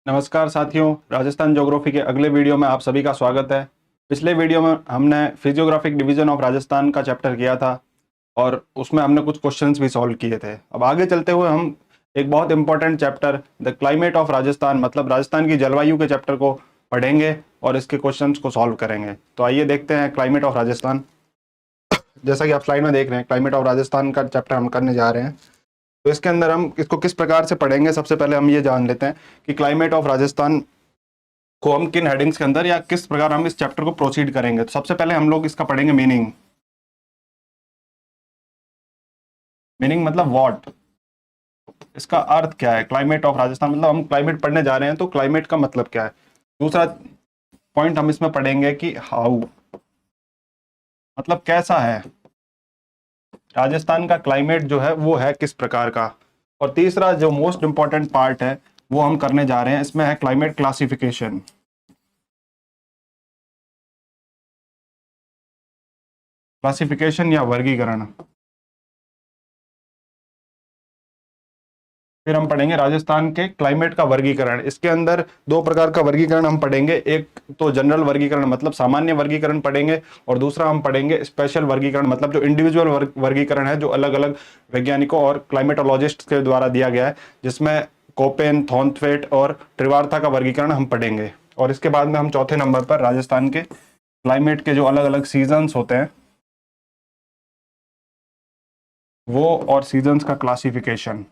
नमस्कार साथियों, राजस्थान ज्योग्राफी के अगले वीडियो में आप सभी का स्वागत है। पिछले वीडियो में हमने फिजियोग्राफिक डिवीजन ऑफ राजस्थान का चैप्टर किया था और उसमें हमने कुछ क्वेश्चंस भी सॉल्व किए थे। अब आगे चलते हुए हम एक बहुत important chapter the climate of Rajasthan मतलब राजस्थान की जलवायु के चैप्टर को पढ़ेंगे और इसके क्वेश्चंस को सॉल्व करेंगे। तो आइए देखते हैं क्लाइमेट ऑफ राजस्थान। जैसा कि आप स्लाइड में देख रहे हैं, क्लाइमेट ऑफ राजस्थान का चैप्टर हम करने जा रहे हैं। तो इसके अंदर हम इसको किस प्रकार से पढ़ेंगे, सबसे पहले हम ये जान लेते हैं कि क्लाइमेट ऑफ राजस्थान को हम किन हेडिंग्स के अंदर या किस प्रकार हम इस चैप्टर को प्रोसीड करेंगे। तो सबसे पहले हम लोग इसका पढ़ेंगे मीनिंग। मीनिंग मतलब व्हाट, इसका अर्थ क्या है। क्लाइमेट ऑफ राजस्थान मतलब हम क्लाइमेट पढ़ने जा रहे हैं तो क्लाइमेट का मतलब क्या है। दूसरा पॉइंट हम इसमें पढ़ेंगे कि हाउ मतलब कैसा है राजस्थान का क्लाइमेट जो है वो है किस प्रकार का। और तीसरा जो मोस्ट इंपॉर्टेंट पार्ट है वो हम करने जा रहे हैं, इसमें है क्लाइमेट क्लासिफिकेशन। क्लासिफिकेशन या वर्गीकरण। फिर हम पढ़ेंगे राजस्थान के क्लाइमेट का वर्गीकरण। इसके अंदर दो प्रकार का वर्गीकरण हम पढ़ेंगे, एक तो जनरल वर्गीकरण मतलब सामान्य वर्गीकरण पढ़ेंगे और दूसरा हम पढ़ेंगे स्पेशल वर्गीकरण मतलब जो इंडिविजुअल वर्गीकरण है जो अलग अलग वैज्ञानिकों और क्लाइमेटोलॉजिस्ट के द्वारा दिया गया है, जिसमें कोपेन, थॉर्नथवेट और ट्रिवार्था का वर्गीकरण हम पढ़ेंगे। और इसके बाद में हम चौथे नंबर पर राजस्थान के क्लाइमेट के जो अलग अलग सीजन्स होते हैं वो और सीजन्स का क्लासिफिकेशन।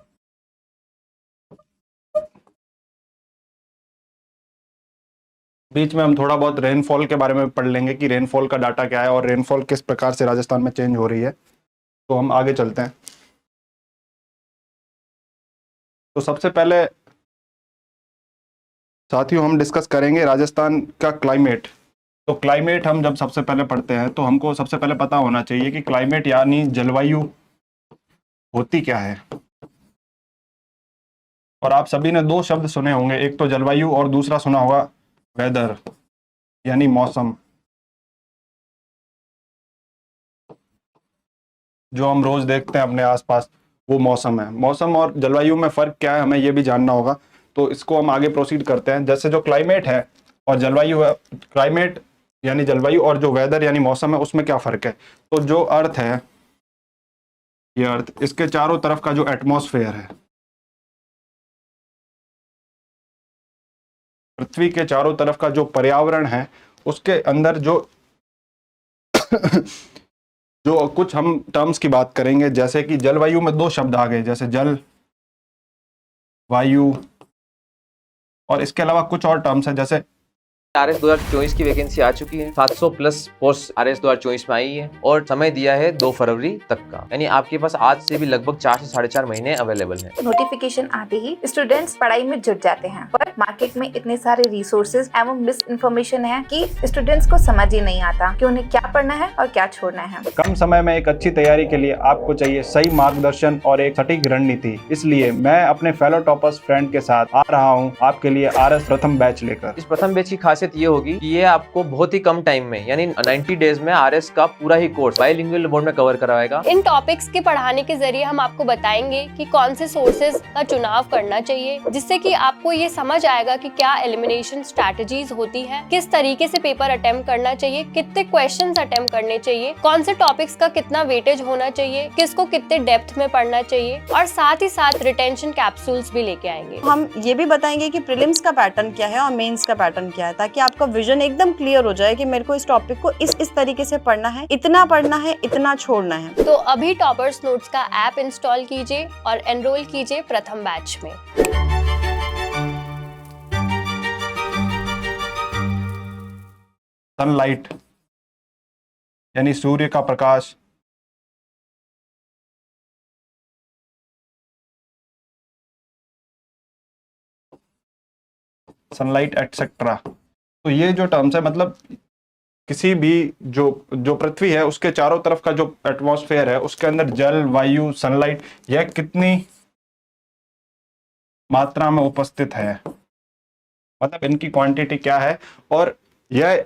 बीच में हम थोड़ा बहुत रेनफॉल के बारे में पढ़ लेंगे कि रेनफॉल का डाटा क्या है और रेनफॉल किस प्रकार से राजस्थान में चेंज हो रही है। तो हम आगे चलते हैं। तो सबसे पहले साथियों हम डिस्कस करेंगे राजस्थान का क्लाइमेट। तो क्लाइमेट हम जब सबसे पहले पढ़ते हैं तो हमको सबसे पहले पता होना चाहिए कि क्लाइमेट यानी जलवायु होती क्या है। और आप सभी ने दो शब्द सुने होंगे, एक तो जलवायु और दूसरा सुना होगा वेदर यानी मौसम। जो हम रोज देखते हैं अपने आसपास वो मौसम है। मौसम और जलवायु में फर्क क्या है हमें ये भी जानना होगा। तो इसको हम आगे प्रोसीड करते हैं। जैसे जो क्लाइमेट है और जलवायु है, क्लाइमेट यानी जलवायु और जो वेदर यानी मौसम है उसमें क्या फर्क है। तो जो अर्थ है, ये अर्थ, इसके चारों तरफ का जो एटमॉस्फेयर है, पृथ्वी के चारों तरफ का जो पर्यावरण है, उसके अंदर जो जो कुछ हम टर्म्स की बात करेंगे, जैसे कि जलवायु में दो शब्द आ गए, जैसे जल, वायु, और इसके अलावा कुछ और टर्म्स हैं जैसे आरएस 2024 की वैकेंसी आ चुकी है। 700 प्लस पोस्ट आरएस 2024 में आई है और समय दिया है 2 फरवरी तक का, यानी आपके पास आज से भी लगभग 4 से 4.5 महीने अवेलेबल है। नोटिफिकेशन आते ही स्टूडेंट्स पढ़ाई में जुट जाते हैं, पर मार्केट में इतने सारे रिसोर्सेज एवं मिस इन्फॉर्मेशन है कि स्टूडेंट्स को समझ ही नहीं आता कि उन्हें क्या पढ़ना है और क्या छोड़ना है। कम समय में एक अच्छी तैयारी के लिए आपको चाहिए सही मार्गदर्शन और एक सटीक रणनीति। इसलिए मैं अपने फेलो टॉपर्स फ्रेंड के साथ आ रहा हूं आपके लिए आरएस प्रथम बैच लेकर। इस प्रथम बैच की खासियत ये होगी कि ये आपको बहुत ही कम टाइम में यानी 90 डेज में आरएस का पूरा ही कोर्स बाइलिंगुअल मोड में कवर करवाएगा। इन टॉपिक्स के पढ़ाने के जरिए हम आपको बताएंगे कि कौन से सोर्सेज का चुनाव करना चाहिए, जिससे कि आपको ये समझ आएगा कि क्या एलिमिनेशन स्ट्रैटेजीज होती है, किस तरीके से पेपर अटेम्प्ट करना चाहिए, कितने क्वेश्चंस अटेम्प्ट करने चाहिए, कौन से टॉपिक्स का कितना वेटेज होना चाहिए, किसको कितने डेप्थ में पढ़ना चाहिए, और साथ ही साथ रिटेंशन कैप्सूल्स भी लेके आएंगे। हम ये भी बताएंगे कि प्रीलिम्स का पैटर्न क्या है और मेंस का पैटर्न क्या है, ताकि आपका विजन एकदम क्लियर हो जाए कि मेरे को इस टॉपिक को इस तरीके से पढ़ना है, इतना पढ़ना है, इतना छोड़ना है। तो अभी टॉपर्स नोट्स का ऐप इंस्टॉल कीजिए और एनरोल कीजिए प्रथम बैच में। सनलाइट यानी सूर्य का प्रकाश, सनलाइट एटसेट्रा। तो ये जो टर्म्स है मतलब किसी भी जो जो पृथ्वी है उसके चारों तरफ का जो एटमॉस्फेयर है उसके अंदर जल, वायु, सनलाइट, यह कितनी मात्रा में उपस्थित है, मतलब इनकी क्वांटिटी क्या है। और यह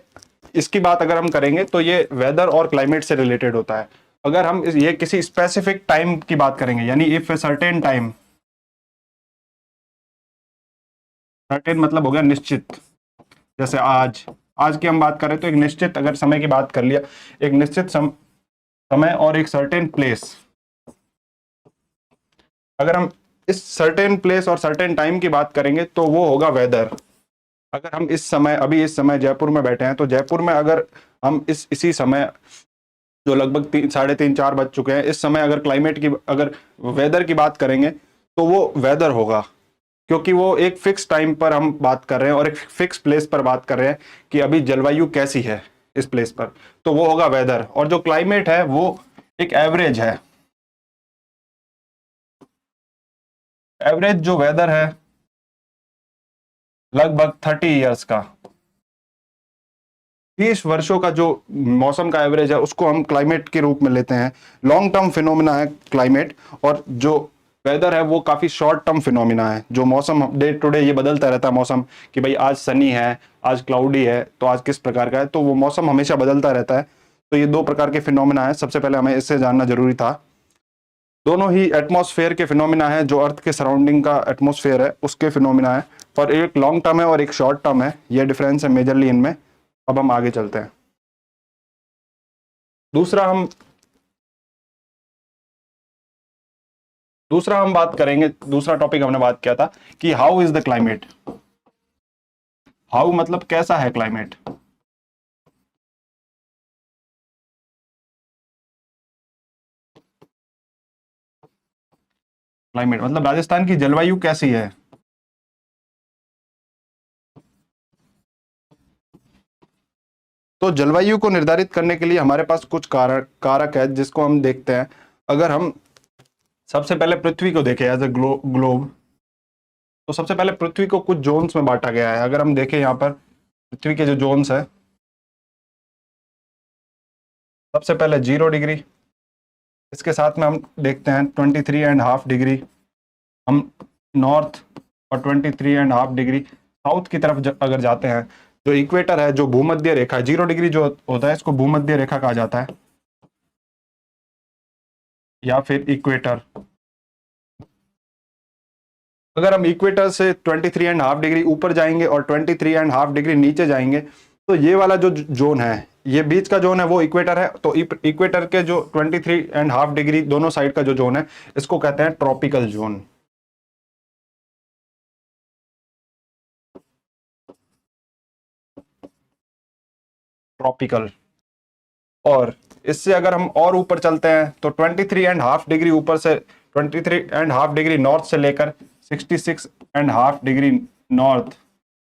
इसकी बात अगर हम करेंगे तो ये वेदर और क्लाइमेट से रिलेटेड होता है। अगर हम ये किसी स्पेसिफिक टाइम की बात करेंगे यानी if a certain time certain मतलब हो गया निश्चित। जैसे आज की हम बात करें तो एक निश्चित, अगर समय की बात कर लिया, एक निश्चित समय और एक सर्टेन प्लेस। अगर हम इस सर्टेन प्लेस और सर्टेन टाइम की बात करेंगे तो वो होगा वेदर। अगर हम इस समय जयपुर में बैठे हैं, तो जयपुर में अगर हम इसी समय जो लगभग 3:30-4 बज चुके हैं, इस समय अगर क्लाइमेट की, अगर वेदर की बात करेंगे तो वो वेदर होगा, क्योंकि वो एक फिक्स टाइम पर हम बात कर रहे हैं और एक फिक्स प्लेस पर बात कर रहे हैं कि अभी जलवायु कैसी है इस प्लेस पर, तो वो होगा वेदर। और जो क्लाइमेट है वो एक एवरेज है। एवरेज जो वेदर है लगभग 30 ईयर्स का, 30 वर्षों का जो मौसम का एवरेज है उसको हम क्लाइमेट के रूप में लेते हैं। लॉन्ग टर्म फिनोमिना है क्लाइमेट, और जो वेदर है वो काफी शॉर्ट टर्म फिनोमिना है। जो मौसम डे टू डे ये बदलता रहता है मौसम, कि भाई आज सनी है, आज क्लाउडी है, तो आज किस प्रकार का है, तो वो मौसम हमेशा बदलता रहता है। तो ये दो प्रकार के फिनोमिना है, सबसे पहले हमें इससे जानना जरूरी था। दोनों ही एटमॉस्फेयर के फिनोमिना है, जो अर्थ के सराउंडिंग का एटमॉस्फेयर है उसके फिनोमिना है, और एक लॉन्ग टर्म है और एक शॉर्ट टर्म है। ये डिफरेंस है मेजरली इनमें। अब हम आगे चलते हैं। दूसरा हम बात करेंगे, दूसरा टॉपिक हमने बात किया था कि how is the climate. How मतलब कैसा है क्लाइमेट। क्लाइमेट मतलब राजस्थान की जलवायु कैसी है। तो जलवायु को निर्धारित करने के लिए हमारे पास कुछ कारक है जिसको हम देखते हैं। अगर हम सबसे पहले पृथ्वी को देखें एज ए ग्लोब, तो सबसे पहले पृथ्वी को कुछ जोन्स में बांटा गया है। अगर हम देखें यहाँ पर पृथ्वी के जो जोन्स है, सबसे पहले 0 डिग्री, इसके साथ में हम देखते हैं 23.5 डिग्री हम नॉर्थ, और 23.5 डिग्री साउथ की तरफ अगर जाते हैं, जो इक्वेटर है, जो भूमध्य रेखा है, 0 डिग्री जो होता है इसको भूमध्य रेखा कहा जाता है, या फिर इक्वेटर। अगर हम इक्वेटर से 23.5 डिग्री ऊपर जाएंगे और 23.5 डिग्री नीचे जाएंगे, तो ये वाला जो जोन है, ये बीच का जोन है, वो इक्वेटर है। तो इक्वेटर के जो 23.5 डिग्री दोनों साइड का जो जोन है, इसको कहते हैं ट्रॉपिकल जोन। ट्रॉपिकल। और इससे अगर हम और ऊपर चलते हैं तो 23.5 डिग्री ऊपर से, 23.5 डिग्री नॉर्थ से लेकर 66.5 डिग्री नॉर्थ,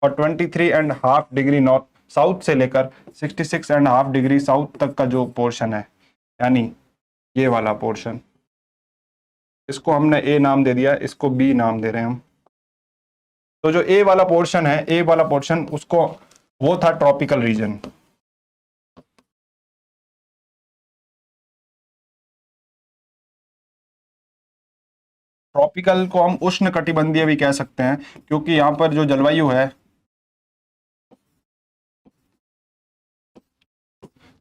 और 23.5 डिग्री नॉर्थ साउथ से लेकर 66.5 डिग्री साउथ तक का जो पोर्शन है, यानी ये वाला पोर्शन, इसको हमने ए नाम दे दिया, इसको बी नाम दे रहे हैं हम। तो जो ए वाला पोर्शन है, ए वाला पोर्शन, उसको, वो था ट्रॉपिकल रीजन। ट्रॉपिकल को हम उष्ण कटिबंधीय भी कह सकते हैं, क्योंकि यहाँ पर जो जलवायु है,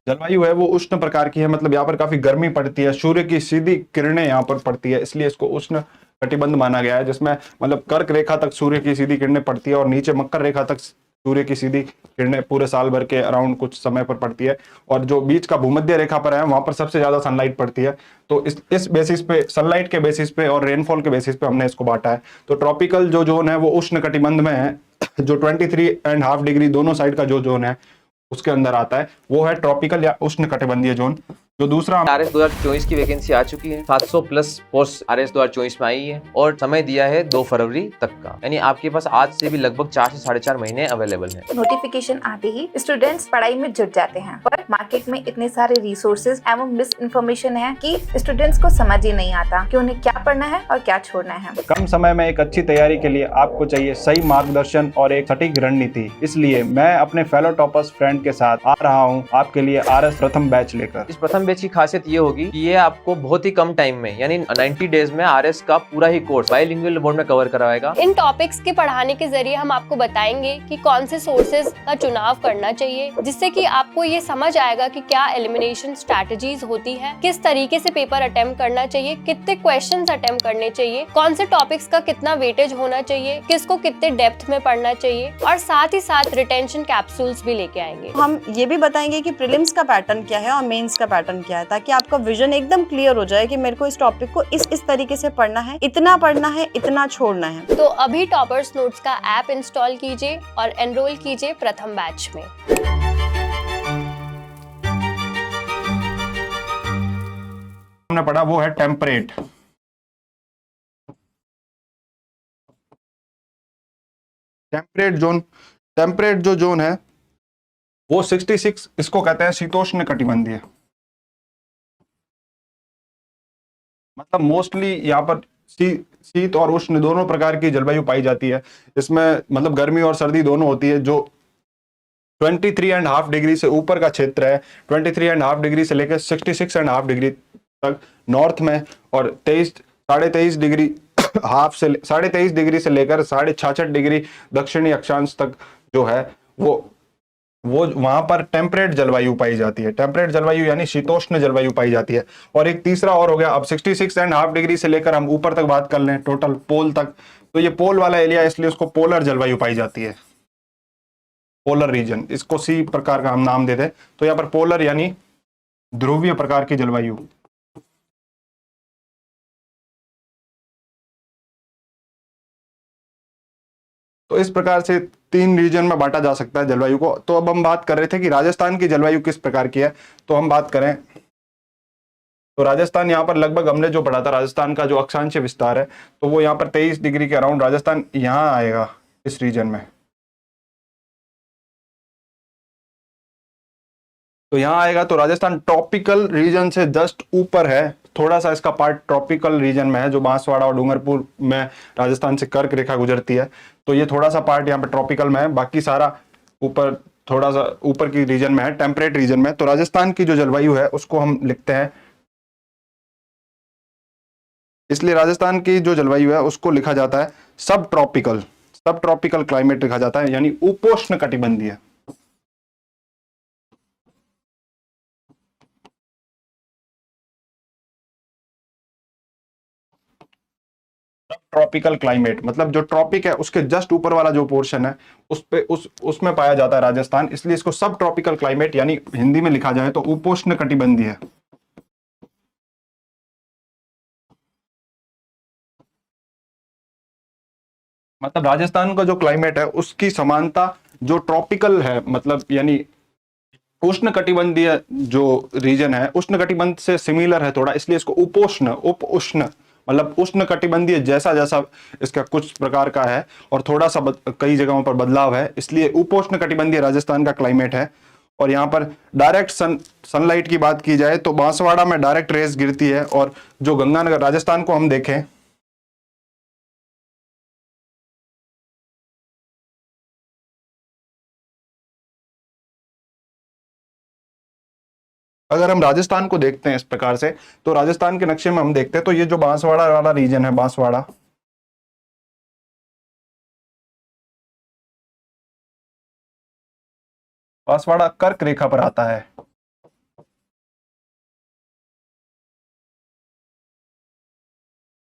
वो उष्ण प्रकार की है। मतलब यहाँ पर काफी गर्मी पड़ती है, सूर्य की सीधी किरणें यहाँ पर पड़ती है, इसलिए इसको उष्ण कटिबंध माना गया है, जिसमें मतलब कर्क रेखा तक सूर्य की सीधी किरणें पड़ती है और नीचे मकर रेखा तक सूर्य की सीधी किरणें पूरे साल भर के अराउंड कुछ समय पर पड़ती है। और जो बीच का भूमध्य रेखा पर है, वहां पर सबसे ज्यादा सनलाइट पड़ती है। तो इस बेसिस पे, सनलाइट के बेसिस पे और रेनफॉल के बेसिस पे हमने इसको बांटा है। तो ट्रॉपिकल जो जोन है वो उष्ण कटिबंध में है, जो 23.5 डिग्री दोनों साइड का जो जोन है उसके अंदर आता है, वो है ट्रॉपिकल या उष्ण कटिबंधीय जोन। जो दूसरा RS 2024 की वैकेंसी आ चुकी है। 700 प्लस पोस्ट RS 2024 में आई है, और समय दिया है 2 फरवरी तक का, यानी आपके पास आज से भी लगभग 4 से 4.5 महीने अवेलेबल है। नोटिफिकेशन आते ही स्टूडेंट्स पढ़ाई में जुट जाते हैं, पर मार्केट में इतने सारे रिसोर्सेज एवं मिस इन्फॉर्मेशन है कि स्टूडेंट्स को समझ ही नहीं आता कि उन्हें क्या पढ़ना है और क्या छोड़ना है। कम समय में एक अच्छी तैयारी के लिए आपको चाहिए सही मार्गदर्शन और एक सटीक रणनीति। इसलिए मैं अपने फेलो टॉपर्स फ्रेंड के साथ आ रहा हूँ आपके लिए RS प्रथम बैच लेकर। इस प्रथम बैच की खासियत ये होगी कि ये आपको बहुत ही कम टाइम में यानी 90 डेज में आरएस का पूरा ही कोर्स बाइलिंगुअल मोड में कवर कराएगा। इन टॉपिक्स के पढ़ाने के जरिए हम आपको बताएंगे कि कौन से सोर्सेज का चुनाव करना चाहिए, जिससे कि आपको ये समझ आएगा कि क्या एलिमिनेशन स्ट्रैटेजीज होती है, किस तरीके से पेपर अटेम्प्ट करना चाहिए, कितने क्वेश्चंस अटेम्प्ट करने चाहिए, कौन से टॉपिक्स का कितना वेटेज होना चाहिए, किसको कितने डेप्थ में पढ़ना चाहिए, और साथ ही साथ रिटेंशन कैप्सूल्स भी लेके आएंगे। हम ये भी बताएंगे कि प्रीलिम्स का पैटर्न क्या है और मेंस का पैटर्न क्या है, ताकि आपका विजन एकदम क्लियर हो जाए कि मेरे को इस टॉपिक को इस तरीके से पढ़ना है, इतना छोड़ना है। तो अभी टॉपर्स नोट्स का ऐप इंस्टॉल कीजिए और एनरोल कीजिए प्रथम बैच में। हमने पढ़ा वो है टेम्परेट। टेम्परेट जो जोन है वो 66, इसको कहते हैं शीतोष्ण कटिबंधीय। मतलब मोस्टली यहाँ पर शीत और उष्ण दोनों प्रकार की जलवायु पाई जाती है। इसमें मतलब गर्मी और सर्दी दोनों होती है। जो 23.5 डिग्री से ऊपर का क्षेत्र है, 23.5 डिग्री से लेकर 66.5 डिग्री तक नॉर्थ में, और 23.5 डिग्री हाफ से 23.5 डिग्री से लेकर 66.5 डिग्री दक्षिणी अक्षांश तक जो है वो वहां पर टेम्परेट जलवायु पाई जाती है। टेम्परेट जलवायु यानी शीतोष्ण जलवायु पाई जाती है। और एक तीसरा और हो गया, अब 66.5 डिग्री से लेकर हम ऊपर तक बात कर लें, टोटल पोल तक, तो ये पोल वाला एरिया, इसलिए उसको पोलर जलवायु पाई जाती है। पोलर रीजन, इसको सी प्रकार का हम नाम दे दें तो यहाँ पर पोलर यानी ध्रुवीय प्रकार की जलवायु। तो इस प्रकार से 3 रीजन में बांटा जा सकता है जलवायु को। तो अब हम बात कर रहे थे कि राजस्थान की जलवायु किस प्रकार की है। तो हम बात करें तो राजस्थान, यहाँ पर लगभग हमने जो पढ़ा था राजस्थान का जो अक्षांशीय विस्तार है, तो वो यहाँ पर 23 डिग्री के अराउंड राजस्थान यहाँ आएगा, इस रीजन में। तो यहाँ आएगा तो राजस्थान ट्रॉपिकल रीजन से जस्ट ऊपर है। थोड़ा सा इसका पार्ट ट्रॉपिकल रीजन में है, जो बांसवाड़ा और डूंगरपुर में राजस्थान से कर्क रेखा गुजरती है, तो ये थोड़ा सा पार्ट यहाँ पे ट्रॉपिकल में है। बाकी सारा ऊपर, थोड़ा सा ऊपर की रीजन में है, टेम्परेट रीजन में। तो राजस्थान की जो जलवायु है उसको हम लिखते हैं, इसलिए राजस्थान की जो जलवायु है उसको लिखा जाता है सब ट्रॉपिकल क्लाइमेट लिखा जाता है, यानी उपोष्ण कटिबंधीय। ट्रॉपिकल क्लाइमेट मतलब जो ट्रॉपिक है उसके जस्ट ऊपर वाला जो पोर्शन है उसमें पाया जाता है राजस्थान, इसलिए इसको सब ट्रॉपिकल क्लाइमेट यानी हिंदी में लिखा जाए तो उपोष्ण कटिबंधीय। मतलब राजस्थान का जो क्लाइमेट है उसकी समानता जो ट्रॉपिकल है, मतलब यानी उष्ण कटिबंधीय जो रीजन है उष्ण कटिबंध से सिमिलर है थोड़ा, इसलिए इसको उप उष्ण मतलब उष्ण कटिबंधीय जैसा जैसा इसका कुछ प्रकार का है और थोड़ा सा कई जगहों पर बदलाव है, इसलिए उपोष्ण कटिबंधीय राजस्थान का क्लाइमेट है। और यहाँ पर डायरेक्ट सनलाइट की बात की जाए तो बांसवाड़ा में डायरेक्ट रेस गिरती है, और जो गंगानगर राजस्थान को हम देखें अगर हम राजस्थान को देखते हैं इस प्रकार से, तो राजस्थान के नक्शे में हम देखते हैं तो ये जो बांसवाड़ा वाला रीजन है, बांसवाड़ा कर्क रेखा पर आता है।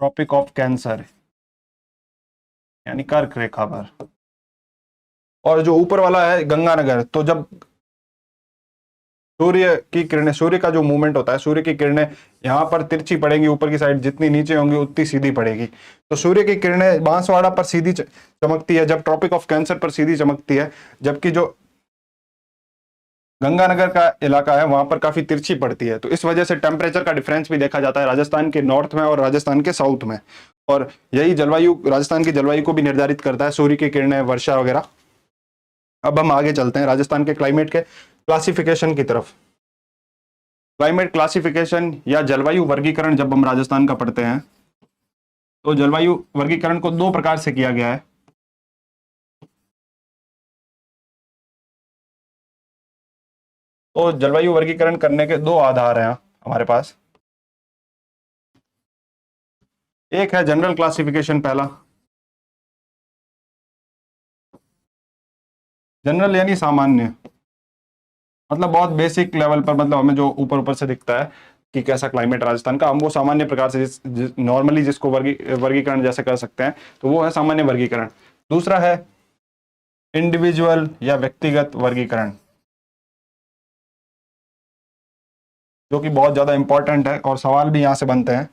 ट्रॉपिक ऑफ कैंसर यानी कर्क रेखा पर। और जो ऊपर वाला है गंगानगर, तो जब सूर्य की किरणें, सूर्य का जो मूवमेंट होता है, सूर्य की किरणें यहाँ पर तिरछी पड़ेंगी ऊपर की साइड, जितनी नीचे होंगी उतनी सीधी पड़ेगी। तो सूर्य की किरणें बांसवाड़ा पर सीधी चमकती है, जब ट्रॉपिक ऑफ कैंसर पर सीधी चमकती है, जबकि जो गंगानगर का इलाका है वहां पर काफी तिरछी पड़ती है। तो इस वजह से टेम्परेचर का डिफरेंस भी देखा जाता है राजस्थान के नॉर्थ में और राजस्थान के साउथ में, और यही जलवायु राजस्थान की जलवायु को भी निर्धारित करता है, सूर्य की किरणें, वर्षा वगैरह। अब हम आगे चलते हैं राजस्थान के क्लाइमेट के क्लासिफिकेशन की तरफ। क्लाइमेट क्लासिफिकेशन या जलवायु वर्गीकरण जब हम राजस्थान का पढ़ते हैं तो जलवायु वर्गीकरण को 2 प्रकार से किया गया है। तो जलवायु वर्गीकरण करने के दो आधार हैं हमारे पास। एक है जनरल क्लासिफिकेशन, पहला जनरल यानी सामान्य, मतलब बहुत बेसिक लेवल पर, मतलब हमें जो ऊपर ऊपर से दिखता है कि कैसा क्लाइमेट राजस्थान का, हम वो सामान्य प्रकार से नॉर्मली जिसको वर्गीकरण जैसे कर सकते हैं, तो वो है सामान्य वर्गीकरण। दूसरा है इंडिविजुअल या व्यक्तिगत वर्गीकरण, जो कि बहुत ज्यादा इंपॉर्टेंट है और सवाल भी यहां से बनते हैं।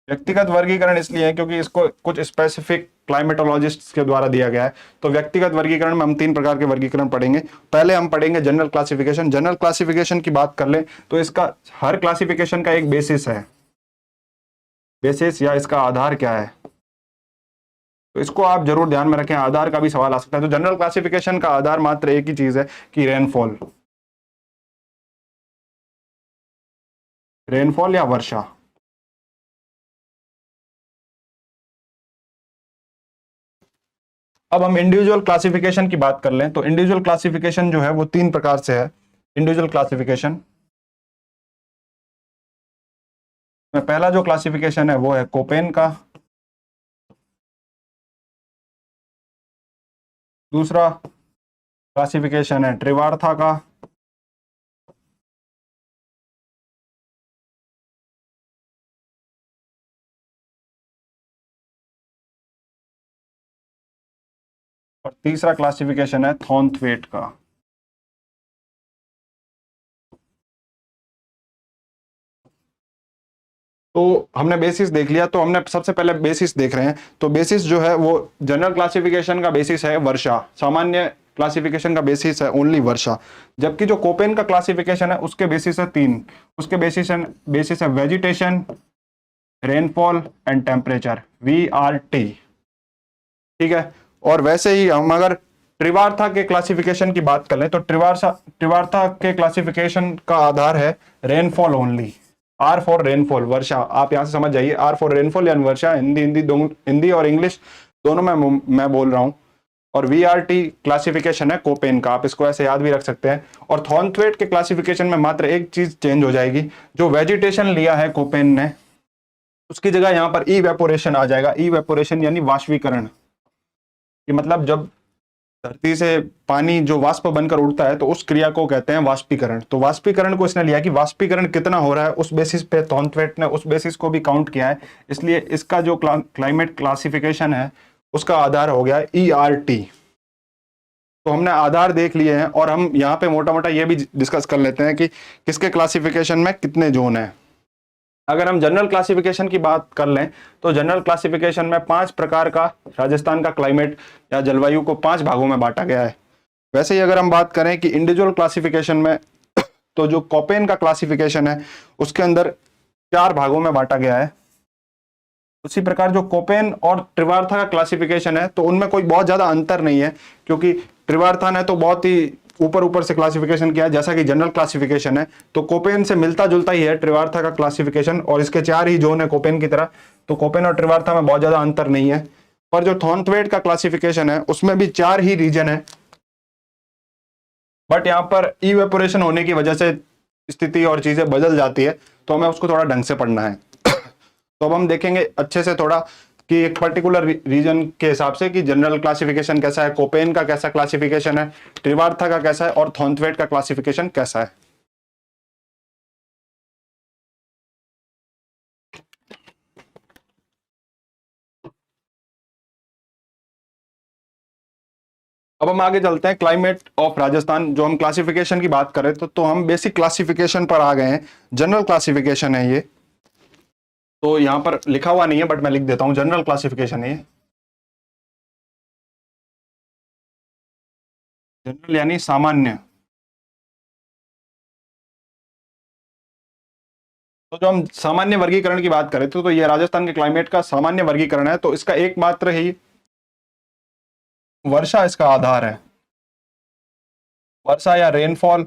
व्यक्तिगत वर्गीकरण इसलिए है क्योंकि इसको कुछ स्पेसिफिक क्लाइमेटोलॉजिस्ट्स के द्वारा दिया गया है। तो व्यक्तिगत वर्गीकरण में हम 3 प्रकार के वर्गीकरण पढ़ेंगे। पहले हम पढ़ेंगे जनरल क्लासिफिकेशन। जनरल क्लासिफिकेशन की बात कर लें तो इसका हर क्लासिफिकेशन का एक बेसिस है, बेसिस या इसका आधार क्या है, तो इसको आप जरूर ध्यान में रखें, आधार का भी सवाल आ सकता है। तो जनरल क्लासिफिकेशन का आधार मात्र एक ही चीज है कि रेनफॉल, रेनफॉल या वर्षा। अब हम इंडिविजुअल क्लासिफिकेशन की बात कर लें तो इंडिविजुअल क्लासिफिकेशन जो है वो 3 प्रकार से है। इंडिविजुअल क्लासिफिकेशन में पहला जो क्लासिफिकेशन है वो है कोपेन का, दूसरा क्लासिफिकेशन है ट्रिवार्था का, और तीसरा क्लासिफिकेशन है थॉर्नथवेट का। तो हमने बेसिस देख लिया, तो हमने सबसे पहले बेसिस देख रहे हैं। तो बेसिस जो है वो जनरल क्लासिफिकेशन का बेसिस है वर्षा, सामान्य क्लासिफिकेशन का बेसिस है ओनली वर्षा, जबकि जो कोपेन का क्लासिफिकेशन है उसके बेसिस है 3। उसके बेसिस है vegetation, rainfall and temperature, VRT, ठीक है। और वैसे ही हम अगर ट्रिवार्था के क्लासिफिकेशन की बात कर लें तो ट्रिवार्था के क्लासिफिकेशन का आधार है rainfall only, R for rainfall, वर्षा। आप यहां से समझ जाइए, R फॉर रेनफॉल यानी वर्षा, हिंदी और इंग्लिश दोनों में मैं बोल रहा हूं। और VRT क्लासिफिकेशन है कोपेन का, आप इसको ऐसे याद भी रख सकते हैं। और थॉर्नथवेट के क्लासिफिकेशन में मात्र एक चीज चेंज हो जाएगी, जो वेजिटेशन लिया है कोपेन ने उसकी जगह यहां पर इवेपोरेशन आ जाएगा। इवेपोरेशन यानी वाष्पीकरण, कि मतलब जब धरती से पानी जो वाष्प बनकर उड़ता है तो उस क्रिया को कहते हैं वाष्पीकरण। तो वाष्पीकरण को इसने लिया कि वाष्पीकरण कितना हो रहा है, उस बेसिस पे थॉर्नथवेट ने उस बेसिस को भी काउंट किया है। इसलिए इसका जो क्लाइमेट क्लासिफिकेशन है उसका आधार हो गया ERT। तो हमने आधार देख लिए हैं और हम यहाँ पे मोटा मोटा ये भी डिस्कस कर लेते हैं कि किसके क्लासिफिकेशन में कितने जोन है। अगर हम जनरल क्लासिफिकेशन की बात कर लें तो जनरल क्लासिफिकेशन में 5 प्रकार का राजस्थान का क्लाइमेट या जलवायु को 5 भागों में बांटा गया है। वैसे ही अगर हम बात करें कि इंडिविजुअल क्लासिफिकेशन में तो जो कोपेन का क्लासिफिकेशन है उसके अंदर 4 भागों में बांटा गया है। उसी प्रकार जो कोपेन और ट्रिवार्था का क्लासिफिकेशन है तो उनमें कोई बहुत ज्यादा अंतर नहीं है, क्योंकि ट्रिवार्था ने तो बहुत ही ऊपर से क्लासिफिकेशन किया जैसा कि जनरल क्लासिफिकेशन है, तो कोपेन से मिलता जुलता ही है ट्रिवार्था का क्लासिफिकेशन, और इसके 4 ही जोन है कोपेन की तरह। तो कोपेन और ट्रिवार्था में बहुत ज्यादा अंतर नहीं है। पर जो थॉर्नथवेट का क्लासिफिकेशन है उसमें भी 4 ही रीजन है, बट यहाँ पर इवेपोरेशन होने की वजह से स्थिति और चीजें बदल जाती है, तो हमें उसको थोड़ा ढंग से पढ़ना है। तो अब हम देखेंगे अच्छे से थोड़ा कि एक पर्टिकुलर रीजन के हिसाब से कि जनरल क्लासिफिकेशन कैसा है, कोपेन का कैसा क्लासिफिकेशन है, ट्रिवार्था का कैसा है और थॉर्नथवेट का क्लासिफिकेशन कैसा है। अब हम आगे चलते हैं क्लाइमेट ऑफ राजस्थान। जो हम क्लासिफिकेशन की बात करें तो हम बेसिक क्लासिफिकेशन पर आ गए हैं। जनरल क्लासिफिकेशन है ये, तो यहां पर लिखा हुआ नहीं है बट मैं लिख देता हूं, जनरल क्लासिफिकेशन है ये। जनरल यानी सामान्य। तो जो हम सामान्य वर्गीकरण की बात करें तो ये राजस्थान के क्लाइमेट का सामान्य वर्गीकरण है। तो इसका एकमात्र ही वर्षा इसका आधार है, वर्षा या रेनफॉल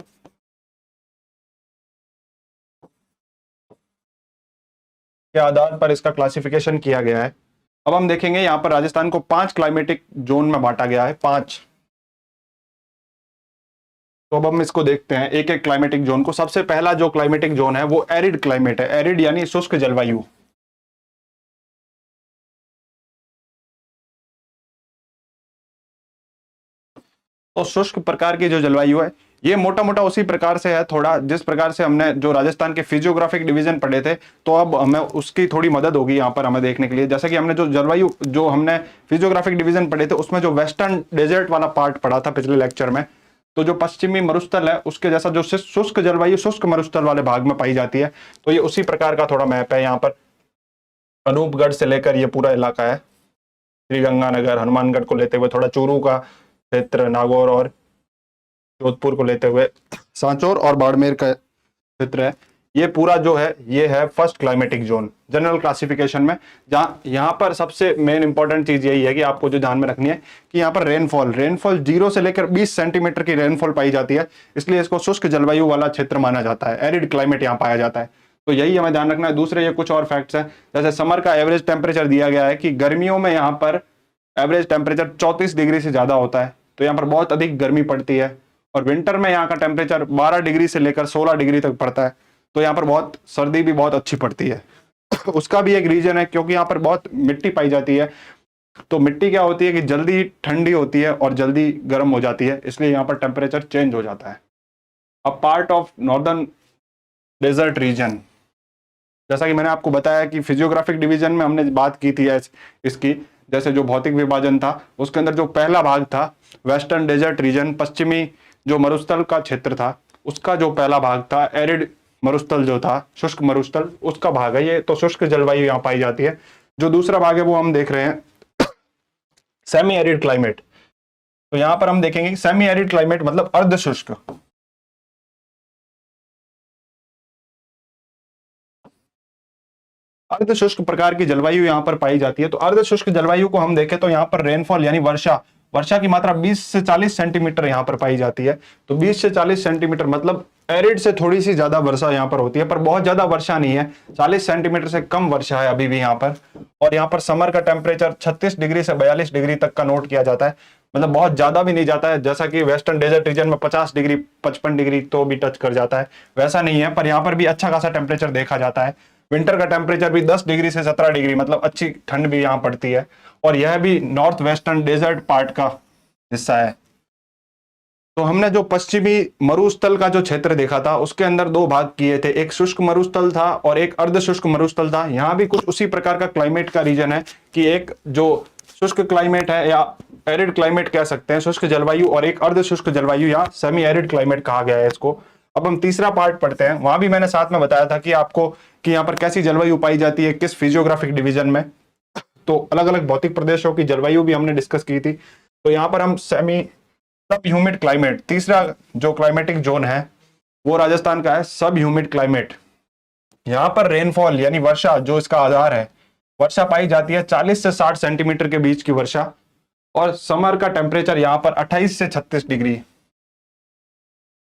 के आधार पर इसका क्लासिफिकेशन किया गया है। अब हम देखेंगे यहाँ पर राजस्थान को 5 क्लाइमेटिक जोन में बांटा गया है, 5। तो अब हम इसको देखते हैं एक एक क्लाइमेटिक जोन को। सबसे पहला जो क्लाइमेटिक जोन है वो एरिड क्लाइमेट है। एरिड यानी शुष्क जलवायु। तो शुष्क प्रकार की जो जलवायु है ये मोटा मोटा उसी प्रकार से है, थोड़ा जिस प्रकार से हमने जो राजस्थान के फिजियोग्राफिक डिवीजन पढ़े थे, तो अब हमें उसकी थोड़ी मदद होगी यहाँ पर हमें देखने के लिए। जैसे कि हमने जो जलवायु जो हमने फिजियोग्राफिक डिवीजन पढ़े थे उसमें जो वेस्टर्न डेजर्ट वाला पार्ट पढ़ा था पिछले लेक्चर में, तो जो पश्चिमी मरुस्थल है उसके जैसा जो शुष्क जलवायु शुष्क मरुस्थल वाले भाग में पाई जाती है, तो ये उसी प्रकार का थोड़ा मैप है। यहाँ पर अनूपगढ़ से लेकर ये पूरा इलाका है, श्रीगंगानगर, हनुमानगढ़ को लेते हुए थोड़ा चूरू का क्षेत्र, नागौर और जोधपुर को लेते हुए सांचौर और बाड़मेर का क्षेत्र है। ये पूरा जो है ये है first climatic zone general classification में। जहाँ यहाँ पर सबसे मेन इंपॉर्टेंट चीज यही है कि आपको जो ध्यान में रखनी है कि यहाँ पर रेनफॉल 0 से लेकर 20 सेंटीमीटर की रेनफॉल पाई जाती है, इसलिए इसको शुष्क जलवायु वाला क्षेत्र माना जाता है। एरिड क्लाइमेट यहाँ पाया जाता है, तो यही हमें ध्यान रखना है। दूसरे ये कुछ और फैक्ट्स हैं, जैसे समर का एवरेज टेम्परेचर दिया गया है कि गर्मियों में यहाँ पर एवरेज टेम्परेचर 34 डिग्री से ज्यादा होता है, तो यहाँ पर बहुत अधिक गर्मी पड़ती है। और विंटर में यहाँ का टेम्परेचर 12 डिग्री से लेकर 16 डिग्री तक पड़ता है, तो यहाँ पर बहुत सर्दी भी बहुत अच्छी पड़ती है। उसका भी एक रीजन है क्योंकि यहाँ पर बहुत मिट्टी पाई जाती है, तो मिट्टी क्या होती है कि जल्दी ठंडी होती है और जल्दी गर्म हो जाती है, इसलिए यहाँ पर टेम्परेचर चेंज हो जाता है। अब part of northern desert region, जैसा कि मैंने आपको बताया कि फिजियोग्राफिक डिवीजन में हमने बात की थी इसकी, जैसे जो भौतिक विभाजन था उसके अंदर जो पहला भाग था वेस्टर्न डेजर्ट रीजन, पश्चिमी जो मरुस्थल का क्षेत्र था उसका जो पहला भाग था एरिड मरुस्थल जो था, शुष्क मरुस्थल, उसका भाग है ये, तो शुष्क जलवायु यहाँ पाई जाती है। जो दूसरा भाग है वो हम देख रहे हैं सेमी एरिड क्लाइमेट। तो यहाँ पर हम देखेंगे कि सेमी एरिड क्लाइमेट मतलब अर्ध शुष्क। अर्ध शुष्क प्रकार की जलवायु यहाँ पर पाई जाती है। तो अर्ध शुष्क जलवायु को हम देखें तो यहाँ पर रेनफॉल यानी वर्षा की मात्रा 20 से 40 सेंटीमीटर यहाँ पर पाई जाती है। तो 20 से 40 सेंटीमीटर मतलब एरिड से थोड़ी सी ज्यादा वर्षा यहाँ पर होती है, पर बहुत ज्यादा वर्षा नहीं है, 40 सेंटीमीटर से कम वर्षा है अभी भी यहाँ पर। और यहाँ पर समर का टेम्परेचर 36 डिग्री से 42 डिग्री तक का नोट किया जाता है, मतलब बहुत ज्यादा भी नहीं जाता है। जैसा कि वेस्टर्न डेजर्ट रीजन में 50 डिग्री 55 डिग्री तो भी टच कर जाता है, वैसा नहीं है, पर यहाँ पर भी अच्छा खासा टेम्परेचर देखा जाता है। विंटर का टेम्परेचर भी 10 डिग्री से 17 डिग्री मतलब अच्छी ठंड भी यहाँ पड़ती है, और यह भी नॉर्थ वेस्टर्न डेजर्ट पार्ट का हिस्सा है। तो हमने जो पश्चिमी मरुस्थल का जो क्षेत्र देखा था उसके अंदर दो भाग किए थे, एक शुष्क मरुस्थल था और एक अर्ध शुष्क मरुस्थल था। यहाँ भी कुछ उसी प्रकार का क्लाइमेट का रीजन है कि एक जो शुष्क क्लाइमेट है या एरिड क्लाइमेट कह सकते हैं, शुष्क जलवायु, और एक अर्ध शुष्क जलवायु या सेमी एरिड क्लाइमेट कहा गया है इसको। अब हम तीसरा पार्ट पढ़ते हैं। वहां भी मैंने साथ में बताया था कि आपको कि यहाँ पर कैसी जलवायु पाई जाती है किस फिजियोग्राफिक डिवीजन में, तो अलग अलग भौतिक प्रदेशों की जलवायु भी हमने डिस्कस की थी। तो यहाँ पर हम सेमी सब ह्यूमिड क्लाइमेट, तीसरा जो क्लाइमेटिक जोन है वो राजस्थान का है सब ह्यूमिड क्लाइमेट। यहाँ पर रेनफॉल यानी वर्षा जो इसका आधार है, वर्षा पाई जाती है 40 से 60 सेंटीमीटर के बीच की वर्षा, और समर का टेम्परेचर यहाँ पर 28 से 36 डिग्री।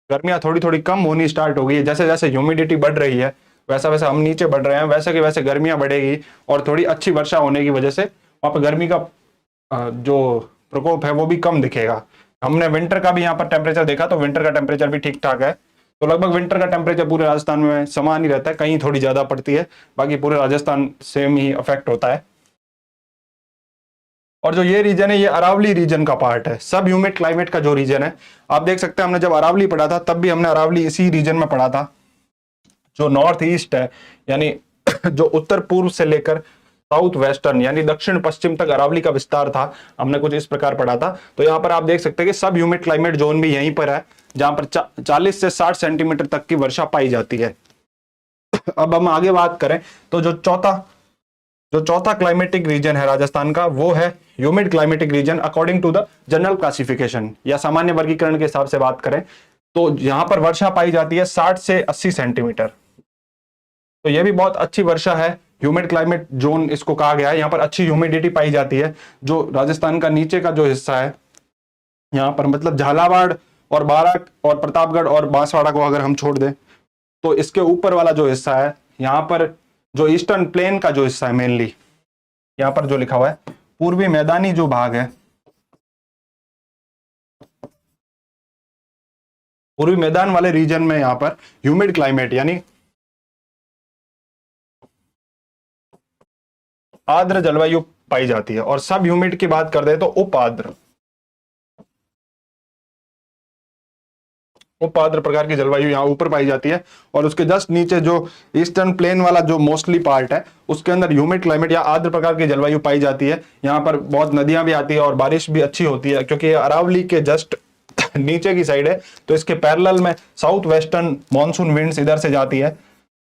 गर्मियां थोड़ी थोड़ी कम होनी स्टार्ट हो गई है, जैसे जैसे ह्यूमिडिटी बढ़ रही है वैसा वैसा हम नीचे बढ़ रहे हैं, वैसे कि वैसे गर्मियां बढ़ेगी, और थोड़ी अच्छी वर्षा होने की वजह से वहां पर गर्मी का जो प्रकोप है वो भी कम दिखेगा। हमने विंटर का भी यहाँ पर टेम्परेचर देखा, तो विंटर का टेम्परेचर भी ठीक ठाक है। तो लगभग विंटर का टेम्परेचर पूरे राजस्थान में समान ही रहता है, कहीं थोड़ी ज्यादा पड़ती है, बाकी पूरे राजस्थान सेम ही अफेक्ट होता है। और जो ये रीजन है ये अरावली रीजन का पार्ट है, सब ह्यूमिड क्लाइमेट का जो रीजन है। आप देख सकते हैं हमने जब अरावली पढ़ा था तब भी हमने अरावली इसी रीजन में पढ़ा था। जो नॉर्थ ईस्ट है यानी जो उत्तर पूर्व से लेकर साउथ वेस्टर्न यानी दक्षिण पश्चिम तक अरावली का विस्तार था, हमने कुछ इस प्रकार पढ़ा था। तो यहाँ पर आप देख सकते हैं कि सब ह्यूमिड क्लाइमेट जोन भी यहीं पर है, जहां पर 40 से 60 सेंटीमीटर तक की वर्षा पाई जाती है। अब हम आगे बात करें तो जो चौथा क्लाइमेटिक रीजन है राजस्थान का वो है humid climatic region according to the general classification, या सामान्य वर्गीकरण के हिसाब से बात करें तो यहाँ पर वर्षा पाई जाती है 60 से 80 सेंटीमीटर। तो यह भी बहुत अच्छी वर्षा है, ह्यूमिड क्लाइमेट जोन इसको कहा गया है। यहाँ पर अच्छी ह्यूमिडिटी पाई जाती है। जो राजस्थान का नीचे का जो हिस्सा है यहाँ पर मतलब झालावाड़ और बारां और प्रतापगढ़ और बांसवाड़ा को अगर हम छोड़ दें तो इसके ऊपर वाला जो हिस्सा है यहाँ पर जो ईस्टर्न प्लेन का जो हिस्सा है, मेनली यहाँ पर जो लिखा हुआ है पूर्वी मैदानी जो भाग है पूर्वी मैदान वाले रीजन में यहाँ पर ह्यूमिड क्लाइमेट यानी आर्द्र जलवायु पाई जाती है। और सब ह्यूमिड की बात कर दे तो उपाद्र प्रकार की जलवायु यहाँ ऊपर पाई जाती है। और उसके जस्ट नीचे जो ईस्टर्न प्लेन वाला जो मोस्टली पार्ट है उसके अंदर ह्यूमिड क्लाइमेट या आर्द्र प्रकार की जलवायु पाई जाती है। यहाँ पर बहुत नदियां भी आती है और बारिश भी अच्छी होती है, क्योंकि अरावली के जस्ट नीचे की साइड है, तो इसके पैरेलल में साउथ वेस्टर्न मानसून विंड्स इधर से जाती है।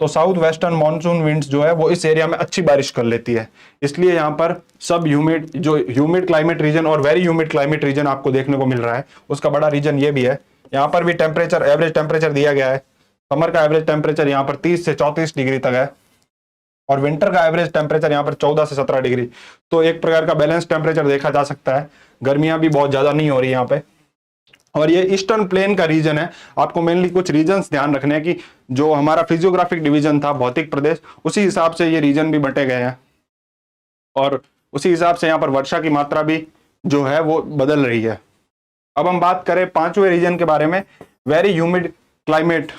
तो साउथ वेस्टर्न मानसून विंड्स जो है वो इस एरिया में अच्छी बारिश कर लेती है। इसलिए यहाँ पर सब ह्यूमिड जो ह्यूमिड क्लाइमेट रीजन और वेरी ह्यूमिड क्लाइमेट रीजन आपको देखने को मिल रहा है, उसका बड़ा रीजन ये भी है। यहाँ पर भी टेम्परेचर एवरेज टेम्परेचर दिया गया है। समर का एवरेज टेम्परेचर यहाँ पर 30 से 34 डिग्री तक है और विंटर का एवरेज टेम्परेचर यहाँ पर 14 से 17 डिग्री। तो एक प्रकार का बैलेंस टेम्परेचर देखा जा सकता है। गर्मियां भी बहुत ज्यादा नहीं हो रही यहाँ पे। और ये ईस्टर्न प्लेन का रीजन है। आपको मेनली कुछ रीजन्स ध्यान रखने हैं कि जो हमारा फिजियोग्राफिक डिवीजन था भौतिक प्रदेश, उसी हिसाब से ये रीजन भी बटे गए हैं और उसी हिसाब से यहाँ पर वर्षा की मात्रा भी जो है वो बदल रही है। अब हम बात करें पांचवें रीजन के बारे में, वेरी ह्यूमिड क्लाइमेट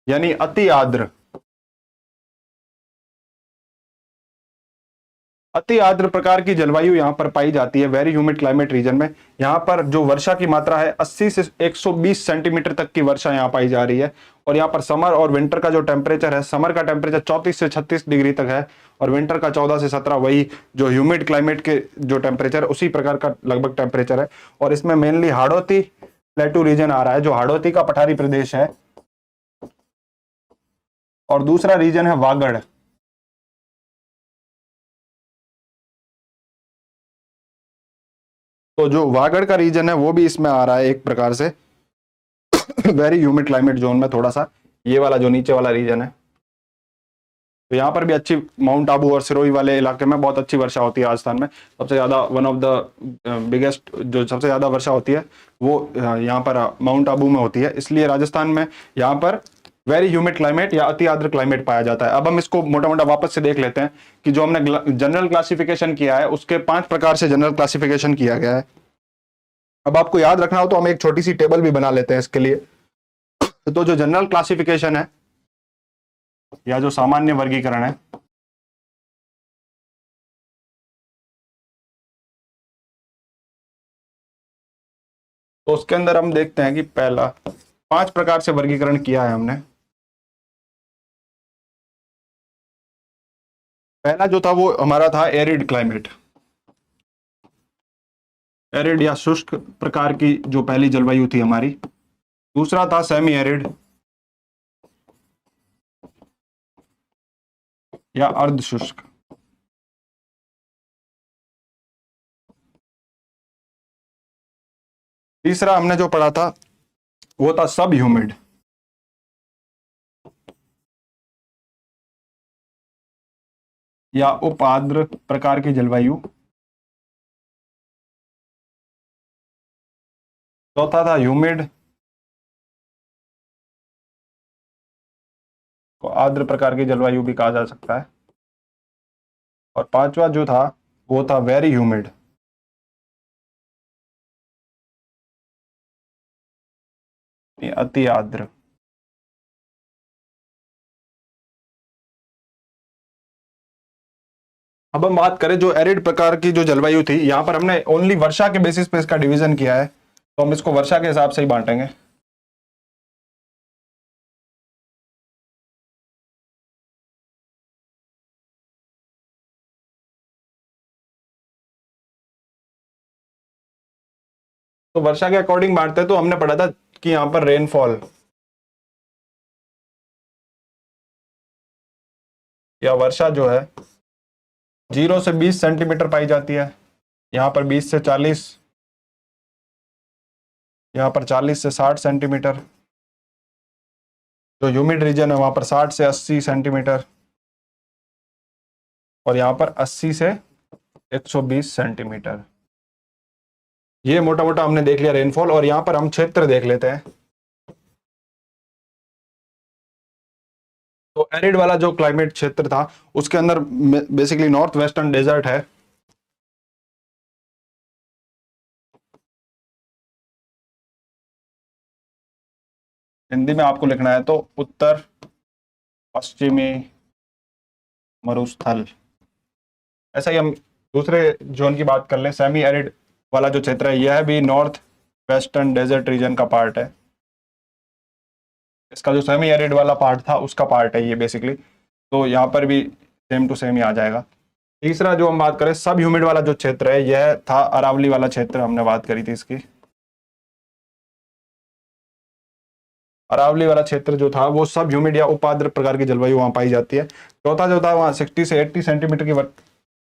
यानी अति आर्द्र। अति आर्द्र प्रकार की जलवायु यहाँ पर पाई जाती है वेरी ह्यूमिड क्लाइमेट रीजन में। यहाँ पर जो वर्षा की मात्रा है 80 से 120 सेंटीमीटर तक की वर्षा यहाँ पाई जा रही है। और यहाँ पर समर और विंटर का जो टेम्परेचर है, समर का टेम्परेचर 34 से 36 डिग्री तक है और विंटर का 14 से 17, वही जो ह्यूमिड क्लाइमेट के जो टेम्परेचर उसी प्रकार का लगभग टेम्परेचर है। और इसमें मेनली हाड़ौती प्लेटू रीजन आ रहा है, जो हाड़ौती का पठारी प्रदेश है। और दूसरा रीजन है वागड़। तो जो वागड़ का रीजन है वो भी इसमें आ रहा है एक प्रकार से वेरी ह्यूमिड क्लाइमेट जोन में, थोड़ा सा ये वाला जो नीचे वाला रीजन है। तो यहाँ पर भी अच्छी माउंट आबू और सिरोही वाले इलाके में बहुत अच्छी वर्षा होती है। राजस्थान में सबसे ज्यादा वन ऑफ द बिगेस्ट जो सबसे ज्यादा वर्षा होती है वो यहाँ पर माउंट आबू में होती है। इसलिए राजस्थान में यहाँ पर वेरी ह्यूमिड क्लाइमेट या अति आर्द्र क्लाइमेट पाया जाता है। अब हम इसको मोटा मोटा वापस से देख लेते हैं कि जो हमने जनरल क्लासिफिकेशन किया है उसके 5 प्रकार से जनरल क्लासिफिकेशन किया गया है। अब आपको याद रखना हो तो हम एक छोटी सी टेबल भी बना लेते हैं इसके लिए। तो जो जनरल क्लासिफिकेशन है या जो सामान्य वर्गीकरण है, तो उसके अंदर हम देखते हैं कि पहला 5 प्रकार से वर्गीकरण किया है हमने। पहला जो था वो हमारा था एरिड क्लाइमेट, एरिड या शुष्क प्रकार की जो पहली जलवायु थी हमारी। दूसरा था सेमी एरिड या अर्ध शुष्क। तीसरा हमने जो पढ़ा था वो था सब ह्यूमिड या उपाद्र प्रकार की जलवायु। चौथा था ह्यूमिड को आर्द्र प्रकार की जलवायु भी कहा जा सकता है। और पांचवा जो था वो था वेरी ह्यूमिड अति आर्द्र। अब हम बात करें जो एरिड प्रकार की जो जलवायु थी, यहां पर हमने ओनली वर्षा के बेसिस पे इसका डिवीजन किया है, तो हम इसको वर्षा के हिसाब से ही बांटेंगे। तो वर्षा के अकॉर्डिंग बांटते हैं। तो हमने पढ़ा था कि यहां पर रेनफॉल या वर्षा जो है 0 से 20 सेंटीमीटर पाई जाती है। यहाँ पर 20 से 40, यहाँ पर 40 से 60 सेंटीमीटर। जो ह्यूमिड रीजन है वहां पर 60 से 80 सेंटीमीटर और यहाँ पर 80 से 120 सेंटीमीटर। ये मोटा मोटा हमने देख लिया रेनफॉल। और यहाँ पर हम क्षेत्र देख लेते हैं। तो एरिड वाला जो क्लाइमेट क्षेत्र था उसके अंदर बेसिकली नॉर्थ वेस्टर्न डेजर्ट है, हिंदी में आपको लिखना है तो उत्तर पश्चिमी मरुस्थल। ऐसा ही हम दूसरे जोन की बात कर लें, सेमी एरिड वाला जो क्षेत्र है यह भी नॉर्थ वेस्टर्न डेजर्ट रीजन का पार्ट है। इसका जो सेमी एरिड वाला पार्ट था उसका पार्ट है ये बेसिकली, तो यहाँ पर भी सेम टू सेम ही आ जाएगा। तीसरा जो हम बात करें सब ह्यूमिड वाला जो क्षेत्र है यह था अरावली वाला क्षेत्र, हमने बात करी थी इसकी। अरावली वाला क्षेत्र जो था वो सब ह्यूमिड या उपाद्र प्रकार की जलवायु वहां पाई जाती है। चौथा जो था वहाँ 60 से 80 सेंटीमीटर की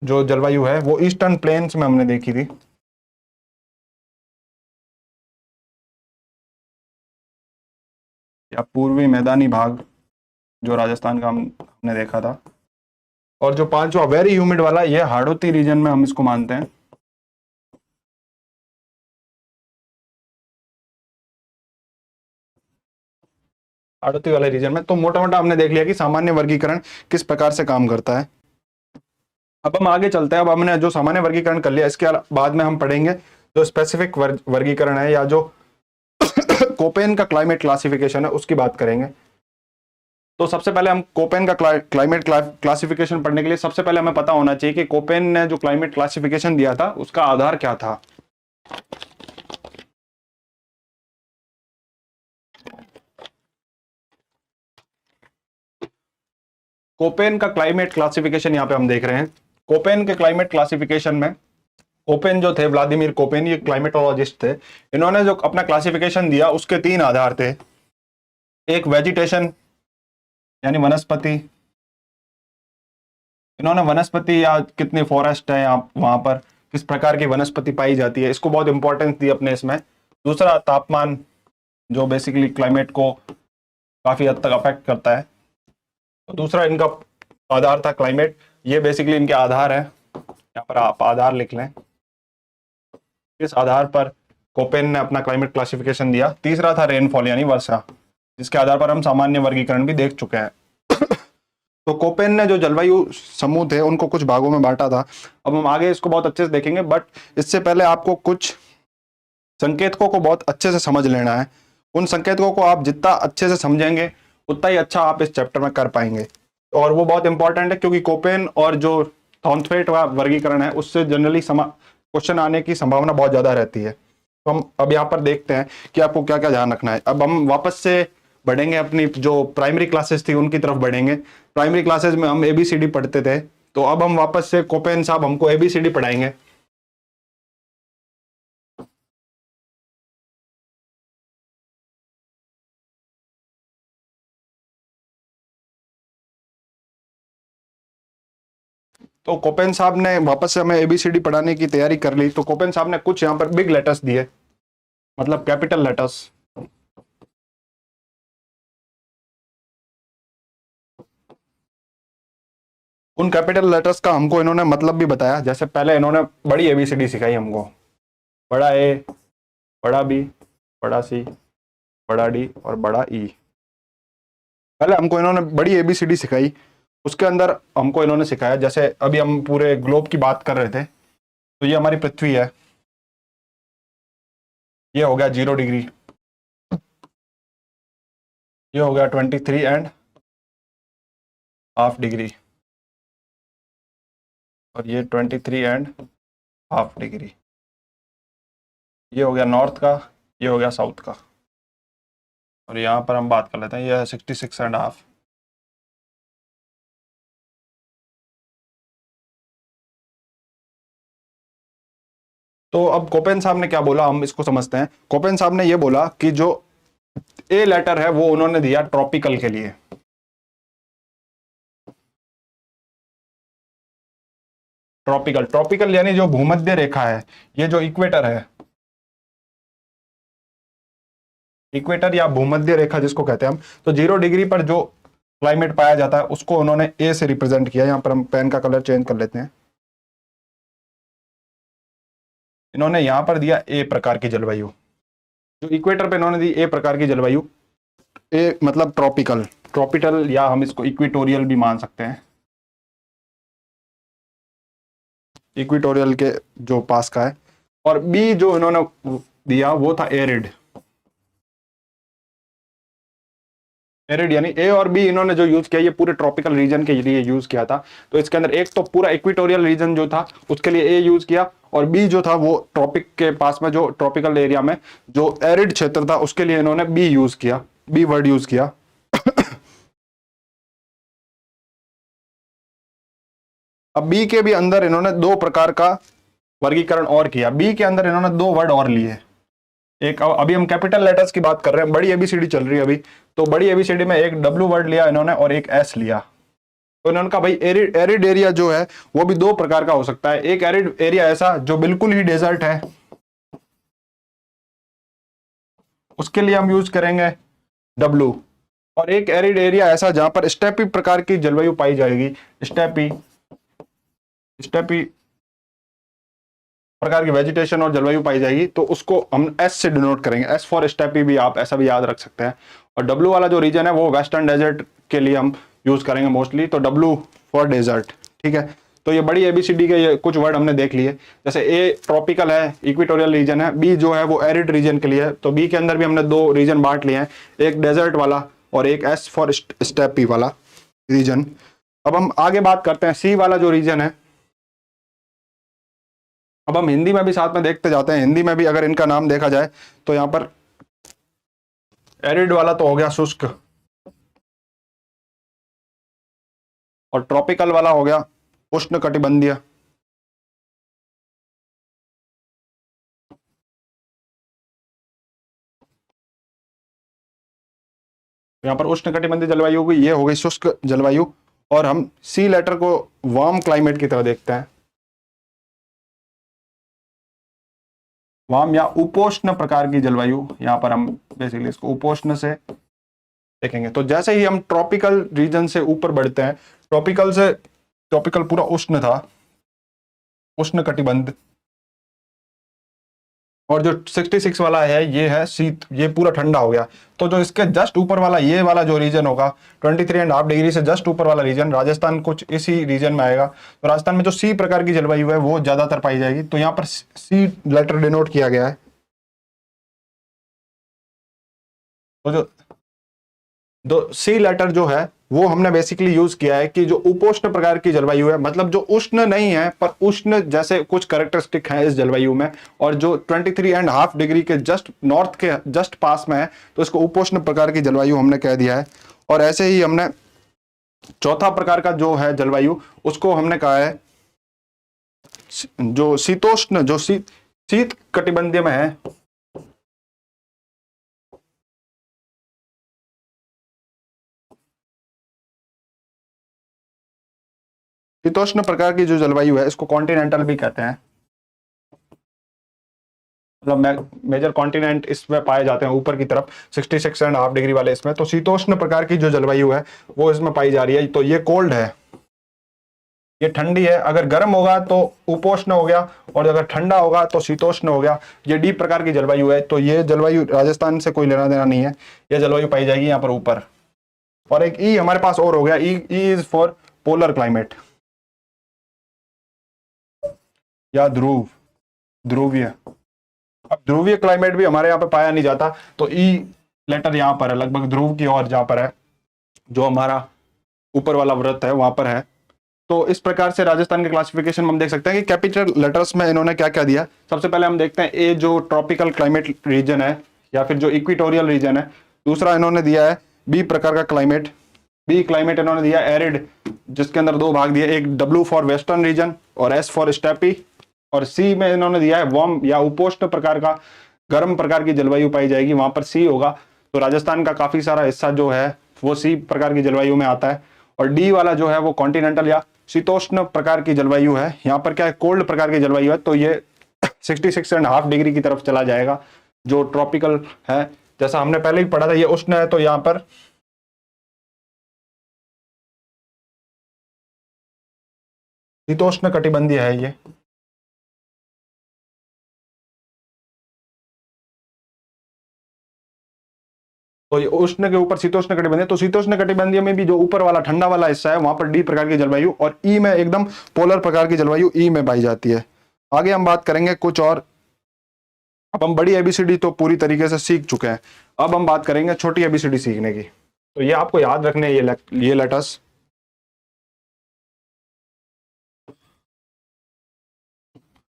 जो जलवायु है वो ईस्टर्न प्लेन्स में हमने देखी थी। या पूर्वी मैदानी भाग जो राजस्थान का हमने देखा था। और जो पांचवा वेरी ह्यूमिड वाला ये हाड़ौती रीजन में हम इसको मानते हैं। हाड़ौती वाले रीजन में तो मोटा मोटा हमने देख लिया कि सामान्य वर्गीकरण किस प्रकार से काम करता है। अब हम आगे चलते हैं। अब हमने जो सामान्य वर्गीकरण कर लिया, इसके बाद में हम पढ़ेंगे जो स्पेसिफिक वर्गीकरण है या जो कोपेन का क्लाइमेट क्लासिफिकेशन है उसकी बात करेंगे। तो सबसे पहले हम कोपेन का क्लाइमेट क्लासिफिकेशन पढ़ने के लिए सबसे पहले हमें पता होना चाहिए कि कोपेन ने जो क्लाइमेट क्लासिफिकेशन दिया था उसका आधार क्या था। कोपेन का क्लाइमेट क्लासिफिकेशन यहाँ पे हम देख रहे हैं। कोपेन के क्लाइमेट क्लासिफिकेशन में कोपेन जो थे, व्लादिमीर कोपेन, ये क्लाइमेटोलॉजिस्ट थे। इन्होंने जो अपना क्लासिफिकेशन दिया उसके 3 आधार थे। एक वेजिटेशन यानी वनस्पति, इन्होंने वनस्पति या कितनी फॉरेस्ट है वहां पर किस प्रकार की वनस्पति पाई जाती है इसको बहुत इंपॉर्टेंस दी अपने इसमें। दूसरा तापमान जो बेसिकली क्लाइमेट को काफी हद तक अफेक्ट करता है। तो दूसरा इनका आधार था क्लाइमेट, ये बेसिकली इनके आधार है। यहाँ पर आप आधार लिख लें। इस आधार पर कोपेन ने अपना क्लाइमेट क्लासिफिकेशन दिया। तीसरा था रेनफॉल यानी वर्षा, जिसके आधार पर हम सामान्य वर्गीकरण भी देख चुके हैं। तो कोपेन ने जो जलवायु समूह थे उनको कुछ भागों में बांटा था। अब हम आगे इसको बहुत अच्छे से देखेंगे, बट इससे पहले आपको कुछ संकेतकों को बहुत अच्छे से समझ लेना है। उन संकेतकों को आप जितना अच्छे से समझेंगे उतना ही अच्छा आप इस चैप्टर में कर पाएंगे। और वो बहुत इंपॉर्टेंट है क्योंकि कोपेन और जो थॉर्नथवेट का वर्गीकरण है उससे जनरली क्वेश्चन आने की संभावना बहुत ज्यादा रहती है। तो हम अब यहाँ पर देखते हैं कि आपको क्या क्या ध्यान रखना है। अब हम वापस से बढ़ेंगे, अपनी जो प्राइमरी क्लासेस थी उनकी तरफ बढ़ेंगे। प्राइमरी क्लासेस में हम ABCD पढ़ते थे, तो अब हम वापस से कोपेन साहब हमको ABCD पढ़ाएंगे। तो कोपेन साहब ने वापस से हमें ABCD पढ़ाने की तैयारी कर ली। तो कोपेन साहब ने कुछ यहाँ पर बिग लेटर्स दिए, मतलब कैपिटल लेटर्स। उन कैपिटल लेटर्स का हमको इन्होंने मतलब भी बताया। जैसे पहले इन्होंने बड़ी ABCD सिखाई हमको, बड़ा A, बड़ा B, बड़ा C, बड़ा D और बड़ा E। पहले हमको इन्होंने बड़ी ABCD सिखाई, उसके अंदर हमको इन्होंने सिखाया, जैसे अभी हम पूरे ग्लोब की बात कर रहे थे, तो ये हमारी पृथ्वी है, ये हो गया 0 डिग्री, ये हो गया 23.5 डिग्री, और ये 23.5 डिग्री। ये हो गया नॉर्थ का, ये हो गया साउथ का, और यहाँ पर हम बात कर लेते हैं, ये है 66.5। तो अब कोपेन साहब ने क्या बोला हम इसको समझते हैं। कोपेन साहब ने ये बोला कि जो ए लेटर है वो उन्होंने दिया ट्रॉपिकल के लिए। ट्रॉपिकल यानी जो भूमध्य रेखा है, ये जो इक्वेटर है, इक्वेटर या भूमध्य रेखा जिसको कहते हैं हम, तो 0 डिग्री पर जो क्लाइमेट पाया जाता है उसको उन्होंने ए से रिप्रेजेंट किया। यहां पर हम पेन का कलर चेंज कर लेते हैं। इन्होंने यहां पर दिया ए प्रकार की जलवायु, जो इक्वेटर पे इन्होंने दी ए प्रकार की जलवायु। ए मतलब ट्रॉपिकल या हम इसको इक्वेटोरियल भी मान सकते हैं, इक्वेटोरियल के जो पास का है। और बी जो इन्होंने दिया वो था एरिड। एरिड यानी ए और बी इन्होंने जो यूज किया ये पूरे ट्रॉपिकल रीजन के लिए यूज किया था। तो इसके अंदर एक तो पूरा इक्वेटोरियल रीजन जो था उसके लिए ए यूज किया, और बी जो था वो ट्रॉपिक के पास में जो ट्रॉपिकल एरिया में जो एरिड क्षेत्र था उसके लिए इन्होंने बी यूज किया, बी वर्ड यूज किया। अब बी के भी अंदर इन्होंने दो प्रकार का वर्गीकरण और किया। बी के अंदर इन्होंने दो वर्ड और लिए। एक अभी हम कैपिटल लेटर्स की बात कर रहे हैं, बड़ी एबीसीडी चल रही है अभी, तो बड़ी एबीसीडी में एक डब्ल्यू वर्ड लिया इन्होंने और एक एस लिया। तो इन्होंने कहा भाई एरिड एरिया जो है वो भी दो प्रकार का हो सकता है। एक एरिड एरिया ऐसा जो बिल्कुल ही डेजर्ट है, उसके लिए हम यूज करेंगे डब्ल्यू, और एक एरिड एरिया ऐसा जहां पर स्टेपी प्रकार की जलवायु पाई जाएगी, स्टेपी प्रकार की वेजिटेशन और जलवायु पाई जाएगी, तो उसको हम एस से डिनोट करेंगे। एस फॉर स्टेपी भी आप ऐसा भी याद रख सकते हैं। और डब्ल्यू वाला जो रीजन है वो वेस्टर्न डेजर्ट के लिए हम यूज करेंगे मोस्टली, तो डब्ल्यू फॉर डेजर्ट। ठीक है, तो ये बड़ी एबीसीडी के ये कुछ वर्ड हमने देख लिए। जैसे ए ट्रॉपिकल है, इक्वेटोरियल रीजन है, बी जो है वो एरिड रीजन के लिए है। तो बी के अंदर भी हमने दो रीजन बांट लिए हैं, एक डेजर्ट वाला और एक एस फॉर स्टेपी वाला रीजन। अब हम आगे बात करते हैं सी वाला जो रीजन है। अब हम हिंदी में भी साथ में देखते जाते हैं। हिंदी में भी अगर इनका नाम देखा जाए तो यहाँ पर एरिड वाला तो हो गया शुष्क, और ट्रॉपिकल वाला हो गया उष्ण कटिबंधीय। यहाँ पर उष्ण कटिबंधीय जलवायु होगी, ये हो गई शुष्क जलवायु। और हम सी लेटर को वार्म क्लाइमेट की तरह देखते हैं, वार्म या उपोष्ण प्रकार की जलवायु। यहाँ पर हम बेसिकली इसको उपोष्ण से देखेंगे। तो जैसे ही हम ट्रॉपिकल रीजन से ऊपर बढ़ते हैं, ट्रॉपिकल पूरा उष्ण था, उष्ण कटिबंध, और जो 66 वाला है ये है शीत, ये पूरा ठंडा हो गया। तो जो इसके जस्ट ऊपर वाला ये वाला जो रीजन होगा 23.5 डिग्री से जस्ट ऊपर वाला रीजन, राजस्थान कुछ इसी रीजन में आएगा। तो राजस्थान में जो सी प्रकार की जलवायु है वो ज्यादातर पाई जाएगी। तो यहाँ पर सी लेटर डिनोट किया गया है। तो जो सी लेटर जो है वो हमने बेसिकली यूज किया है कि जो उपोष्ण प्रकार की जलवायु है, मतलब जो उष्ण नहीं है पर उष्ण जैसे कुछ कैरेक्टरिस्टिक है इस जलवायु में, और जो 23.5 डिग्री के जस्ट नॉर्थ के जस्ट पास में है, तो इसको उपोष्ण प्रकार की जलवायु हमने कह दिया है। और ऐसे ही हमने चौथा प्रकार का जो है जलवायु उसको हमने कहा है जो शीतोष्ण, जो शीत कटिबंधीय में है। शीतोष्ण प्रकार की जो जलवायु है इसको कॉन्टिनेंटल भी कहते हैं। मतलब मेजर कॉन्टिनेंट इसमें पाए जाते हैं ऊपर की तरफ 66.5 डिग्री वाले इसमें। तो शीतोष्ण प्रकार की जो जलवायु है वो इसमें पाई जा रही है। तो ये कोल्ड है, ये ठंडी है। अगर गर्म होगा तो उपोष्ण हो गया, और अगर ठंडा होगा तो शीतोष्ण हो गया। ये डी प्रकार की जलवायु है। तो ये जलवायु राजस्थान से कोई लेना देना नहीं है, यह जलवायु पाई जाएगी यहाँ पर ऊपर। और एक ई हमारे पास और हो गया, E is for polar climate या ध्रुवीय। अब ध्रुवीय क्लाइमेट भी हमारे यहाँ पे पाया नहीं जाता, तो ई लेटर यहाँ पर है, लगभग ध्रुव की ओर जहाँ पर है, जो हमारा ऊपर वाला व्रत है वहां पर है। तो इस प्रकार से राजस्थान के क्लासिफिकेशन में हम देख सकते हैं कि कैपिटल लेटर्स में इन्होंने क्या क्या दिया। सबसे पहले हम देखते हैं ए जो ट्रॉपिकल क्लाइमेट रीजन है या फिर जो इक्वेटोरियल रीजन है। दूसरा इन्होंने दिया है बी प्रकार का क्लाइमेट, बी क्लाइमेट इन्होंने दिया एरिड, जिसके अंदर दो भाग दिए, एक डब्ल्यू फॉर वेस्टर्न रीजन और एस फॉर स्टेपी। और सी में इन्होंने दिया है वार्म या उपोष्ण प्रकार का, गर्म प्रकार की जलवायु पाई जाएगी, वहां पर सी होगा। तो राजस्थान का काफी सारा हिस्सा जो है वो सी प्रकार की जलवायु में आता है। और डी वाला जो है वो कॉन्टिनेंटल या शीतोष्ण प्रकार की जलवायु है। यहाँ पर क्या है, कोल्ड प्रकार की जलवायु है। तो ये 66.5 डिग्री की तरफ चला जाएगा, जो ट्रॉपिकल है। जैसा हमने पहले ही पढ़ा था ये उष्ण है, तो यहाँ पर शीतोष्ण कटिबंधीय है ये। तो ये उष्ण के ऊपर शीतोष्ण कटिबंधीय। तो शीतोष्ण कटिबंधीय में भी जो ऊपर वाला ठंडा वाला हिस्सा है वहां पर डी प्रकार की जलवायु, और ई में एकदम पोलर प्रकार की जलवायु ई में पाई जाती है। आगे हम बात करेंगे कुछ और। अब हम बड़ी एबीसीडी तो पूरी तरीके से सीख चुके हैं, अब हम बात करेंगे छोटी एबीसीडी सीखने की। तो ये आपको याद रखने हैं ये लेटर्स।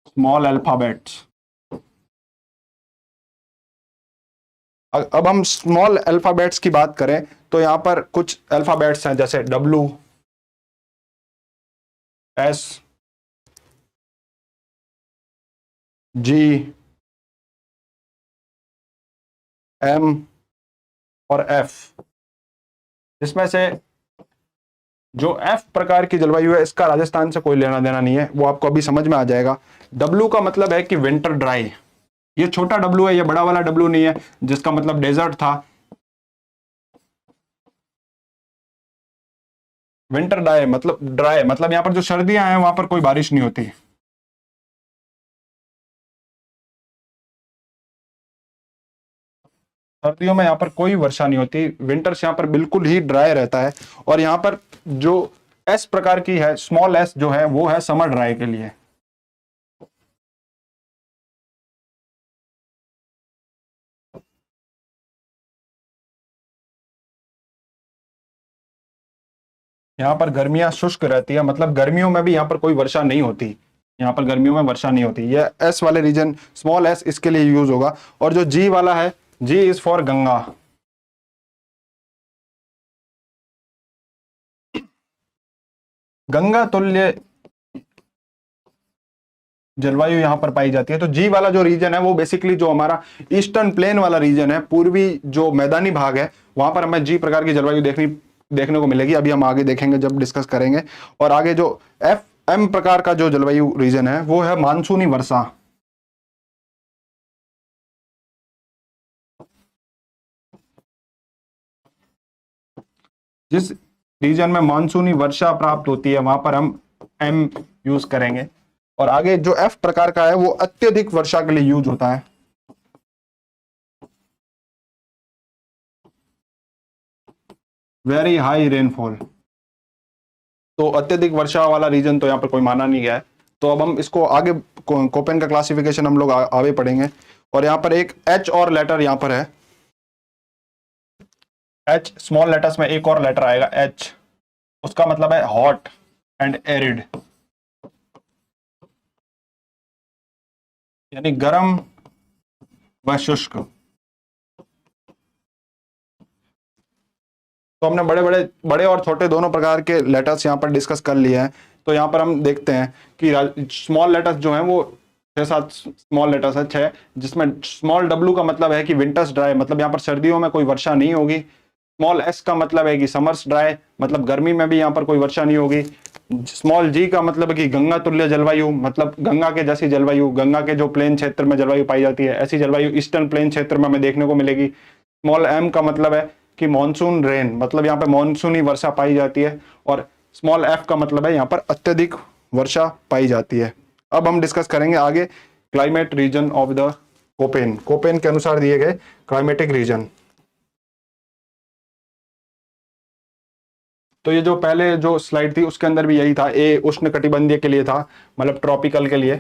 Small alphabets. अब हम स्मॉल अल्फाबेट्स की बात करें तो यहां पर कुछ अल्फाबेट्स हैं जैसे W, S, G, M और F। जिसमें से जो F प्रकार की जलवायु है इसका राजस्थान से कोई लेना देना नहीं है, वो आपको अभी समझ में आ जाएगा। W का मतलब है कि विंटर ड्राई। ये छोटा W है, ये बड़ा वाला W नहीं है जिसका मतलब डेजर्ट था। विंटर ड्राई मतलब यहां पर जो सर्दियां हैं वहां पर कोई बारिश नहीं होती। सर्दियों में यहाँ पर कोई वर्षा नहीं होती। विंटर्स यहाँ पर बिल्कुल ही ड्राई रहता है। और यहाँ पर जो एस प्रकार की है, स्मॉल एस जो है वो है समर ड्राई के लिए। यहाँ पर गर्मियां शुष्क रहती है, मतलब गर्मियों में भी यहाँ पर कोई वर्षा नहीं होती। यहाँ पर गर्मियों में वर्षा नहीं होती। ये एस वाले रीजन, स्मॉल एस, इसके लिए यूज होगा। और जो जी वाला है, जी इज फॉर गंगा। गंगा तुल्य जलवायु यहां पर पाई जाती है। तो जी वाला जो रीजन है वो बेसिकली जो हमारा ईस्टर्न प्लेन वाला रीजन है, पूर्वी जो मैदानी भाग है, वहां पर हमें जी प्रकार की जलवायु देखने को मिलेगी। अभी हम आगे देखेंगे जब डिस्कस करेंगे। और आगे जो एफ एम प्रकार का जो जलवायु रीजन है वो है मानसूनी वर्षा। जिस रीजन में मानसूनी वर्षा प्राप्त होती है वहां पर हम एम यूज करेंगे। और आगे जो एफ प्रकार का है वो अत्यधिक वर्षा के लिए यूज होता है। Very high rainfall. तो अत्यधिक वर्षा वाला रीजन तो यहाँ पर कोई माना नहीं गया है। तो अब हम इसको आगे कोपेन का क्लासिफिकेशन हम लोग आगे पढ़ेंगे। और यहाँ पर एक एच और लेटर यहाँ पर है। एच स्मॉल लेटर्स में एक और लेटर आएगा एच, उसका मतलब है हॉट एंड एरिड, यानी गर्म व शुष्क। तो हमने बड़े और छोटे दोनों प्रकार के लेटर्स यहाँ पर डिस्कस कर लिए हैं। तो यहाँ पर हम देखते हैं कि स्मॉल लेटर्स जो हैं वो 6-7 स्मॉल लेटर्स है, 6, जिसमें स्मॉल W का मतलब है कि विंटर्स ड्राई, मतलब यहाँ पर सर्दियों में कोई वर्षा नहीं होगी। स्मॉल S का मतलब है कि समर्स ड्राई, मतलब गर्मी में भी यहाँ पर कोई वर्षा नहीं होगी। स्मॉल G का मतलब है कि गंगा तुल्य जलवायु, मतलब गंगा के जैसी जलवायु, गंगा के जो प्लेन क्षेत्र में जलवायु पाई जाती है ऐसी जलवायु ईस्टर्न प्लेन क्षेत्र में हमें देखने को मिलेगी। स्मॉल M का मतलब है कि मॉनसून रेन, मतलब यहाँ पे मॉनसूनी वर्षा पाई जाती है। और स्मॉल F का मतलब है यहाँ पर अत्यधिक वर्षा पाई जाती है। अब हम डिस्कस करेंगे आगे climate reason of the Koppen. Koppen के अनुसार दिए गए क्लाइमेटिक रीजन। तो ये जो पहले जो स्लाइड थी उसके अंदर भी यही था। ए उष्ण कटिबंधीय के लिए था, मतलब ट्रॉपिकल के लिए।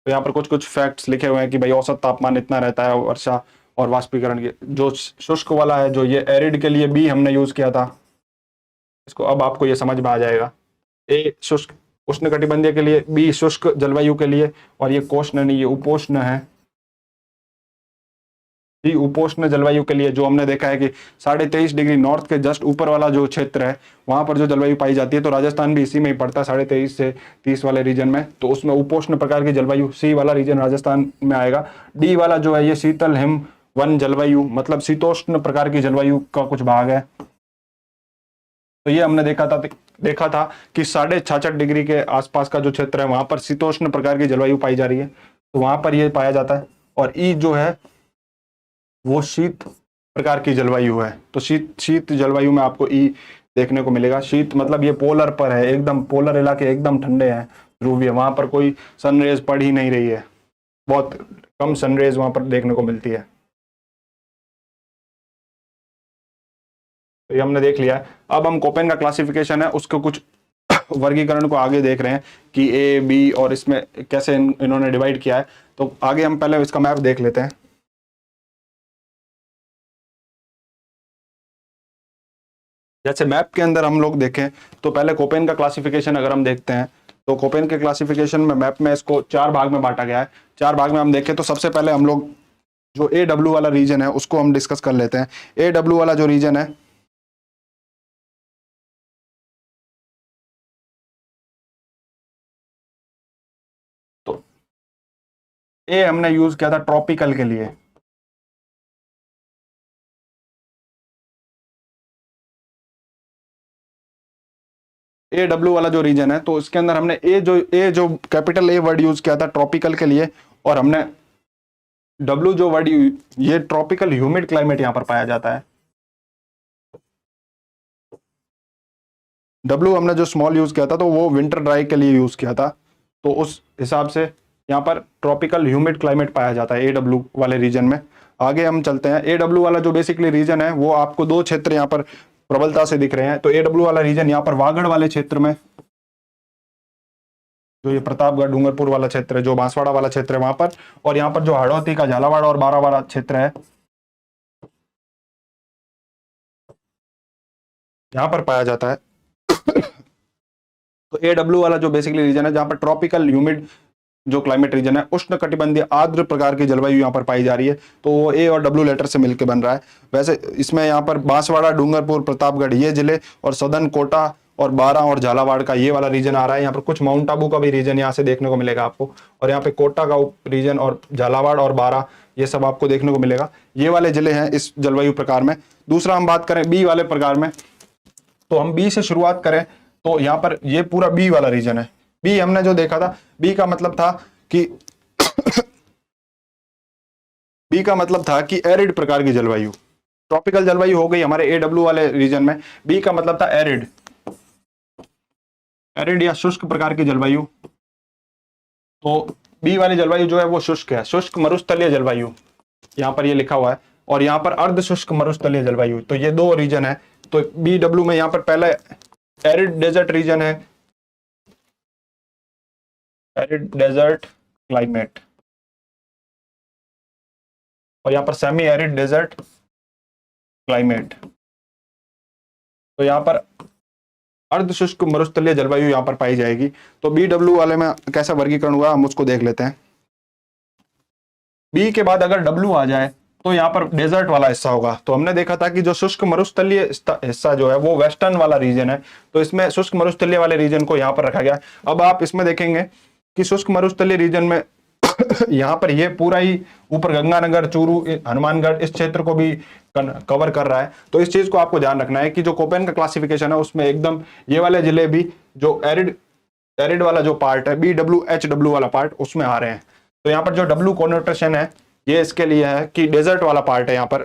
तो यहाँ पर कुछ फैक्ट्स लिखे हुए हैं कि भाई औसत तापमान इतना रहता है वर्षा और वाष्पीकरण के। जो शुष्क वाला है, जो ये एरिड के लिए बी हमने यूज किया था, इसको अब आपको ये समझ में आ जाएगा। ए शुष्क उष्ण कटिबंधीय के लिए, बी शुष्क जलवायु के लिए, और ये कोष्ण नहीं, ये उपोष्ण है। जी उपोष्ण जलवायु के लिए जो हमने देखा है कि 23.5 डिग्री नॉर्थ के जस्ट ऊपर वाला जो क्षेत्र है वहां पर जो जलवायु पाई जाती है, तो राजस्थान भी इसी में ही पड़ता है 23.5 से 30 वाले रीजन में। तो उसमें उपोष्ण प्रकार की जलवायु, सी वाला रीजन राजस्थान में आएगा। डी वाला जो है ये शीतल हिम वन जलवायु, मतलब शीतोष्ण प्रकार की जलवायु का कुछ भाग है। तो ये हमने देखा था कि 66.5 डिग्री के आसपास का जो क्षेत्र है वहां पर शीतोष्ण प्रकार की जलवायु पाई जा रही है, तो वहां पर ये पाया जाता है। और ई जो है वो शीत प्रकार की जलवायु है। तो शीत जलवायु में आपको ई देखने को मिलेगा। शीत मतलब ये पोलर पर है, एकदम पोलर इलाके एकदम ठंडे हैं, ध्रुवीय, वहां पर कोई सनरेज पड़ ही नहीं रही है, बहुत कम सनरेज वहां पर देखने को मिलती है। तो ये हमने देख लिया। अब हम कोपेन का क्लासिफिकेशन है उसको कुछ वर्गीकरण को आगे देख रहे हैं कि ए बी और इसमें कैसे इन्होंने डिवाइड किया है। तो आगे हम पहले इसका मैप देख लेते हैं। जैसे मैप के अंदर हम लोग देखें तो पहले कोपेन का क्लासिफिकेशन अगर हम देखते हैं तो कोपेन के क्लासिफिकेशन में मैप में इसको 4 भाग में बांटा गया है। 4 भाग में हम देखें तो सबसे पहले हम लोग जो AW वाला रीजन है उसको हम डिस्कस कर लेते हैं। AW वाला जो रीजन है तो ए हमने यूज किया था ट्रॉपिकल के लिए। AW वाला जो रीजन है तो इसके अंदर हमने ए जो कैपिटल ए वर्ड यूज किया था ट्रॉपिकल के लिए, और हमने W जो वर्ड ये ट्रॉपिकल ह्यूमिड क्लाइमेट यहां पर पाया जाता है। W हमने जो स्मॉल यूज किया था तो वो विंटर ड्राई के लिए यूज किया था, तो उस हिसाब से यहाँ पर ट्रॉपिकल ह्यूमिड क्लाइमेट पाया जाता है AW वाले रीजन में। आगे हम चलते हैं। AW वाला जो बेसिकली रीजन है वो आपको 2 क्षेत्र यहाँ पर प्रबलता से दिख रहे हैं। तो AW वाला रीजन यहाँ पर वागड़ वाले क्षेत्र में, जो ये प्रतापगढ़ डूंगरपुर वाला क्षेत्र है, जो बांसवाड़ा वाला क्षेत्र है वहां पर, और यहाँ पर जो हाड़ौती का झालावाड़ और बारावाड़ा क्षेत्र है यहाँ पर पाया जाता है। तो AW वाला जो बेसिकली रीजन है जहाँ पर ट्रॉपिकल ह्यूमिड जो क्लाइमेट रीजन है, उष्ण कटिबंधीय आर्द्र प्रकार की जलवायु यहाँ पर पाई जा रही है, तो वो A और W लेटर से मिलकर बन रहा है। वैसे इसमें यहाँ पर बांसवाड़ा, डूंगरपुर, प्रतापगढ़ ये जिले और सदन कोटा और बारां और झालावाड़ का ये वाला रीजन आ रहा है। यहाँ पर कुछ माउंट आबू का भी रीजन यहाँ से देखने को मिलेगा आपको, और यहाँ पे कोटा का रीजन और झालावाड़ और बारां ये सब आपको देखने को मिलेगा। ये वाले जिले हैं इस जलवायु प्रकार में। दूसरा हम बात करें बी वाले प्रकार में, तो हम बी से शुरुआत करें तो यहाँ पर ये पूरा बी वाला रीजन है। बी हमने जो देखा था, बी का मतलब था कि बी का मतलब था कि एरिड प्रकार की जलवायु, ट्रॉपिकल जलवायु हो गई हमारे AW वाले रीजन में। बी का मतलब था एरिड, एरिड या शुष्क प्रकार की जलवायु। तो बी वाली जलवायु जो है वो शुष्क है, शुष्क मरुस्थलीय जलवायु यहाँ पर ये लिखा हुआ है, और यहाँ पर अर्ध शुष्क मरुस्थलीय जलवायु। तो ये 2 रीजन है। तो BW में यहाँ पर पहला एरिड डेजर्ट रीजन है, एरिड डेजर्ट क्लाइमेट, और यहाँ पर सेमी एरिड डेजर्ट क्लाइमेट। तो यहाँ पर अर्ध शुष्क मरुस्थलीय जलवायु यहाँ पर पाई जाएगी। तो BW वाले में कैसा वर्गीकरण हुआ हम उसको देख लेते हैं। बी के बाद अगर W आ जाए तो यहाँ पर डेजर्ट वाला हिस्सा होगा। तो हमने देखा था कि जो शुष्क मरुस्थलीय हिस्सा जो है वो वेस्टर्न वाला रीजन है, तो इसमें शुष्क मरुस्थलीय वाले रीजन को यहाँ पर रखा गया। अब आप इसमें देखेंगे कि शुष्क मरुस्थलीय रीजन में यहाँ पर ये पूरा ही ऊपर गंगानगर, चूरू, हनुमानगढ़ इस क्षेत्र को भी कवर कर रहा है। तो इस चीज को आपको ध्यान रखना है कि जो कोपेन का क्लासिफिकेशन है उसमें एकदम ये वाले जिले भी जो एरिड वाला जो पार्ट है BWHW वाला पार्ट उसमें आ रहे हैं। तो यहाँ पर जो W कोनोटेशन है ये इसके लिए है कि डेजर्ट वाला पार्ट है यहाँ पर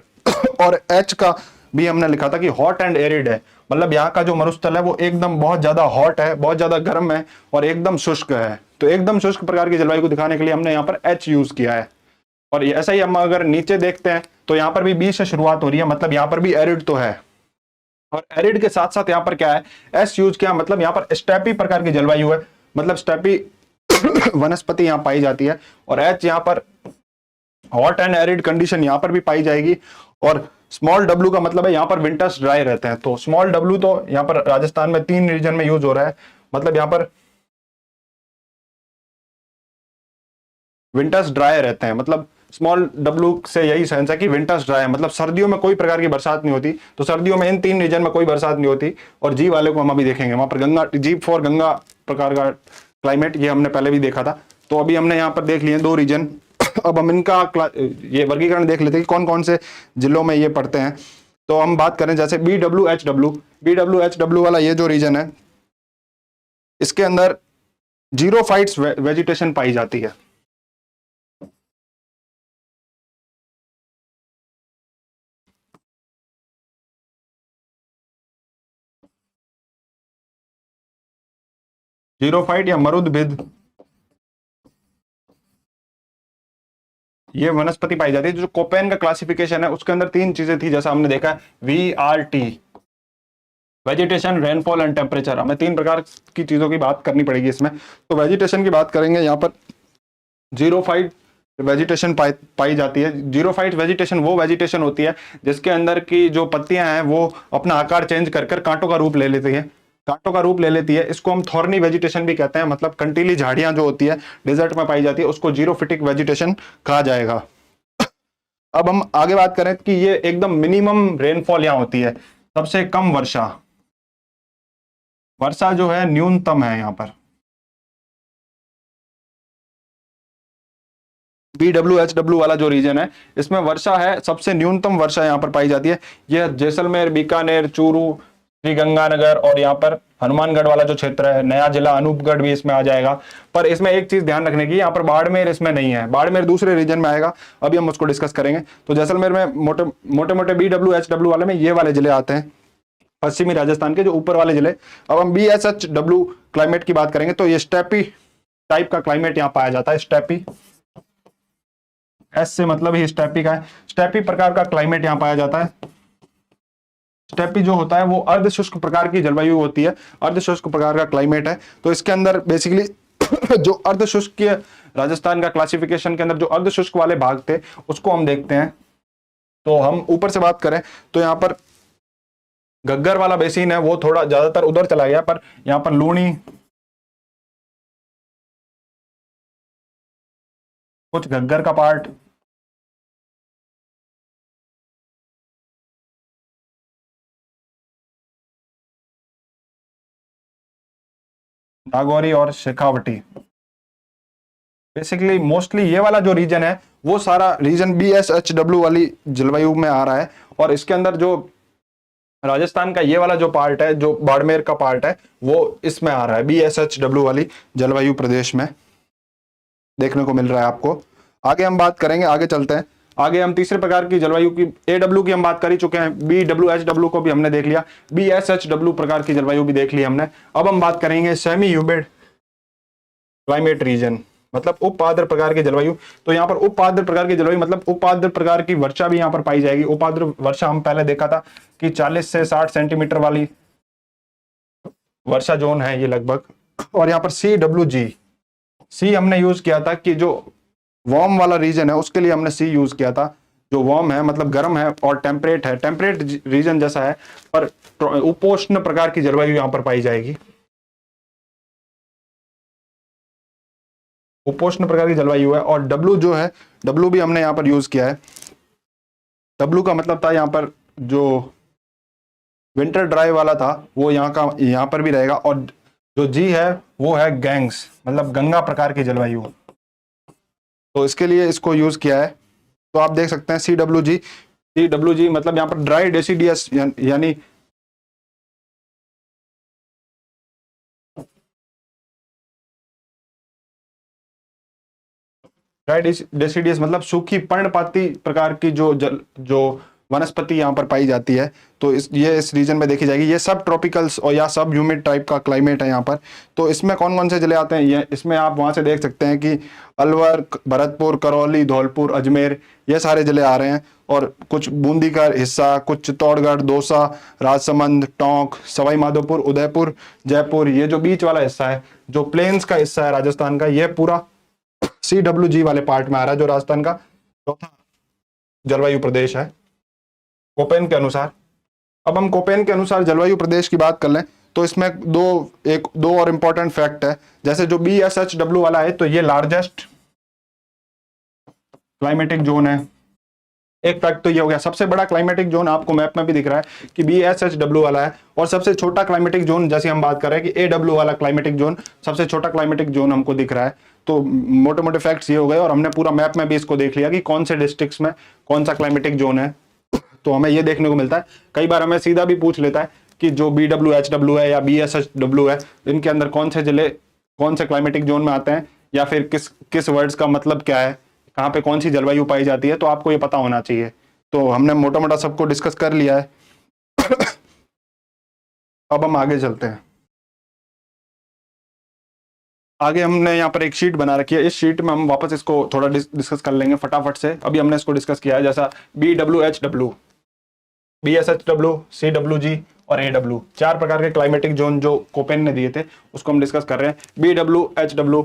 और H का भी हमने लिखा था कि हॉट एंड एरिड है, मतलब यहाँ का जो मरुस्थल है वो एकदम बहुत ज्यादा हॉट है, बहुत ज्यादा गर्म है और एकदम शुष्क है। तो एकदम शुष्क प्रकार की जलवायु को दिखाने के लिए हमने यहाँ पर H यूज किया है। और ऐसा ही हम अगर नीचे देखते हैं तो यहाँ पर भी B से शुरुआत हो रही है, मतलब यहाँ पर भी एरिड तो है, और एरिड के साथ साथ यहाँ पर क्या है S यूज किया, मतलब यहाँ पर स्टेपी प्रकार की जलवायु है, मतलब स्टेपी वनस्पति यहाँ पाई जाती है। और H यहाँ पर हॉट एंड एरिड कंडीशन यहाँ पर भी पाई जाएगी। और स्मॉल W का मतलब है यहाँ पर विंटर्स ड्राई रहते हैं। तो स्मॉल W तो यहाँ पर राजस्थान में 3 रीजन में यूज हो रहा है, मतलब यहाँ पर विंटर्स ड्राई रहते हैं, मतलब स्मॉल W से यही सेंस है कि विंटर्स ड्राई है, मतलब सर्दियों में कोई प्रकार की बरसात नहीं होती। तो सर्दियों में इन 3 रीजन में कोई बरसात नहीं होती। और जी वाले को हम अभी देखेंगे, वहां पर गंगा जी फॉर गंगा प्रकार का क्लाइमेट, ये हमने पहले भी देखा था। तो अभी हमने यहाँ पर देख लिए 2 रीजन। अब हम इनका ये वर्गीकरण देख लेते हैं कि कौन कौन से जिलों में ये पड़ते हैं। तो हम बात करें जैसे BWHW वाला ये जो रीजन है इसके अंदर जीरोफाइट्स वेजिटेशन पाई जाती है। जीरोफाइट या मरुदभिद ये वनस्पति पाई जाती है। जो कोपेन का क्लासिफिकेशन है उसके अंदर 3 चीजें थी, जैसा हमने देखा VRT, vegetation, rainfall and temperature. हमें 3 प्रकार की चीजों की बात करनी पड़ेगी इसमें। तो वेजिटेशन की बात करेंगे, यहाँ पर जीरोफाइट वेजिटेशन पाई जाती है। जीरोफाइट वेजिटेशन वो वेजिटेशन होती है जिसके अंदर की जो पत्तियां हैं वो अपना आकार चेंज कर कर कांटों का रूप ले लेती है, कांटों का रूप ले लेती है। इसको हम थॉर्नी वेजिटेशन भी कहते हैं, मतलब कंटीली झाड़ियां जो होती है डेजर्ट में पाई जाती है उसको जीरोफिटिक वेजिटेशन कहा जाएगा। अब हम आगे बात करें कि ये एकदम मिनिमम रेनफॉल यहाँ होती है, सबसे कम वर्षा, वर्षा जो है न्यूनतम है यहाँ पर। BWHW वाला जो रीजन है इसमें वर्षा है, सबसे न्यूनतम वर्षा यहाँ पर पाई जाती है। यह जैसलमेर, बीकानेर, चूरू, श्रीगंगानगर और यहाँ पर हनुमानगढ़ वाला जो क्षेत्र है, नया जिला अनूपगढ़ भी इसमें आ जाएगा। पर इसमें एक चीज ध्यान रखने की, यहाँ पर बाड़मेर इसमें नहीं है, बाड़मेर दूसरे रीजन में आएगा, अभी हम उसको डिस्कस करेंगे। तो जैसलमेर में मोटे मोटे BWHW वाले में ये वाले जिले आते हैं, पश्चिमी राजस्थान के जो ऊपर वाले जिले। अब हम BSHW क्लाइमेट की बात करेंगे तो ये स्टेपी टाइप का क्लाइमेट यहाँ पाया जाता है। स्टेपी, एस से मतलब ही स्टेपी का है, स्टेपी प्रकार का क्लाइमेट यहाँ पाया जाता है। स्टेपी जो होता है वो अर्धशुष्क प्रकार की जलवायु होती है, अर्धशुष्क प्रकार का क्लाइमेट है। तो इसके अंदर बेसिकली जो अर्धशुष्क राजस्थान का क्लासिफिकेशन के अंदर जो अर्धशुष्क वाले भाग थे उसको हम देखते हैं। तो हम ऊपर से बात करें तो यहाँ पर घग्गर वाला बेसिन है वो थोड़ा ज्यादातर उधर चला गया, पर यहाँ पर लूणी, कुछ घग्गर का पार्ट, नागौरी और शेखावटी, बेसिकली मोस्टली ये वाला जो रीजन है वो सारा रीजन BSHW वाली जलवायु में आ रहा है। और इसके अंदर जो राजस्थान का ये वाला जो पार्ट है, जो बाड़मेर का पार्ट है, वो इसमें आ रहा है, BSHW वाली जलवायु प्रदेश में देखने को मिल रहा है आपको। आगे हम बात करेंगे, आगे चलते हैं। आगे हम तीसरे प्रकार की जलवायु की, AW की हम बात कर ही चुके हैं, BWHW को भी हमने देख लिया, BSHW प्रकार की जलवायु भी देख ली हमने। अब हम बात करेंगे सेमी ह्यूमिड क्लाइमेट रीजन, मतलब उप आर्द्र प्रकार की जलवायु। तो यहाँ पर उप आर्द्र प्रकार की जलवायु मतलब उप आर्द्र प्रकार की वर्षा भी यहाँ पर पाई जाएगी। उप आर्द्र वर्षा हम पहले देखा था कि 40 से 60 सेंटीमीटर वाली वर्षा जोन है ये लगभग। और यहाँ पर CWG, सी हमने यूज किया था कि जो वार्म वाला रीजन है उसके लिए हमने सी यूज किया था। जो वार्म है मतलब गर्म है और टेम्परेट है, टेम्परेट रीजन जैसा है पर उपोष्ण प्रकार की जलवायु यहाँ पर पाई जाएगी। उपोष्ण प्रकार की जलवायु है। और डब्लू जो है, डब्लू भी हमने यहाँ पर यूज किया है। डब्लू का मतलब था यहाँ पर जो विंटर ड्राई वाला था वो यहाँ पर भी रहेगा। और जो जी है वो है गैंग्स, मतलब गंगा प्रकार की जलवायु, तो इसके लिए इसको यूज किया है। तो आप देख सकते हैं CWG, CWG मतलब यहाँ पर ड्राई डेसिडियस यानी ड्राई डेसिडियस मतलब सूखी पर्णपाती प्रकार की जो वनस्पति यहाँ पर पाई जाती है। तो ये इस रीजन में देखी जाएगी। ये सब ट्रॉपिकल्स और या सब ह्यूमिड टाइप का क्लाइमेट है यहाँ पर। तो इसमें कौन कौन से जिले आते हैं, ये इसमें आप वहाँ से देख सकते हैं कि अलवर, भरतपुर, करौली, धौलपुर, अजमेर, ये सारे जिले आ रहे हैं। और कुछ बूंदी का हिस्सा, कुछ चित्तौड़गढ़, दौसा, राजसमंद, टोंक, सवाई माधोपुर, उदयपुर, जयपुर, ये जो बीच वाला हिस्सा है, जो प्लेन्स का हिस्सा है राजस्थान का, ये पूरा CWG वाले पार्ट में आ रहा है, जो राजस्थान का चौथा जलवायु प्रदेश है कोपेन के अनुसार। अब हम कोपेन के अनुसार जलवायु प्रदेश की बात कर लें तो इसमें दो और इंपॉर्टेंट फैक्ट है। जैसे जो BSHW वाला है तो ये लार्जेस्ट क्लाइमेटिक जोन है। एक फैक्ट तो ये हो गया, सबसे बड़ा क्लाइमेटिक जोन आपको मैप में भी दिख रहा है कि BSHW वाला है। और सबसे छोटा क्लाइमेटिक जोन, जैसे हम बात कर रहे हैं कि AW वाला क्लाइमेटिक जोन, सबसे छोटा क्लाइमेटिक जोन हमको दिख रहा है। तो मोटे मोटे फैक्ट्स ये हो गए। और हमने पूरा मैप में भी इसको देख लिया कि कौन से डिस्ट्रिक्ट्स में कौन सा क्लाइमेटिक जोन है। तो हमें ये देखने को मिलता है। कई बार हमें सीधा भी पूछ लेता है कि जो BWHW है या BSHW है, इनके अंदर कौन से जिले कौन से क्लाइमेटिक जोन में आते हैं, या फिर किस वर्ड्स का मतलब क्या है, कहाँ पे कौन सी जलवायु पाई जाती है। तो आपको ये पता होना चाहिए। तो हमने मोटा मोटा सबको डिस्कस कर लिया है। अब हम आगे चलते हैं। आगे हमने यहाँ पर एक शीट बना रखी है। इस शीट में हम वापस इसको थोड़ा डिस्कस कर लेंगे फटाफट से। अभी हमने इसको डिस्कस किया है, जैसा BWHW, BSHW, CWG और AW, 4 प्रकार के क्लाइमेटिक जोन जो कोपेन ने दिए थे उसको हम डिस्कस कर रहे हैं। BWHW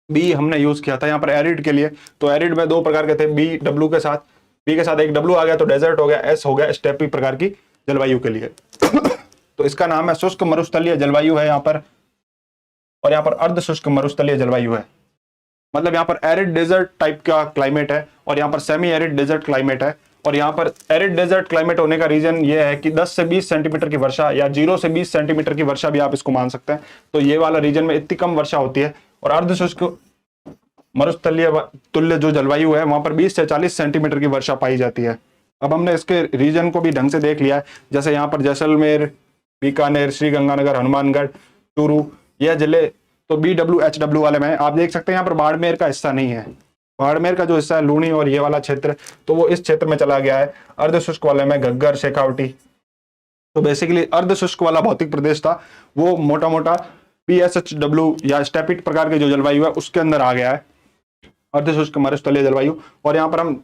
बी हमने यूज किया था यहाँ पर एरिड के लिए। तो एरिड में दो प्रकार के थे, बी डब्ल्यू के साथ, बी के साथ एक डब्ल्यू आ गया तो डेजर्ट हो गया, एस हो गया स्टेपी प्रकार की जलवायु के लिए। तो इसका नाम है शुष्क मरुस्थलीय जलवायु है यहाँ पर, और यहाँ पर अर्ध शुष्क मरुस्थलीय जलवायु है। मतलब यहाँ पर एरिड डेजर्ट टाइप का क्लाइमेट है और यहाँ पर सेमी एरिड डेजर्ट क्लाइमेट है। और यहाँ पर एरिड डेजर्ट क्लाइमेट होने का रीजन ये है कि 10 से 20 सेंटीमीटर की वर्षा या 0 से 20 सेंटीमीटर की वर्षा भी आप इसको मान सकते हैं। तो ये वाला रीजन में इतनी कम वर्षा होती है। और अर्ध शुष्क मरुस्थलीय तुल्य जो जलवायु है वहां पर 20 से 40 सेंटीमीटर की वर्षा पाई जाती है। अब हमने इसके रीजन को भी ढंग से देख लिया है, जैसे यहाँ पर जैसलमेर, बीकानेर, श्रीगंगानगर, हनुमानगढ़, चूरू, यह जिले तो BWHW वाले में आप देख सकते हैं। यहाँ पर बाड़मेर का हिस्सा नहीं है, बाड़मेर का जो हिस्सा है लूणी और ये वाला क्षेत्र, तो वो इस क्षेत्र में चला गया है। अर्ध शुष्क वाले में घग्गर, शेखावटी, तो बेसिकली अर्ध शुष्क वाला भौतिक प्रदेश था वो मोटा मोटा PSHW या स्टेपिक प्रकार के जो जलवायु है उसके अंदर आ गया है, अर्ध शुष्क मरुस्थलीय जलवायु। और यहाँ पर हम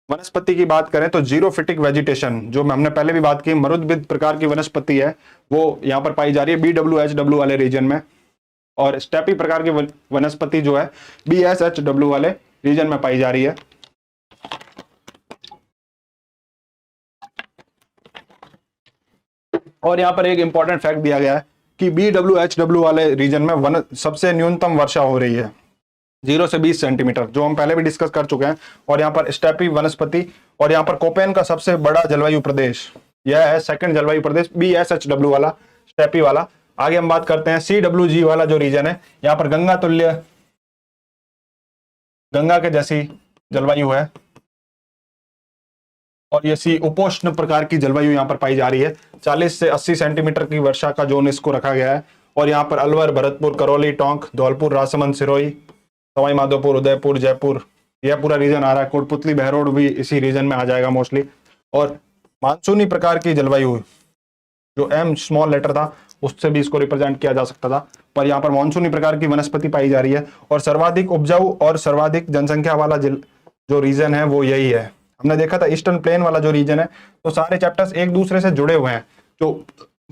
वनस्पति की बात करें तो जीरोफिटिक वेजिटेशन, जो हमने पहले भी बात की, मरुद्भिद प्रकार की वनस्पति है वो यहाँ पर पाई जा रही है BWHW वाले रीजन में। और स्टेपी प्रकार की वनस्पति जो है BSHW वाले रीजन में पाई जा रही है। और यहाँ पर एक इंपॉर्टेंट फैक्ट दिया गया है कि BWHW वाले रीजन में सबसे न्यूनतम वर्षा हो रही है 0 से 20 सेंटीमीटर, जो हम पहले भी डिस्कस कर चुके हैं। और यहाँ पर स्टेपी वनस्पति, और यहाँ पर कोपेन का सबसे बड़ा जलवायु प्रदेश यह है सेकंड जलवायु प्रदेश BSHW वाला, स्टेपी वाला। आगे हम बात करते हैं CWG वाला जो रीजन है, यहाँ पर गंगा तुल्य, गंगा के जैसी जलवायु है। और ये सी उपोष्ण प्रकार की जलवायु यहाँ पर पाई जा रही है, 40 से 80 सेंटीमीटर की वर्षा का जोन इसको रखा गया है। और यहाँ पर अलवर, भरतपुर, करौली, टोंक, धौलपुर, राजसमंद, सिरोही, सवाई माधोपुर, उदयपुर, जयपुर, यह पूरा रीजन आ रहा है। कोटपुतली, बहरोड भी इसी रीजन में आ जाएगा मोस्टली। और मानसूनी प्रकार की जलवायु, जो M स्मॉल लेटर था उससे भी इसको रिप्रेजेंट किया जा सकता था, पर यहाँ पर मानसूनी प्रकार की वनस्पति पाई जा रही है। और सर्वाधिक उपजाऊ और सर्वाधिक जनसंख्या वाला जो रीजन है वो यही है। हमने देखा था ईस्टर्न प्लेन वाला जो रीजन है, तो सारे चैप्टर्स एक दूसरे से जुड़े हुए हैं। जो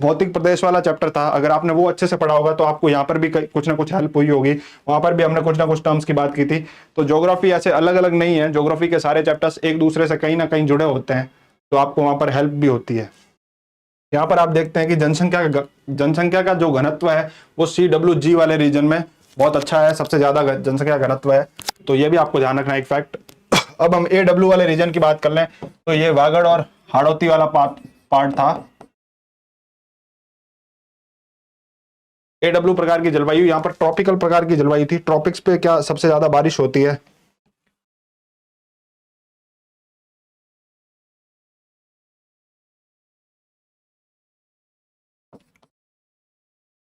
भौतिक प्रदेश वाला चैप्टर था, अगर आपने वो अच्छे से पढ़ा होगा तो आपको यहाँ पर भी कुछ ना कुछ हेल्प हुई होगी, वहां पर भी हमने कुछ ना कुछ टर्म्स की बात की थी। तो ज्योग्राफी ऐसे अलग अलग नहीं है, ज्योग्राफी के सारे चैप्टर्स एक दूसरे से कहीं ना कहीं जुड़े होते हैं, तो आपको वहां पर हेल्प भी होती है। यहाँ पर आप देखते हैं कि जनसंख्या का जो घनत्व है वो CWG वाले रीजन में बहुत अच्छा है, सबसे ज्यादा जनसंख्या घनत्व है, तो ये भी आपको ध्यान रखना एक फैक्ट। अब हम AW वाले रीजन की बात कर लें तो ये वागड़ और हाड़ौती वाला पार्ट था। AW प्रकार की जलवायु, यहाँ पर ट्रॉपिकल प्रकार की जलवायु थी। ट्रॉपिक्स पे क्या सबसे ज्यादा बारिश होती है,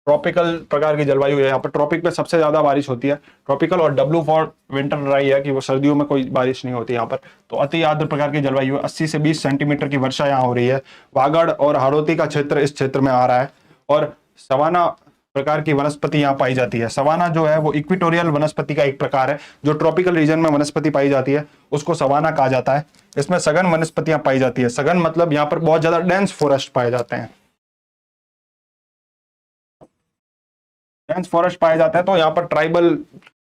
ट्रॉपिकल प्रकार की जलवायु है। यहाँ पर ट्रॉपिक पे सबसे ज्यादा बारिश होती है, ट्रॉपिकल। और W फॉर विंटर ड्राई है कि वो सर्दियों में कोई बारिश नहीं होती यहाँ पर। तो अति आर्द्र प्रकार की जलवायु है, 80 से 20 सेंटीमीटर की वर्षा यहाँ हो रही है। वागड़ और हाड़ौती का क्षेत्र इस क्षेत्र में आ रहा है। और सवाना प्रकार की वनस्पति यहाँ पाई जाती है। सवाना जो है वो इक्विटोरियल वनस्पति का एक प्रकार है, जो ट्रॉपिकल रीजन में वनस्पति पाई जाती है उसको सवाना कहा जाता है। इसमें सघन वनस्पतियां पाई जाती है। सघन मतलब यहाँ पर बहुत ज्यादा डेंस फॉरेस्ट पाए जाते हैं, डेंस फॉरेस्ट पाए जाते हैं। तो यहाँ पर ट्राइबल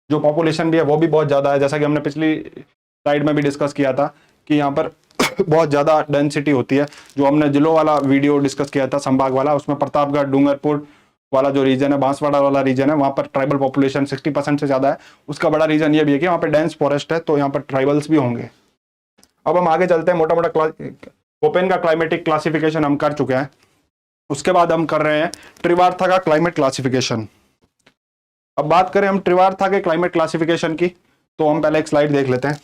जो पॉपुलेशन भी है वो भी बहुत ज्यादा है, जैसा कि हमने पिछली स्लाइड में भी डिस्कस किया था कि यहाँ पर बहुत ज्यादा डेंसिटी होती है। जो हमने जिलों वाला वीडियो डिस्कस किया था, संभाग वाला, उसमें प्रतापगढ़, डूंगरपुर वाला जो रीजन है, बांसवाड़ा वाला रीजन है, वहाँ पर ट्राइबल पॉपुलेशन 60% से ज्यादा है। उसका बड़ा रीजन ये भी है कि वहाँ पर डेंस फॉरेस्ट है, तो यहाँ पर ट्राइबल्स भी होंगे। अब हम आगे चलते हैं। मोटा मोटा कोपेन का क्लाइमेटिक क्लासिफिकेशन हम कर चुके हैं, उसके बाद हम कर रहे हैं त्रिवार्था का क्लाइमेट क्लासिफिकेशन। अब बात करें हम त्रिवार्था के क्लाइमेट क्लासिफिकेशन की, तो हम पहले एक स्लाइड देख लेते हैं।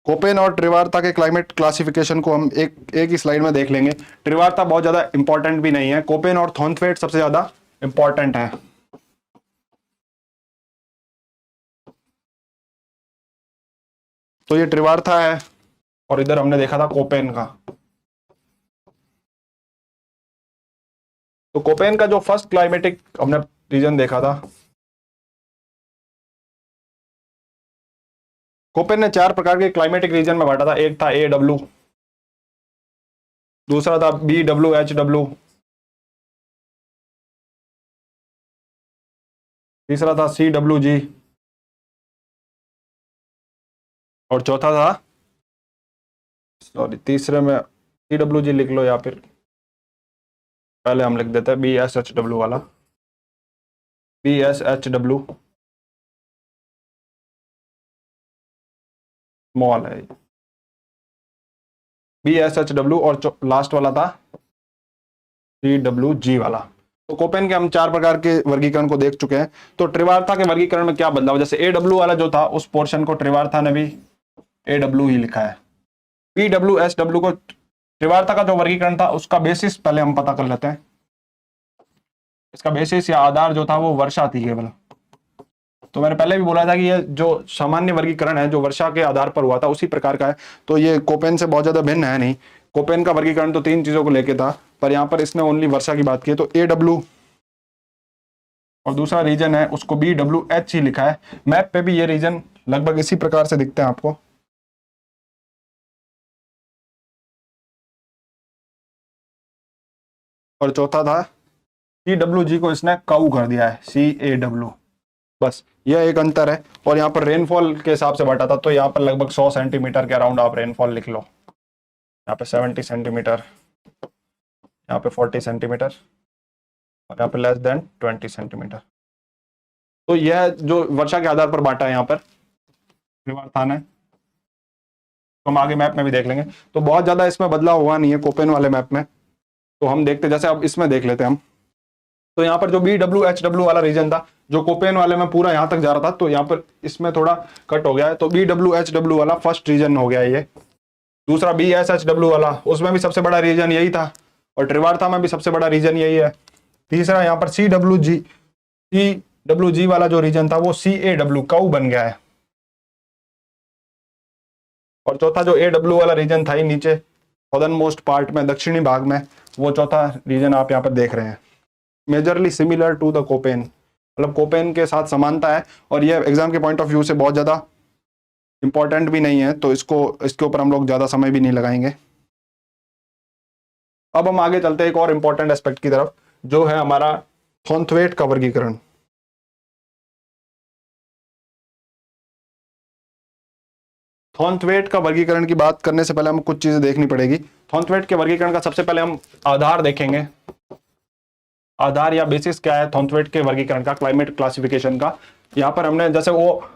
कोपेन और त्रिवार्था के क्लाइमेट क्लासिफिकेशन को हम एक ही स्लाइड में देख लेंगे। त्रिवार्था बहुत ज्यादा इंपॉर्टेंट भी नहीं है, कोपेन और थॉर्नथवेट सबसे ज्यादा इंपॉर्टेंट है। तो ये त्रिवार्था है और इधर हमने देखा था कोपेन का। तो कोपेन का जो फर्स्ट क्लाइमेटिक हमने रीजन देखा था, कोपेन ने 4 प्रकार के क्लाइमेटिक रीजन में बांटा था। एक था AW, दूसरा था BWHW, तीसरा था CWG और चौथा था, सॉरी तीसरे में CWG लिख लो या फिर पहले हम लिख देते हैं BSHW वाला, BSHW स्मॉल है, BSHW और लास्ट वाला था CWG वाला। तो कोपेन के हम 4 प्रकार के वर्गीकरण को देख चुके हैं। तो त्रिवार्ता के वर्गीकरण में क्या बदलाव, जैसे AW वाला जो था उस पोर्शन को त्रिवार्ता ने भी AW ही लिखा है। PWSW को त्रिवार्ता का जो वर्गीकरण था उसका बेसिस पहले हम पता कर लेते हैं। इसका बेसिस या आधार जो था वो वर्षा थी केवल। तो मैंने पहले भी बोला था कि ये जो सामान्य वर्गीकरण है जो वर्षा के आधार पर हुआ था उसी प्रकार का है, तो ये कोपेन से बहुत ज्यादा भिन्न है नहीं। कोपेन का वर्गीकरण तो 3 चीजों को लेके था, पर यहाँ पर इसने ओनली वर्षा की बात की है। तो AW और दूसरा रीजन है उसको BWH ही लिखा है। मैप पे भी ये रीजन लगभग इसी प्रकार से दिखते हैं आपको। और चौथा था CWG को इसने काऊ कर दिया है, CAW। बस यह एक अंतर है। और यहाँ पर रेनफॉल के हिसाब से बांटा था, तो यहाँ पर लगभग 100 सेंटीमीटर के अराउंड आप रेनफॉल लिख लो। यहाँ पे 70 सेंटीमीटर, यहाँ पे 40 सेंटीमीटर और यहाँ पे लेस देन 20 सेंटीमीटर। तो यह जो वर्षा के आधार पर बांटा है यहाँ पर त्रिवार्ता ने, तो हम आगे मैप में भी देख लेंगे। तो बहुत ज्यादा इसमें बदलाव हुआ नहीं है कोपेन वाले मैप में। तो हम देखते, जैसे अब इसमें देख लेते हैं हम। तो यहाँ पर जो BWHW वाला रीजन था जो कोपेन वाले में पूरा यहाँ तक जा रहा था, तो यहाँ पर इसमें थोड़ा कट हो गया है। तो BWHW वाला फर्स्ट रीजन हो गया है ये। दूसरा BSHW वाला, उसमें भी सबसे बड़ा रीजन यही था और त्रिवार्ता में भी सबसे बड़ा रीजन यही है। तीसरा यहाँ पर CWG वाला जो रीजन था वो CAW काऊ बन गया है। और चौथा जो AW वाला रीजन था ही नीचे सदर्न मोस्ट पार्ट में, दक्षिणी भाग में, वो चौथा रीजन आप यहाँ पर देख रहे हैं। Majorly similar to the Koppen, मतलब कोपेन के साथ समानता है। और ये एग्जाम के पॉइंट ऑफ व्यू से बहुत ज्यादा इंपॉर्टेंट भी नहीं है, तो इसके ऊपर हम लोग ज्यादा समय भी नहीं लगाएंगे। अब हम आगे चलते हैं एक और इंपॉर्टेंट एस्पेक्ट की तरफ, जो है हमारा थॉर्नथवेट का वर्गीकरण। थॉर्नथवेट का वर्गीकरण की बात करने से पहले हमें कुछ चीजें देखनी पड़ेगी। थॉर्नथवेट के वर्गीकरण का सबसे पहले हम आधार देखेंगे। आधार या बेसिस क्या है थॉर्नथवेट के वर्गीकरण का, क्लाइमेट क्लासिफिकेशन का। यहाँ पर हमने जैसे वो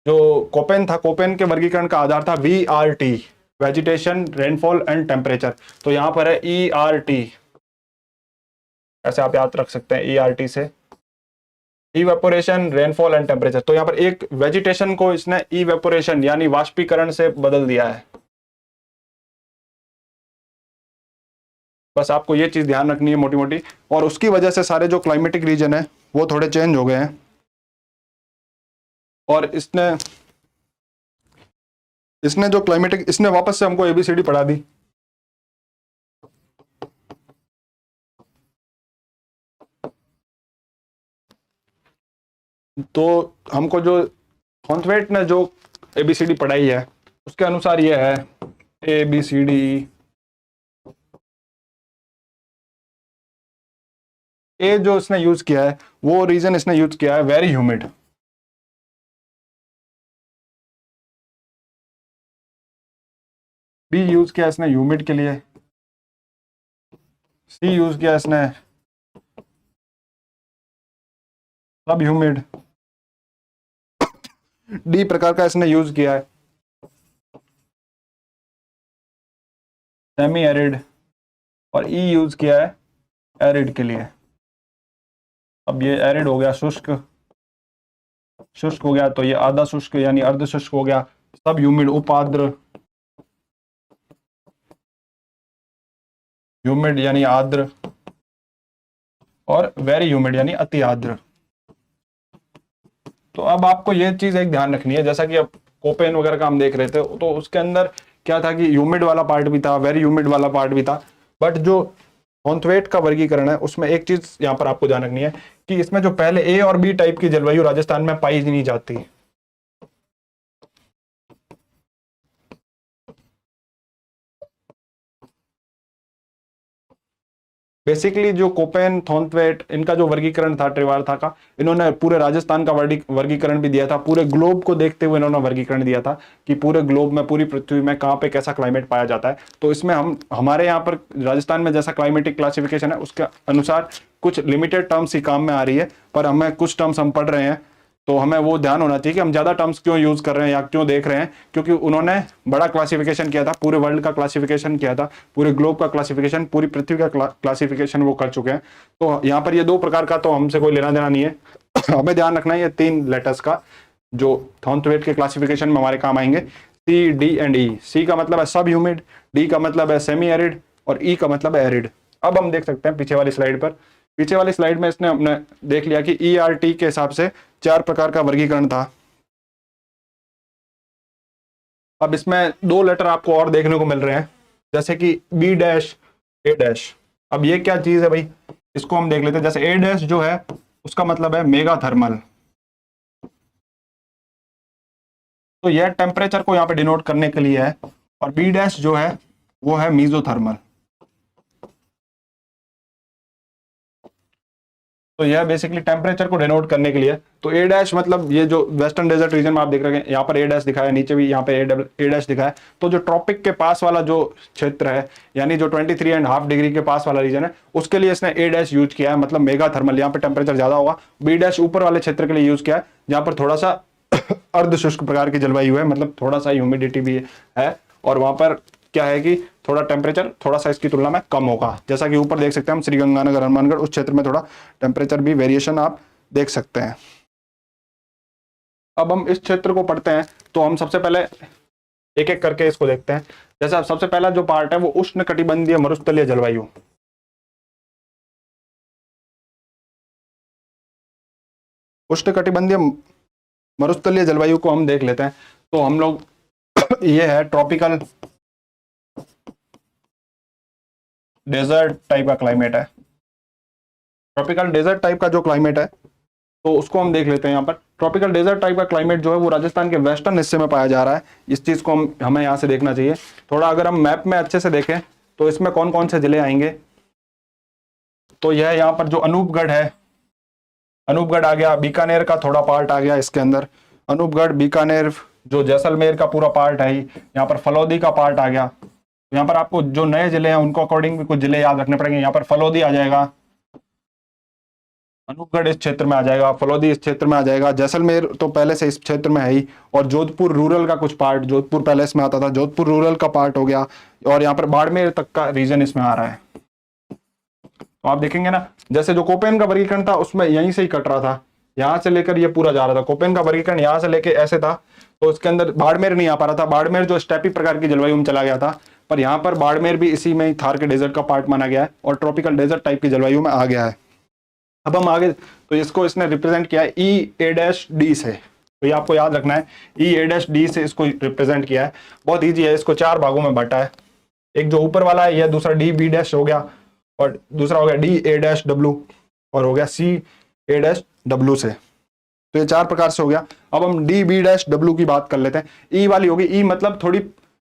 जो कोपेन था, कोपेन के वर्गीकरण का आधार था VRT, vegetation, rainfall and temperature. तो यहाँ पर है ERT, ऐसे आप याद रख सकते हैं ERT से, इवेपोरेशन, रेनफॉल एंड टेम्परेचर। तो यहाँ पर एक वेजिटेशन को इसने इवेपोरेशन यानी वाष्पीकरण से बदल दिया है। बस आपको ये चीज ध्यान रखनी है मोटी मोटी। और उसकी वजह से सारे जो क्लाइमेटिक रीजन है वो थोड़े चेंज हो गए हैं। और इसने जो क्लाइमेटिक, इसने वापस से हमको ABCD पढ़ा दी। तो हमको जो थॉर्नथवेट ने जो ABCD पढ़ाई है उसके अनुसार ये है ABCD। ए जो इसने यूज किया है वो रीजन इसने यूज किया है वेरी ह्यूमिड। बी यूज किया इसने ह्यूमिड के लिए। सी यूज किया इसने सब ह्यूमिड। डी प्रकार का इसने यूज किया है सेमी एरिड। और ई यूज किया है एरिड के लिए। अब ये एरिड हो गया, शुष्क, शुष्क हो गया, तो ये आधा शुष्क यानी अर्ध शुष्क हो गया। सब ह्यूमिड, उपाद्र, ह्यूमिड यानी आर्द्र, और वेरी ह्यूमिड यानी अति आर्द्र। तो अब आपको ये चीज एक ध्यान रखनी है, जैसा कि अब कोपेन वगैरह का हम देख रहे थे तो उसके अंदर क्या था कि ह्यूमिड वाला पार्ट भी था, वेरी ह्यूमिड वाला पार्ट भी था। बट जो थॉर्नथवेट का वर्गीकरण है उसमें एक चीज यहाँ पर आपको ध्यान रखनी है कि इसमें जो पहले ए और बी टाइप की जलवायु राजस्थान में पाई नहीं जाती। बेसिकली जो कोपेन, थॉर्नथवेट, इनका जो वर्गीकरण था ट्रिवार्था का, इन्होंने पूरे राजस्थान का वर्गीकरण भी दिया था, पूरे ग्लोब को देखते हुए इन्होंने वर्गीकरण दिया था कि पूरे ग्लोब में, पूरी पृथ्वी में कहाँ पे कैसा क्लाइमेट पाया जाता है। तो इसमें हमारे यहाँ पर राजस्थान में जैसा क्लाइमेटिक क्लासिफिकेशन है उसके अनुसार कुछ लिमिटेड टर्म्स ही काम में आ रही है, पर हमें कुछ टर्म्स हम पढ़ रहे हैं तो हमें वो ध्यान होना चाहिए कि हम ज्यादा टर्म्स क्यों यूज कर रहे हैं या क्यों देख रहे हैं, क्योंकि उन्होंने बड़ा क्लासिफिकेशन किया था, पूरे वर्ल्ड का क्लासिफिकेशन किया था, पूरे ग्लोब का क्लासिफिकेशन, पूरी पृथ्वी का क्लासिफिकेशन वो कर चुके हैं। तो यहाँ पर ये 2 प्रकार का तो हमसे कोई लेना देना नहीं है। हमें ध्यान रखना है ये 3 लेटर्स का जो थॉर्नथवेट के क्लासिफिकेशन में हमारे काम आएंगे, सी, डी एंड ई। सी का मतलब है सब ह्यूमिड, डी का मतलब है सेमी एरिड और ई का मतलब है एरिड। अब हम देख सकते हैं पीछे वाली स्लाइड पर, पीछे वाली स्लाइड में इसने हमने देख लिया कि ERT के हिसाब से 4 प्रकार का वर्गीकरण था। अब इसमें 2 लेटर आपको और देखने को मिल रहे हैं, जैसे कि B डैश, A डैश। अब ये क्या चीज है भाई, इसको हम देख लेते हैं। जैसे A डैश जो है उसका मतलब है मेगा थर्मल, तो यह टेम्परेचर को यहाँ पे डिनोट करने के लिए है, और B डैश जो है वो है मीजोथर्मल, तो यह बेसिकली टेम्परेचर को डिनोट करने के लिए। तो ए डैश मतलब ये जो वेस्टर्न डेजर्ट रीजन में आप देख रहे हैं, यहाँ पर ए डैश दिखाया है, नीचे भी यहाँ पे ए डैश दिखाया है। तो जो ट्रॉपिक के पास वाला जो क्षेत्र है, यानी जो 23.5 डिग्री के पास वाला रीजन है, उसके लिए इसने ए डैश यूज किया है, मतलब मेगा थर्मल, यहाँ पे टेम्परेचर ज्यादा होगा। बी डैश ऊपर वाले क्षेत्र के लिए यूज किया है, जहाँ पर थोड़ा सा अर्ध शुष्क प्रकार की जलवायु है, मतलब थोड़ा सा ह्यूमिडिटी भी है, और वहां पर क्या है कि थोड़ा टेम्परेचर थोड़ा सा इसकी तुलना में कम होगा। जैसा कि ऊपर देख सकते हैं हम, श्रीगंगानगर, हनुमानगढ़, उस क्षेत्र में थोड़ा टेम्परेचर भी वेरिएशन आप देख सकते हैं। अब हम इस क्षेत्र को पढ़ते हैं तो हम सबसे पहले एक एक करके इसको देखते हैं। जैसा सबसे पहला जो पार्ट है वो उष्ण कटिबंधीय मरुस्थलीय जलवायु। उष्ण कटिबंधीय मरुस्थलीय जलवायु को हम देख लेते हैं। तो हम लोग ये है ट्रॉपिकल डेजर्ट टाइप का क्लाइमेट है। ट्रॉपिकल डेजर्ट टाइप का जो क्लाइमेट है तो उसको हम देख लेते हैं। यहाँ पर ट्रॉपिकल डेजर्ट टाइप का क्लाइमेट जो है वो राजस्थान के वेस्टर्न हिस्से में पाया जा रहा है। इस चीज को हमें यहाँ से देखना चाहिए। थोड़ा अगर हम मैप में अच्छे से देखें तो इसमें कौन कौन से जिले आएंगे, तो यह यहाँ पर जो अनूपगढ़ है, अनूपगढ़ आ गया, बीकानेर का थोड़ा पार्ट आ गया इसके अंदर, अनूपगढ़, बीकानेर, जो जैसलमेर का पूरा पार्ट है, यहाँ पर फलौदी का पार्ट आ गया। यहाँ पर आपको जो नए जिले हैं उनको अकॉर्डिंग भी कुछ जिले याद रखने पड़ेंगे। यहाँ पर फलौदी आ जाएगा, अनूपगढ़ इस क्षेत्र में आ जाएगा, फलौदी इस क्षेत्र में आ जाएगा, जैसलमेर तो पहले से इस क्षेत्र में है ही, और जोधपुर रूरल का कुछ पार्ट, जोधपुर पहले इसमें आता था, जोधपुर रूरल का पार्ट हो गया, और यहाँ पर बाड़मेर तक का रीजन इसमें आ रहा है। तो आप देखेंगे ना, जैसे जो कोपेन का वर्गीकरण था उसमें यहीं से ही कट रहा था, यहाँ से लेकर ये पूरा जा रहा था। कोपेन का वर्गीकरण यहाँ से लेके ऐसे था, तो उसके अंदर बाड़मेर नहीं आ पा रहा था। बाड़मेर जो स्टेपी प्रकार की जलवायु में चला गया था, पर यहाँ पर बाड़मेर भी इसी में थार के डेजर्ट का पार्ट माना गया है और ट्रॉपिकल डेजर्ट टाइप की जलवायु में आ गया है। अब हम आगे, तो इसको इसने रिप्रेजेंट किया है EA-D से, तो ये आपको याद रखना है, EA-D से इसको रिप्रेजेंट किया है। बहुत ईजी है, इसको 4 भागों में बांटा है। एक जो ऊपर वाला है, यह दूसरा DB- हो गया, और दूसरा हो गया DA-W, और हो गया CA-W से। तो ये 4 प्रकार से हो गया। अब हम DB-W की बात कर लेते हैं। ई वाली होगी, ई मतलब थोड़ी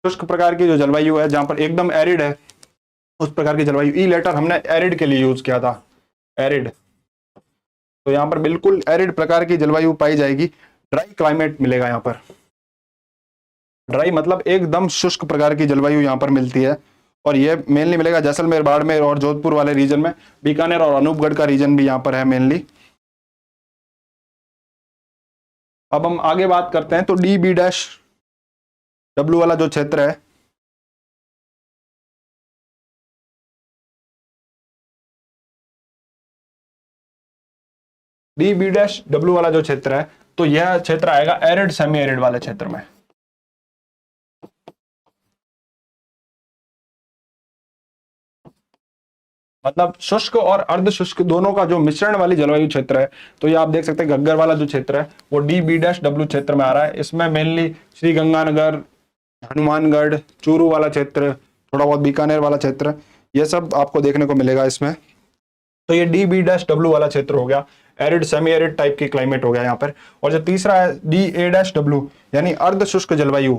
शुष्क प्रकार की जो जलवायु है, जहां पर एकदम एरिड है, उस प्रकार की जलवायु। ई लेटर हमने एरिड के लिए यूज किया था, एरिड। तो यहाँ पर बिल्कुल एरिड प्रकार की जलवायु पाई जाएगी, ड्राई क्लाइमेट मिलेगा यहाँ पर। ड्राई मतलब एकदम शुष्क प्रकार की जलवायु यहाँ पर मिलती है, और ये मेनली मिलेगा जैसलमेर, बाड़मेर और जोधपुर वाले रीजन में। बीकानेर और अनूपगढ़ का रीजन भी यहाँ पर है मेनली। अब हम आगे बात करते हैं, तो DB-W वाला जो क्षेत्र है, DB-W वाला जो क्षेत्र है, तो यह क्षेत्र आएगा एरिड सेमी एरिड वाले क्षेत्र में। मतलब शुष्क और अर्ध शुष्क दोनों का जो मिश्रण वाली जलवायु क्षेत्र है। तो ये आप देख सकते हैं घग्गर वाला जो क्षेत्र है वो DB-W क्षेत्र में आ रहा है। इसमें मेनली श्रीगंगानगर, हनुमानगढ़, चूरू वाला क्षेत्र, थोड़ा बहुत बीकानेर वाला क्षेत्र, ये सब आपको देखने को मिलेगा इसमें। तो ये DB-W वाला क्षेत्र हो गया, एरिड सेमी एरिड टाइप की क्लाइमेट हो गया यहाँ पर। और जो तीसरा है DA-W यानी अर्ध शुष्क जलवायु,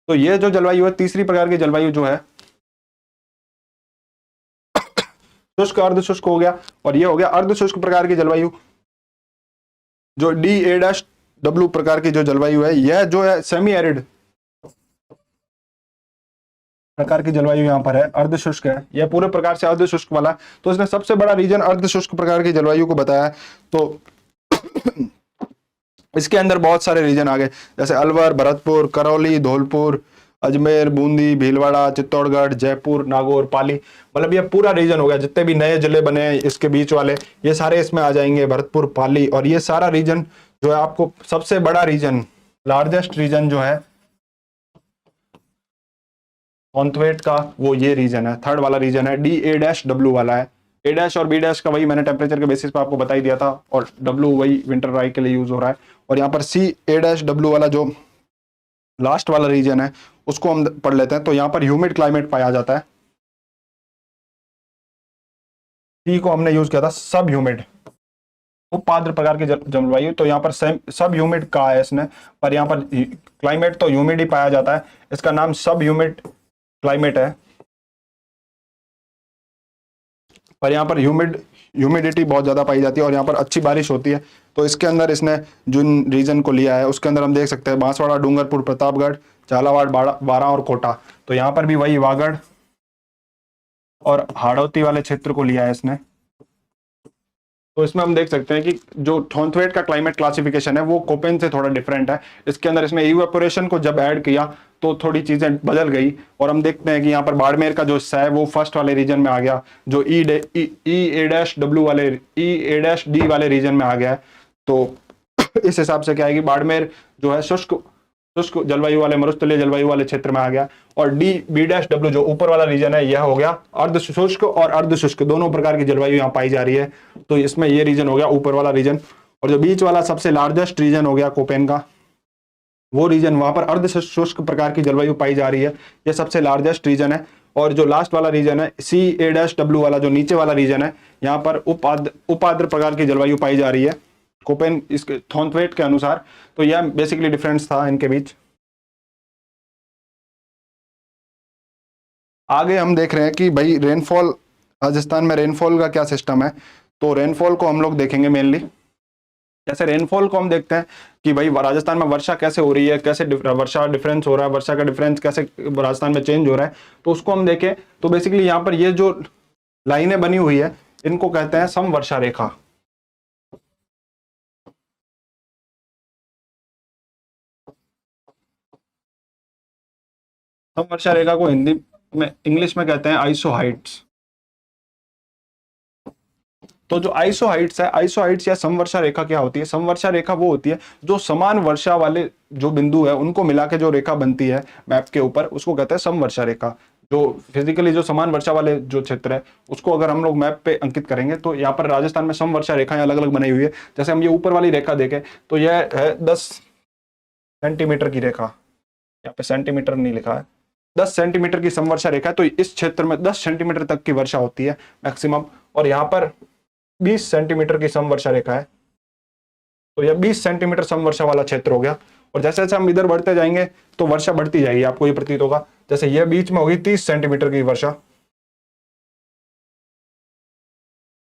तो ये जो जलवायु है, तीसरी प्रकार की जलवायु जो है शुष्क अर्ध शुष्क हो गया, और ये हो गया अर्ध शुष्क प्रकार की जलवायु। जो DA-W प्रकार की जो जलवायु है, यह जो है सेमी एरिड प्रकार की जलवायु यहाँ पर है, अर्ध शुष्क है, यह पूरे प्रकार से अर्ध शुष्क वाला है। तो इसने सबसे बड़ा रीजन अर्ध शुष्क प्रकार की जलवायु को बताया है। तो इसके अंदर बहुत सारे रीजन आ गए, जैसे अलवर, भरतपुर, करौली, धौलपुर, अजमेर, बूंदी, भीलवाड़ा, चित्तौड़गढ़, जयपुर, नागौर, पाली, मतलब ये पूरा रीजन हो गया। जितने भी नए जिले बने हैं इसके बीच वाले, ये सारे इसमें आ जाएंगे, भरतपुर, पाली, और ये सारा रीजन जो है आपको सबसे बड़ा रीजन, लार्जेस्ट रीजन जो है कॉन्थवेट का, वो ये रीजन है, थर्ड वाला रीजन है, DA-W वाला है। A- और B- का वही मैंने टेम्परेचर के बेसिस पे आपको बता ही दिया था, और W वही विंटर राई के लिए यूज हो रहा है। और यहाँ पर CA-W वाला जो लास्ट वाला रीजन है उसको हम पढ़ लेते हैं। तो यहाँ पर ह्यूमिड क्लाइमेट पाया जाता है, C को हमने यूज किया था सब ह्यूमिड, उपाद्र प्रकार की जलवायु। तो यहाँ पर सब ह्यूमिड कहा है इसने, पर यहाँ पर क्लाइमेट तो ह्यूमिड ही पाया जाता है, इसका नाम सब ह्यूमिड क्लाइमेट है। पर यहाँ पर ह्यूमिडिटी बहुत ज्यादा पाई जाती है और यहाँ पर अच्छी बारिश होती है। तो इसके अंदर इसने जिन रीजन को लिया है उसके अंदर हम देख सकते हैं बांसवाड़ा, डूंगरपुर, प्रतापगढ़, झालावाड़, बारां और कोटा। तो यहाँ पर भी वही वागड़ और हाड़ौती वाले क्षेत्र को लिया है इसने। तो इसमें हम देख सकते हैं कि जो थॉर्नथवेट का क्लाइमेट क्लासिफिकेशन है वो कोपेन से थोड़ा डिफरेंट है। इसके अंदर इसमें इवेपोरेशन को जब ऐड किया तो थोड़ी चीजें बदल गई, और हम देखते हैं कि यहाँ पर बाड़मेर का जो हिस्सा है वो फर्स्ट वाले रीजन में आ गया, जो EA-W वाले EA-D वाले रीजन में आ गया है। तो इस हिसाब से क्या है कि बाड़मेर जो है शुष्क जलवायु वाले, मरुस्थलीय जलवायु वाले क्षेत्र में आ गया, और B-W जो ऊपर वाला रीजन है यह हो गया अर्ध शुष्क और अर्ध शुष्क, दोनों प्रकार की जलवायु यहाँ पाई जा रही है। तो इसमें ये रीजन हो गया ऊपर वाला रीजन, और जो बीच वाला सबसे लार्जेस्ट रीजन हो गया कोपेन का, वो रीजन वहां पर अर्ध शुष्क प्रकार की जलवायु पाई जा रही है, ये सबसे लार्जेस्ट रीजन है। और जो लास्ट वाला रीजन है CA-W वाला, जो नीचे वाला रीजन है, यहाँ पर उपाद्र प्रकार की जलवायु पाई जा रही है कोपेन इसके थॉर्नथवेट के अनुसार। तो यह बेसिकली डिफरेंस था इनके बीच। आगे हम देख रहे हैं कि भाई रेनफॉल, राजस्थान में रेनफॉल का क्या सिस्टम है। तो रेनफॉल को हम लोग देखेंगे मेनली, जैसे रेनफॉल को हम देखते हैं कि भाई राजस्थान में वर्षा कैसे हो रही है, कैसे वर्षा डिफरेंस हो रहा है, वर्षा का डिफरेंस कैसे राजस्थान में चेंज हो रहा है। तो उसको हम देखें तो बेसिकली यहाँ पर ये जो लाइनें बनी हुई है इनको कहते हैं समवर्षा रेखा। समवर्षा रेखा को हिंदी में, इंग्लिश में कहते हैं आइसोहाइट्स। तो जो आइसोहाइट्स है, आइसोहाइट्स या समवर्षा रेखा क्या होती है? समवर्षा रेखा वो होती है जो समान वर्षा वाले जो बिंदु है उनको मिला के जो रेखा बनती है मैप के ऊपर, उसको कहते हैं समवर्षा रेखा। जो फिजिकली जो समान वर्षा वाले जो क्षेत्र है उसको अगर हम लोग मैप पे अंकित करेंगे तो यहाँ पर राजस्थान में समवर्षा रेखाएं अलग अलग बनाई हुई है। जैसे हम ये ऊपर वाली रेखा देखें तो यह है 10 सेंटीमीटर की रेखा, यहाँ पे सेंटीमीटर नहीं लिखा है, 10 सेंटीमीटर की समवर्षा रेखा है। तो इस क्षेत्र में 10 सेंटीमीटर तक की वर्षा होती है मैक्सिमम, और यहाँ पर 20 सेंटीमीटर की समवर्षा रेखा है। तो यह 20 सेंटीमीटर समवर्षा वाला क्षेत्र हो गया। और जैसे जैसे हम इधर बढ़ते जाएंगे तो वर्षा बढ़ती जाएगी, आपको ये प्रतीत होगा। जैसे यह बीच में होगी 30 सेंटीमीटर की वर्षा,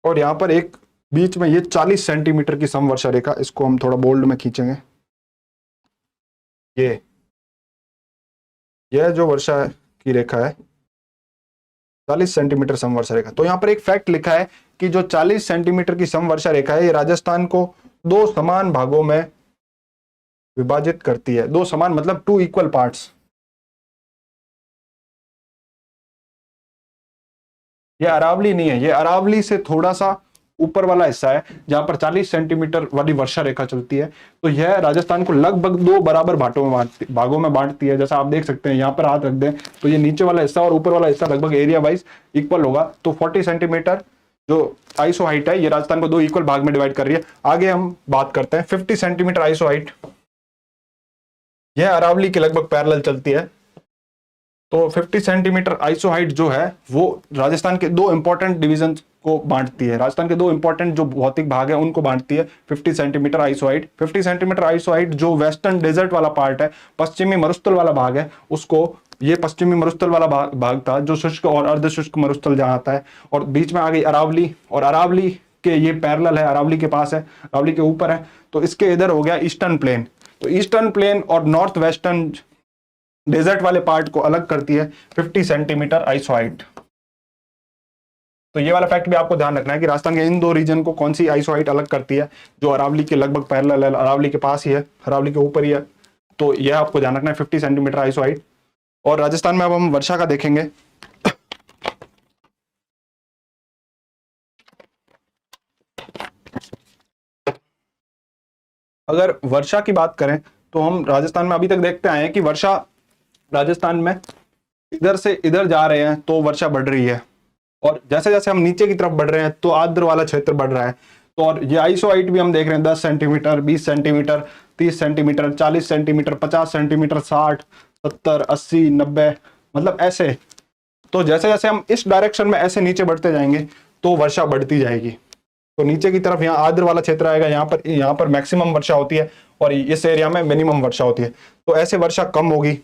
और यहाँ पर एक बीच में ये 40 सेंटीमीटर की समवर्षा रेखा, इसको हम थोड़ा बोल्ड में खींचेंगे। यह जो वर्षा की रेखा है 40 सेंटीमीटर समवर्षा रेखा। तो यहाँ पर एक फैक्ट लिखा है कि जो 40 सेंटीमीटर की समवर्षा रेखा है ये राजस्थान को 2 समान भागों में विभाजित करती है। 2 समान मतलब 2 इक्वल पार्ट्स। ये अरावली नहीं है, ये अरावली से थोड़ा सा ऊपर वाला हिस्सा है जहां पर 40 सेंटीमीटर वाली वर्षा रेखा चलती है। तो यह राजस्थान को लगभग 2 बराबर भागों में बांटती है। जैसा आप देख सकते हैं, यहाँ पर हाथ रख दें तो ये नीचे वाला हिस्सा और ऊपर वाला हिस्सा लगभग एरिया वाइज इक्वल होगा। तो 40 सेंटीमीटर जो आइसो हाइट है ये राजस्थान को 2 इक्वल भाग में डिवाइड कर रही है। आगे हम बात करते हैं 50 सेंटीमीटर आइसो हाइट, यह अरावली के लगभग पैरेलल चलती है। तो 50 सेंटीमीटर आइसो हाइट जो है वो राजस्थान के 2 इंपॉर्टेंट डिवीजन को बांटती है। राजस्थान के 2 इंपॉर्टेंट जो भौतिक भाग है उनको बांटती है 50 centimetre iso height. 50 centimetre iso height जो वेस्टर्न डेजर्ट वाला पार्ट है, पश्चिमी मरुस्थल वाला भाग है, उसको ये पश्चिमी मरुस्थल वाला भाग था जो शुष्क और अर्ध शुष्क मरुस्थल जहाँ आता है, और बीच में आ गई अरावली, और अरावली के ये पैरेलल है, अरावली के पास है, अरावली के ऊपर है, तो इसके इधर हो गया ईस्टर्न प्लेन। तो ईस्टर्न प्लेन और नॉर्थ वेस्टर्न डेजर्ट वाले पार्ट को अलग करती है 50 सेंटीमीटर आइसो हाइट। तो ये वाला फैक्ट भी आपको ध्यान रखना है कि राजस्थान के इन दो रीजन को कौन सी आइसो हाइट अलग करती है, जो अरावली के लगभग पैरेलल है, अरावली के पास ही है, अरावली के ऊपर ही है। तो यह आपको ध्यान रखना है 50 सेंटीमीटर आइसो हाइट। और राजस्थान में अब हम वर्षा का देखेंगे। अगर वर्षा की बात करें तो हम राजस्थान में अभी तक देखते आए हैं कि वर्षा राजस्थान में इधर से इधर जा रहे हैं तो वर्षा बढ़ रही है, और जैसे जैसे हम नीचे की तरफ बढ़ रहे हैं तो आर्द्र वाला क्षेत्र बढ़ रहा है। तो और ये आइसो हाइट भी हम देख रहे हैं 10 centimetre, 20 centimetre, 30 centimetre, 40 centimetre, 50 centimetre, 60, 70, 80, 90, मतलब ऐसे। तो जैसे जैसे हम इस डायरेक्शन में ऐसे नीचे बढ़ते जाएंगे तो वर्षा बढ़ती जाएगी। तो नीचे की तरफ यहाँ आर्द्र वाला क्षेत्र आएगा, यहाँ पर मैक्सिमम वर्षा होती है और इस एरिया में मिनिमम वर्षा होती है। तो ऐसे वर्षा कम होगी।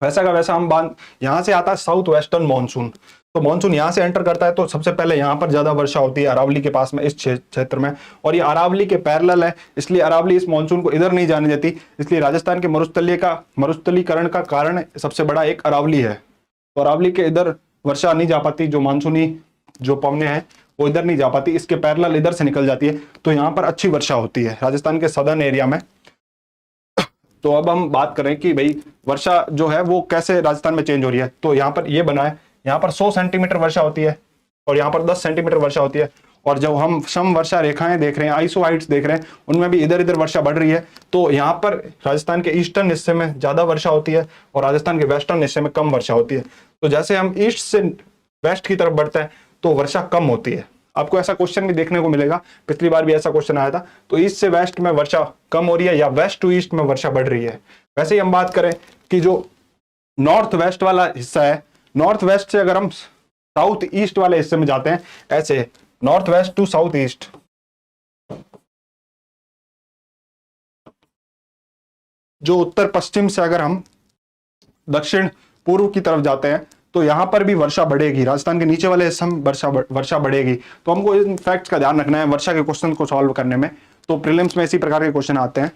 वैसा का वैसा हम यहाँ से आता है साउथ वेस्टर्न मानसून। तो मानसून यहाँ से एंटर करता है तो सबसे पहले यहाँ पर ज्यादा वर्षा होती है अरावली के पास में, इस क्षेत्र में, और ये अरावली के पैरेलल है, इसलिए अरावली इस मानसून को इधर नहीं जाने देती। इसलिए राजस्थान के मरुस्थलीकरण का कारण सबसे बड़ा एक अरावली है। तो अरावली के इधर वर्षा नहीं जा पाती, जो मानसूनी जो पवनें हैं वो इधर नहीं जा पाती, इसके पैरेलल इधर से निकल जाती है, तो यहाँ पर अच्छी वर्षा होती है राजस्थान के सदर्न एरिया में। तो अब हम बात करें कि भाई वर्षा जो है वो कैसे राजस्थान में चेंज हो रही है। तो यहाँ पर ये बना है, यहाँ पर 100 सेंटीमीटर वर्षा होती है और यहाँ पर 10 सेंटीमीटर वर्षा होती है। और जब हम सम वर्षा रेखाएं देख रहे हैं, आइसो हाइट्स देख रहे हैं, उनमें भी इधर इधर वर्षा बढ़ रही है। तो यहाँ पर राजस्थान के ईस्टर्न हिस्से में ज्यादा वर्षा होती है और राजस्थान के वेस्टर्न हिस्से में कम वर्षा होती है। तो जैसे हम ईस्ट से वेस्ट की तरफ बढ़ते हैं तो वर्षा कम होती है। आपको ऐसा क्वेश्चन भी देखने को मिलेगा, पिछली बार भी ऐसा क्वेश्चन आया था। तो ईस्ट से वेस्ट में वर्षा कम हो रही है या वेस्ट टू ईस्ट में वर्षा बढ़ रही है। वैसे ही हम बात करें कि जो नॉर्थ वेस्ट वाला हिस्सा है, नॉर्थ वेस्ट से अगर हम साउथ ईस्ट वाले हिस्से में जाते हैं, ऐसे north west to south east, जो उत्तर पश्चिम से अगर हम दक्षिण पूर्व की तरफ जाते हैं तो यहां पर भी वर्षा बढ़ेगी। राजस्थान के नीचे वाले हिस्से में वर्षा बढ़ेगी। तो हमको इन फैक्ट्स का ध्यान रखना है वर्षा के क्वेश्चन को सॉल्व करने में। तो प्रीलिम्स में इसी प्रकार के क्वेश्चन आते हैं।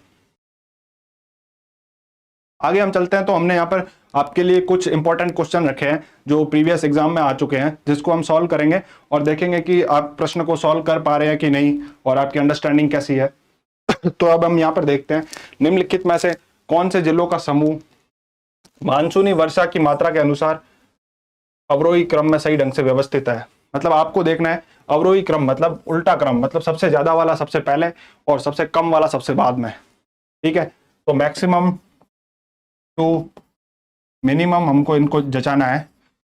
आगे हम चलते हैं। तो हमने यहाँ पर आपके लिए कुछ इंपॉर्टेंट क्वेश्चन रखे हैं जो प्रीवियस एग्जाम में आ चुके हैं, जिसको हम सॉल्व करेंगे और देखेंगे कि आप प्रश्न को सॉल्व कर पा रहे हैं कि नहीं और आपकी अंडरस्टैंडिंग कैसी है। तो अब हम यहाँ पर देखते हैं, निम्नलिखित में से कौन से जिलों का समूह मानसूनी वर्षा की मात्रा के अनुसार अवरोही क्रम में सही ढंग से व्यवस्थित है। मतलब आपको देखना है अवरोही क्रम मतलब उल्टा क्रम, मतलब सबसे ज्यादा वाला सबसे पहले और सबसे कम वाला सबसे बाद में। ठीक है, तो मैक्सिमम टू मिनिमम हमको इनको जचाना है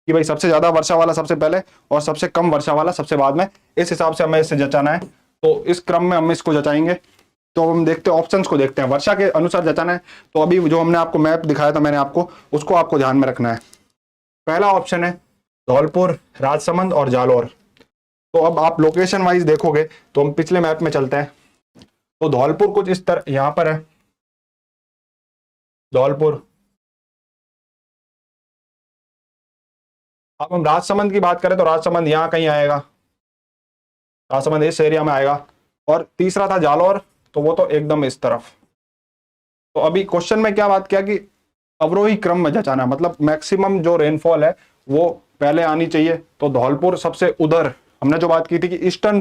कि भाई सबसे ज्यादा वर्षा वाला सबसे पहले और सबसे कम वर्षा वाला सबसे बाद में, इस हिसाब से हमें इसे जचाना है। तो इस क्रम में हम इसको जचाएंगे। तो हम देखते हैं, ऑप्शंस को देखते हैं, वर्षा के अनुसार जचाना है। तो अभी जो हमने आपको मैप दिखाया था मैंने आपको, उसको आपको ध्यान में रखना है। पहला ऑप्शन है धौलपुर, राजसमंद और जालौर। तो अब आप लोकेशन वाइज देखोगे तो हम पिछले मैप में चलते हैं। तो धौलपुर कुछ इस तरह यहां पर है, धौलपुर। अब हम राजसमंद की बात करें तो राजसमंद यहाँ कहीं आएगा, राजसमंद इस एरिया में आएगा। और तीसरा था जालौर, तो वो तो एकदम इस तरफ। तो अभी क्वेश्चन में क्या बात किया कि अवरोही क्रम में जचाना, मतलब मैक्सिमम जो रेनफॉल है वो पहले आनी चाहिए। तो धौलपुर सबसे उधर, हमने जो बात की थी कि ईस्टर्न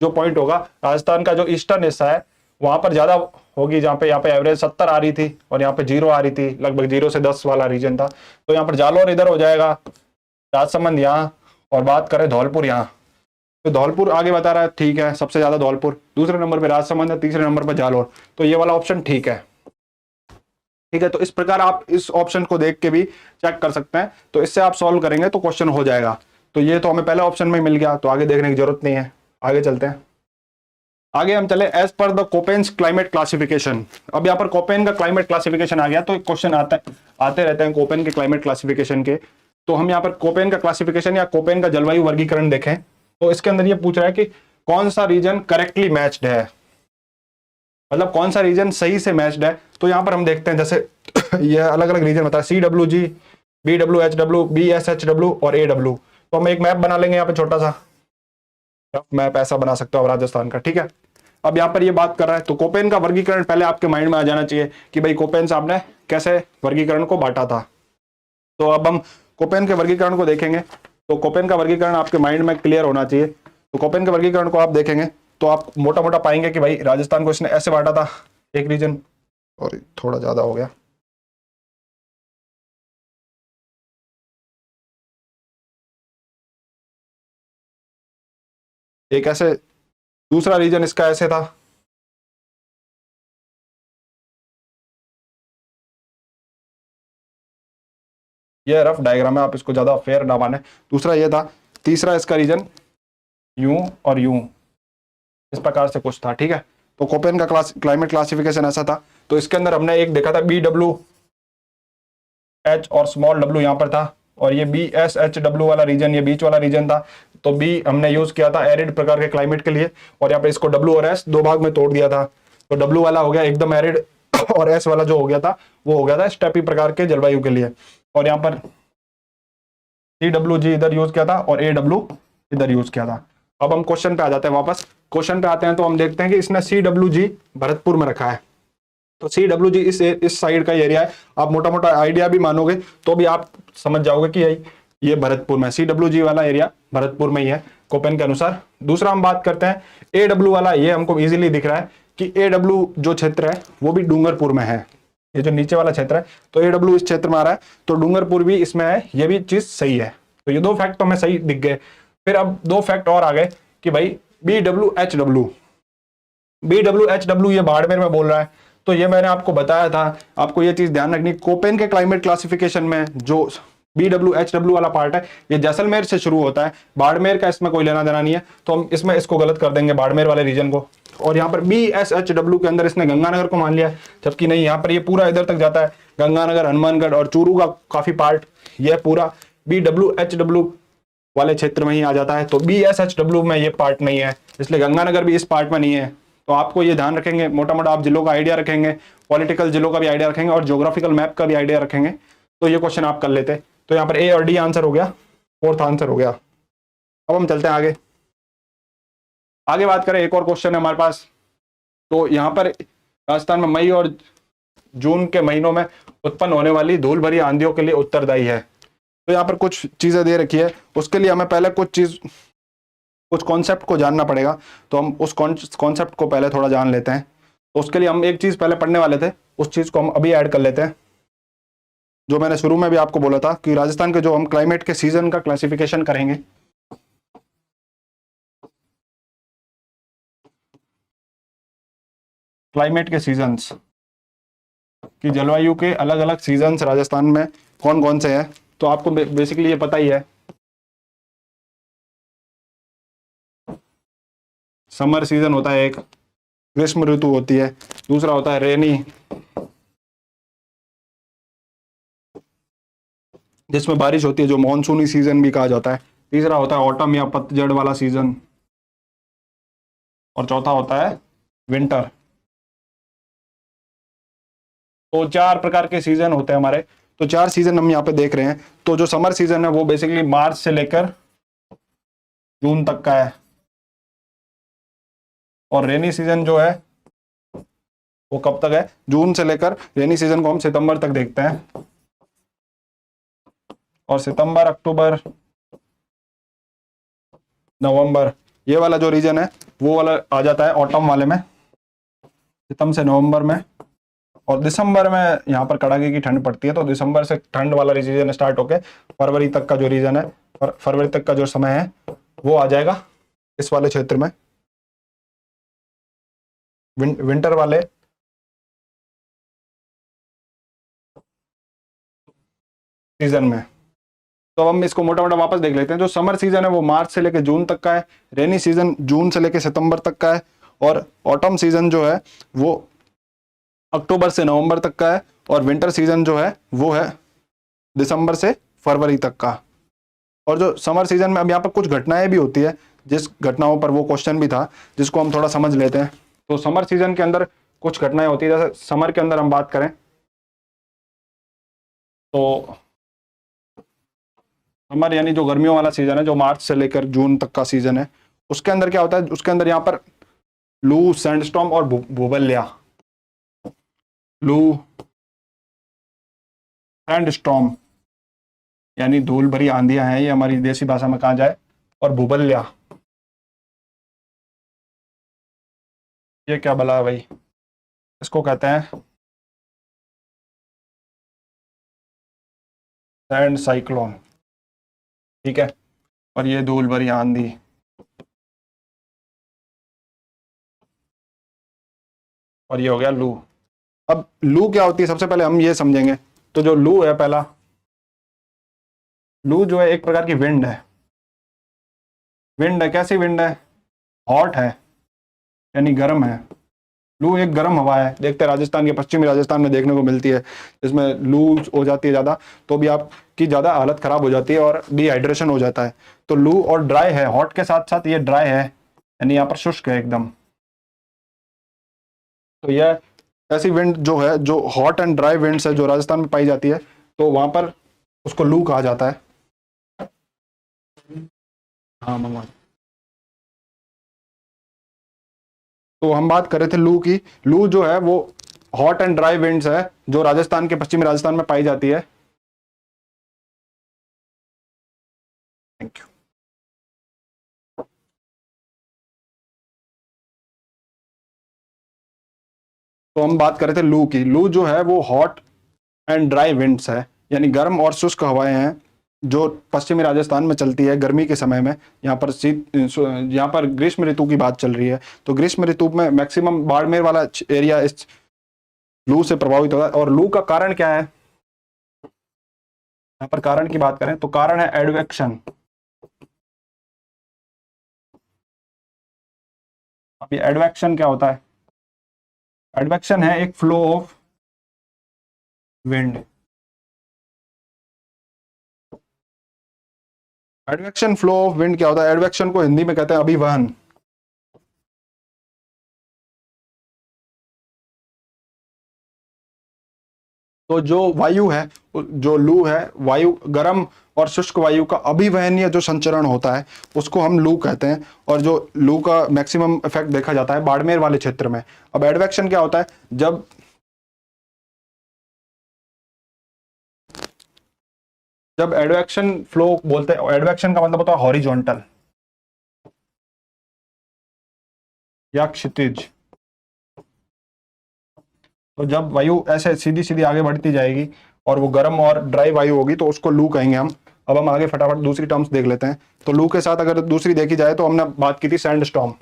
जो पॉइंट होगा, राजस्थान का जो ईस्टर्न हिस्सा है वहां पर ज्यादा होगी, जहाँ पे यहाँ पे एवरेज 70 आ रही थी और यहाँ पे 0 आ रही थी, लगभग 0 से 10 वाला रीजन था। तो यहाँ पर जालौर इधर हो जाएगा, राजसमंद यहाँ, और बात करें धौलपुर यहाँ, तो धौलपुर आगे बता रहा है, ठीक है, सबसे ज्यादा धौलपुर, दूसरे नंबर पे राजसमंद है, तीसरे नंबर पे जालौर। तो ये वाला ऑप्शन ठीक है। ठीक है, तो इस प्रकार आप इस ऑप्शन को देख के भी चेक कर सकते हैं। तो इससे आप सॉल्व करेंगे तो क्वेश्चन हो जाएगा। तो ये तो हमें पहले ऑप्शन में मिल गया, तो आगे देखने की जरूरत नहीं है, आगे चलते हैं। आगे हम चले, as per the Köppen's climate classification. अब यहाँ पर कोपेन का क्लाइमेट क्लासिफिकेशन आ गया। तो क्वेश्चन आते रहते हैं कोपेन के क्लाइमेट क्लासिफिकेशन के। तो हम यहाँ पर कोपेन का क्लासिफिकेशन या कोपेन का जलवायु वर्गीकरण देखें तो इसके अंदर ये पूछ रहा है कि कौन सा रीजन करेक्टली मैच्ड है। मतलब कौन सा रीजन सही से मैच्ड है। तो यहाँ पर हम देखते हैं, जैसे ये अलग अलग रीजन बताया, CWG, BWHW, BSHW और AW। तो हम एक मैप बना लेंगे यहाँ पे, छोटा सा मैप ऐसा बना सकते हो आप राजस्थान का, ठीक है। अब यहाँ पर ये बात कर रहा है, तो कोपेन का वर्गीकरण पहले आपके माइंड में आ जाना चाहिए कि भाई कोपेन साहब ने कैसे वर्गीकरण को बांटा था। तो अब हम कोपेन के वर्गीकरण को देखेंगे। तो कोपेन का वर्गीकरण आपके माइंड में क्लियर होना चाहिए। तो कोपेन के वर्गीकरण को आप देखेंगे तो आप मोटा मोटा पाएंगे कि भाई राजस्थान को इसने ऐसे बांटा था, एक रीजन, और थोड़ा ज्यादा हो गया, एक ऐसे, दूसरा रीजन इसका ऐसे था, ये रफ डायग्राम है, आप इसको ज्यादा फेयर ना माने। दूसरा ये था, तीसरा इसका रीजन यूं और यूं, इस प्रकार से कुछ था, ठीक है। तो कोपेन का क्लाइमेट क्लासिफिकेशन ऐसा था। तो इसके अंदर हमने एक देखा था BWH और स्मॉल w यहाँ पर था, और ये BSHW वाला रीजन, ये बीच वाला रीजन था। तो B हमने यूज किया था एरिड प्रकार के क्लाइमेट के लिए, और यहाँ पे इसको W और S दो भाग में तोड़ दिया था। तो W वाला हो गया एकदम एरिड, और S वाला जो हो गया था वो हो गया था स्टेपी प्रकार के जलवायु के लिए। और यहाँ पर CWG इधर यूज किया था और AW इधर यूज किया था। अब हम क्वेश्चन पे आ जाते हैं, वापस क्वेश्चन पे आते हैं। तो हम देखते हैं कि इसने CWG भरतपुर में रखा है। तो CWG इस साइड का एरिया है। आप मोटा मोटा आइडिया भी मानोगे तो भी आप समझ जाओगे कि ये भरतपुर में, CWG वाला एरिया भरतपुर में ही है कोपेन के अनुसार। दूसरा हम बात करते हैं AW वाला, ये हमको इजीली दिख रहा है कि AW जो क्षेत्र है वो भी डूंगरपुर में है, ये जो नीचे वाला क्षेत्र है। तो AW इस क्षेत्र में आ रहा है, तो डूंगरपुर भी इसमें है, ये भी चीज सही है। तो ये दो फैक्ट तो हमें सही दिख गए। फिर अब दो फैक्ट और आ गए कि भाई BWHW ये बाड़मेर में बोल रहा है। तो ये मैंने आपको बताया था, आपको ये चीज ध्यान रखनी, कोपेन के क्लाइमेट क्लासिफिकेशन में जो BWHW वाला पार्ट है ये जैसलमेर से शुरू होता है, बाड़मेर का इसमें कोई लेना देना नहीं है। तो हम इसमें इसको गलत कर देंगे, बाड़मेर वाले रीजन को। और यहाँ पर BSHW के अंदर इसने गंगानगर को मान लिया, जबकि नहीं, यहाँ पर ये पूरा इधर तक जाता है, गंगानगर, हनुमानगढ़ और चूरू का काफी पार्ट, यह पूरा BWHW वाले क्षेत्र में ही आ जाता है। तो BSHW में ये पार्ट नहीं है, इसलिए गंगानगर भी इस पार्ट में नहीं है। तो आपको ये ध्यान रखेंगे, मोटा मोटा आप जिलों का आइडिया रखेंगे, पॉलिटिकल जिलों का भी आइडिया रखेंगे और ज्योग्राफिकल मैप का भी आइडिया रखेंगे, तो ये क्वेश्चन आप कर लेते। तो यहाँ पर A और D आंसर हो गया, फोर्थ आंसर हो गया। अब हम चलते हैं आगे बात करें, एक और क्वेश्चन है हमारे पास। तो यहाँ पर राजस्थान में मई और जून के महीनों में उत्पन्न होने वाली धूल भरी आंधियों के लिए उत्तरदायी है। तो यहाँ पर कुछ चीजें दे रखी है, उसके लिए हमें पहले कुछ कॉन्सेप्ट को जानना पड़ेगा। तो हम उस कॉन्सेप्ट को पहले थोड़ा जान लेते हैं। तो उसके लिए हम एक चीज पहले पढ़ने वाले थे, उस चीज को हम अभी ऐड कर लेते हैं, जो मैंने शुरू में भी आपको बोला था कि राजस्थान के जो हम क्लाइमेट के सीजन का क्लासिफिकेशन करेंगे, क्लाइमेट के सीजन्स कि जलवायु के अलग अलग सीजन्स राजस्थान में कौन कौन से हैं। तो आपको बेसिकली ये पता ही है, समर सीजन होता है एक, ग्रीष्म ऋतु होती है, दूसरा होता है रेनी जिसमें बारिश होती है, जो मॉनसूनी सीजन भी कहा जाता है, तीसरा होता है ऑटम या पतझड़ वाला सीजन, और चौथा होता है विंटर। तो चार प्रकार के सीजन होते हैं हमारे। तो चार सीजन हम यहाँ पे देख रहे हैं। तो जो समर सीजन है वो बेसिकली मार्च से लेकर जून तक का है, और रेनी सीजन जो है वो कब तक है, जून से लेकर, रेनी सीजन को हम सितंबर तक देखते हैं, और सितंबर, अक्टूबर, नवंबर, ये वाला जो रीजन है वो वाला आ जाता है ऑटम वाले में, सितंबर से नवंबर में। और दिसंबर में यहाँ पर कड़ाके की ठंड पड़ती है, तो दिसंबर से ठंड वाला रीजन स्टार्ट होके फरवरी तक का जो रीजन है, फरवरी तक का जो समय है वो आ जाएगा इस वाले क्षेत्र में, विंटर वाले सीजन में। तो हम इसको मोटा मोटा वापस देख लेते हैं। जो समर सीजन है वो मार्च से लेकर जून तक का है, रेनी सीजन जून से लेकर सितंबर तक का है, और ऑटम सीजन जो है वो अक्टूबर से नवंबर तक का है, और विंटर सीजन जो है वो है दिसंबर से फरवरी तक का। और जो समर सीजन में अब यहाँ पर कुछ घटनाएं भी होती है, जिस घटनाओं पर वो क्वेश्चन भी था, जिसको हम थोड़ा समझ लेते हैं। तो समर सीजन के अंदर कुछ घटनाएं होती है, जैसे समर के अंदर हम बात करें तो समर यानी जो गर्मियों वाला सीजन है, जो मार्च से लेकर जून तक का सीजन है, उसके अंदर क्या होता है, उसके अंदर यहाँ पर लू, सैंडस्टॉर्म और भूबल्या, लू, सैंडस्टॉर्म यानी धूल भरी आंधियां हैं, ये हमारी देसी भाषा में कहा जाए, और भूबल्या, ये क्या भला है भाई, इसको कहते हैं सैंड साइक्लोन, ठीक है। और ये धूल भरी आंधी, और ये हो गया लू। अब लू क्या होती है, सबसे पहले हम ये समझेंगे। तो जो लू है, पहला लू जो है एक प्रकार की विंड है। विंड है, कैसी विंड है, हॉट है यानी गर्म है। लू एक गर्म हवा है, देखते हैं राजस्थान के, पश्चिमी राजस्थान में देखने को मिलती है, इसमें लू हो जाती है ज़्यादा, तो भी आपकी ज़्यादा हालत ख़राब हो जाती है और डिहाइड्रेशन हो जाता है। तो लू और ड्राई है, हॉट के साथ साथ ये ड्राई है, यानी यहाँ पर शुष्क है एकदम। तो यह ऐसी विंड जो है, जो हॉट एंड ड्राई विंड्स है, जो राजस्थान में पाई जाती है, तो वहाँ पर उसको लू कहा जाता है। हाँ मंगवा। तो हम बात कर रहे थे लू की। लू जो है वो हॉट एंड ड्राई विंड्स है, जो राजस्थान के, पश्चिमी राजस्थान में पाई जाती है। Thank you. तो हम बात कर रहे थे लू की। लू जो है वो हॉट एंड ड्राई विंड्स है, यानी गर्म और शुष्क हवाएं हैं, जो पश्चिमी राजस्थान में चलती है गर्मी के समय में। यहाँ पर ग्रीष्म ऋतु की बात चल रही है, तो ग्रीष्म ऋतु में मैक्सिमम बाड़मेर वाला एरिया इस लू से प्रभावित होगा। और लू का कारण क्या है, यहाँ पर कारण की बात करें तो कारण है एडवेक्शन। अब ये एडवेक्शन क्या होता है, एडवेक्शन है एक flow of wind. Advection flow of wind क्या होता है, एडवेक्शन को हिंदी में कहते हैं अभिवहन। तो जो वायु है, जो लू है, वायु गर्म और शुष्क वायु का अभिवहनीय जो संचरण होता है, उसको हम लू कहते हैं। और जो लू का मैक्सिमम इफेक्ट देखा जाता है बाड़मेर वाले क्षेत्र में। अब एडवेक्शन क्या होता है, जब एडवेक्शन फ्लो बोलते हैं, एडवेक्शन का मतलब होता है हॉरिजॉन्टल या क्षितिज। तो जब वायु ऐसे सीधी सीधी आगे बढ़ती जाएगी और वो गर्म और ड्राई वायु होगी, तो उसको लू कहेंगे हम। अब हम आगे फटाफट दूसरी टर्म्स देख लेते हैं। तो लू के साथ अगर दूसरी देखी जाए तो हमने बात की थी सैंड स्टॉर्म।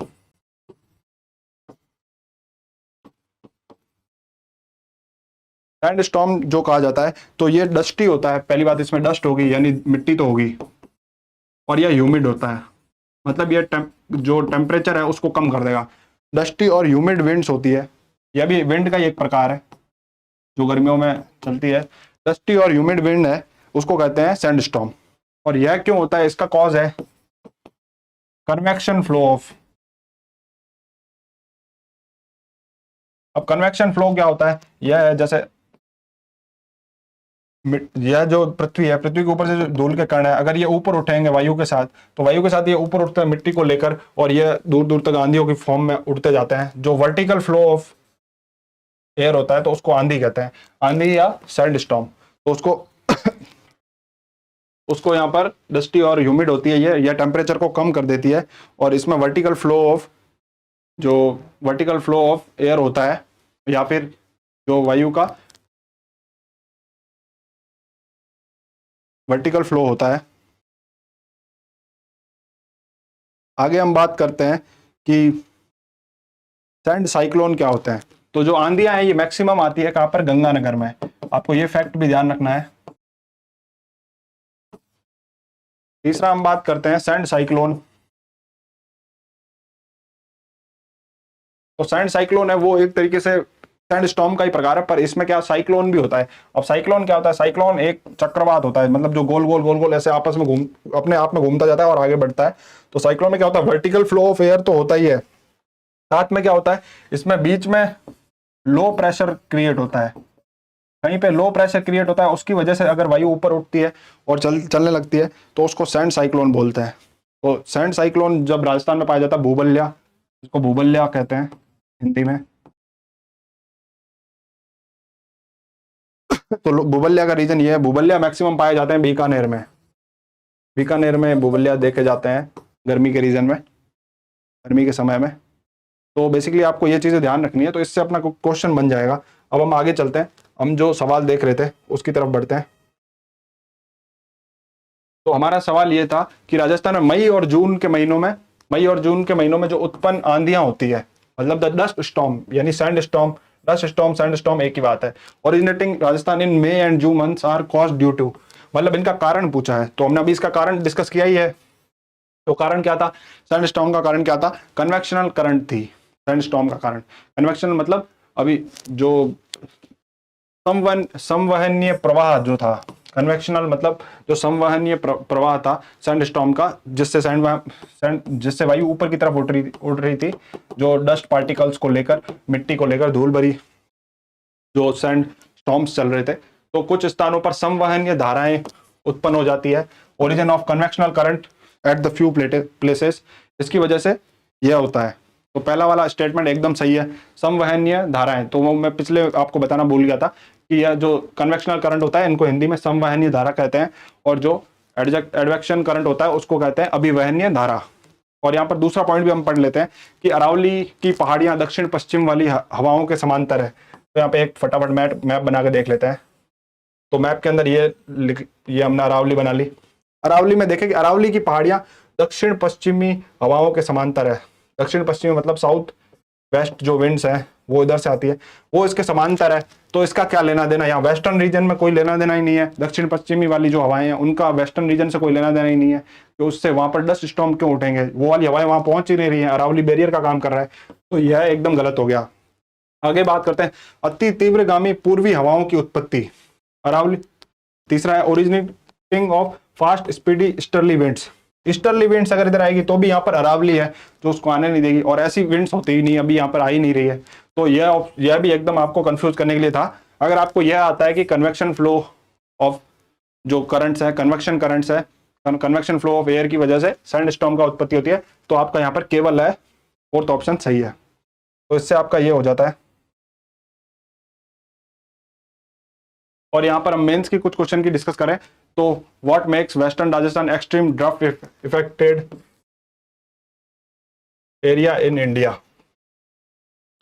सैंड स्टॉर्म जो कहा जाता है, तो ये डस्टी होता है। पहली बात, इसमें डस्ट होगी यानी मिट्टी तो होगी, और यह ह्यूमिड होता है, मतलब ये जो टेम्परेचर है उसको कम कर देगा। डस्टी और ह्यूमिड विंड्स होती है, यह भी विंड का ही एक प्रकार है जो गर्मियों में चलती है। डस्टी और ह्यूमिड विंड है, उसको कहते हैं सैंड स्टॉर्म। और यह क्यों होता है, इसका कॉज है कन्वेक्शन फ्लो ऑफ। अब कन्वेक्शन फ्लो क्या होता है, यह है जैसे यह जो पृथ्वी है, पृथ्वी के ऊपर से जो धूल के कण है, अगर ये ऊपर उठेंगे वायु के साथ, तो वायु के साथ ये ऊपर उठते हैं मिट्टी को लेकर, और ये दूर दूर तक आंधियों की फॉर्म में उड़ते जाते हैं। जो वर्टिकल फ्लो ऑफ एयर होता है, तो उसको आंधी कहते हैं, आंधी या सैंड स्टॉर्म। तो उसको यहाँ पर डस्टी और ह्यूमिड होती है, ये टेम्परेचर को कम कर देती है। और इसमें वर्टिकल फ्लो ऑफ एयर होता है, या फिर जो वायु का वर्टिकल फ्लो होता है। आगे हम बात करते हैं कि सैंड साइक्लोन क्या होते हैं। तो जो आंधियां हैं, ये मैक्सिमम आती है कहां पर, गंगानगर में। आपको ये फैक्ट भी ध्यान रखना है। तीसरा हम बात करते हैं सैंड साइक्लोन। तो सैंड साइक्लोन है वो एक तरीके से सैंड स्टॉर्म का ही प्रकार है, पर इसमें क्या साइक्लोन भी होता है। अब साइक्लोन क्या होता है, साइक्लोन एक चक्रवात होता है, मतलब जो गोल गोल ऐसे आपस में अपने आप में घूमता जाता है और आगे बढ़ता है। तो साइक्लोन में क्या होता है, वर्टिकल फ्लो ऑफ एयर तो होता ही है, साथ में क्या होता है, इसमें बीच में लो प्रेशर क्रिएट होता है, कहीं पे लो प्रेशर क्रिएट होता है, उसकी वजह से अगर वायु ऊपर उठती है और चलने लगती है तो उसको सैंड साइक्लोन बोलते हैं। तो सैंड साइक्लोन जब राजस्थान में पाया जाता है, भूबल्या, इसको भूबल्या कहते हैं हिंदी में। तो भूबल्या का रीजन ये है, भूबल्या मैक्सिमम पाए जाते हैं बीकानेर में। बीकानेर में भूबल्या देखे जाते हैं गर्मी के रीजन में, गर्मी के समय में। तो बेसिकली आपको ये चीज़ें ध्यान रखनी है, तो इससे अपना क्वेश्चन बन जाएगा। अब हम आगे चलते हैं, हम जो सवाल देख रहे थे उसकी तरफ बढ़ते हैं। तो हमारा सवाल ये था कि राजस्थान में मई और जून के महीनों में जो उत्पन्न आंधियां होती है, मतलब द डस्ट स्टॉर्म यानी sand storm, dust storm sand storm एक ही बात है। Originating Rajasthan in May and June months are caused due to, मतलब इनका कारण पूछा है, तो हमने अभी इसका कारण डिस्कस किया ही है। तो कारण क्या था, सैंड स्टॉर्म का कारण क्या था, कन्वेक्शनल करंट थी सैंड स्टॉर्म का कारण। कन्वेक्शनल मतलब अभी जो संवहनीय प्रवाह जो था, कन्वेक्शनल मतलब जो संवहनीय प्रवाह था सैंड स्टॉर्म का, जिससे वायु ऊपर की तरफ उड़ रही थी, जो डस्ट पार्टिकल्स को लेकर, मिट्टी को लेकर, धूल भरी जो सैंड स्टॉर्म्स चल रहे थे। तो कुछ स्थानों पर संवहनीय धाराएं उत्पन्न हो जाती है, origin of convectional current at the few places, इसकी वजह से यह होता है। तो पहला वाला स्टेटमेंट एकदम सही है, संवहनीय धाराएं। तो वो मैं पिछले आपको बताना भूल गया था कि यह जो कन्वेक्शनल करंट होता है इनको हिंदी में संवहनीय धारा कहते हैं, और जो एडवेक्शन करंट होता है उसको कहते हैं अभिवहनीय धारा। और यहाँ पर दूसरा पॉइंट भी हम पढ़ लेते हैं कि अरावली की पहाड़ियां दक्षिण पश्चिम वाली हवाओं के समांतर है। तो यहाँ पे एक फटाफट मैप बना के देख लेते हैं। तो मैप के अंदर ये हमने अरावली बना ली। अरावली में देखें कि अरावली की पहाड़ियां दक्षिण पश्चिमी हवाओं के समांतर है। दक्षिण पश्चिमी मतलब साउथ वेस्ट जो विंड्स हैं वो इधर से आती है, वो इसके समांतर है। तो इसका क्या लेना देना, यहाँ वेस्टर्न रीजन में कोई लेना देना ही नहीं है। दक्षिण पश्चिमी वाली जो हवाएं हैं उनका वेस्टर्न रीजन से कोई लेना देना ही नहीं है, तो उससे वहां पर डस्ट स्टॉर्म क्यों उठेंगे, वो वाली हवाएं वहां पहुंच ही नहीं रही है, अरावली बैरियर का काम कर रहा है। तो यह एकदम गलत हो गया। आगे बात करते हैं अति तीव्रगामी पूर्वी हवाओं की उत्पत्ति, अरावली। तीसरा है originating of fast speedy easterly winds. Easterly winds अगर इधर आएगी तो भी यहाँ पर अरावली है जो उसको आने नहीं देगी, और ऐसी विंड्स होती ही नहीं, अभी यहाँ पर आ ही नहीं रही है। तो यह भी एकदम आपको कंफ्यूज करने के लिए था। अगर आपको यह आता है कि कन्वेक्शन फ्लो ऑफ जो करंट्स है, कन्वेक्शन करंट्स है, कन्वेक्शन फ्लो ऑफ एयर की वजह से सैंड स्टॉर्म का उत्पत्ति होती है, तो आपका यहाँ पर केवल है फोर्थ ऑप्शन सही है। तो इससे आपका ये हो जाता है। और यहाँ पर हम मेंस की कुछ क्वेश्चन की डिस्कस करें तो what makes western Rajasthan extreme draft affected area in India.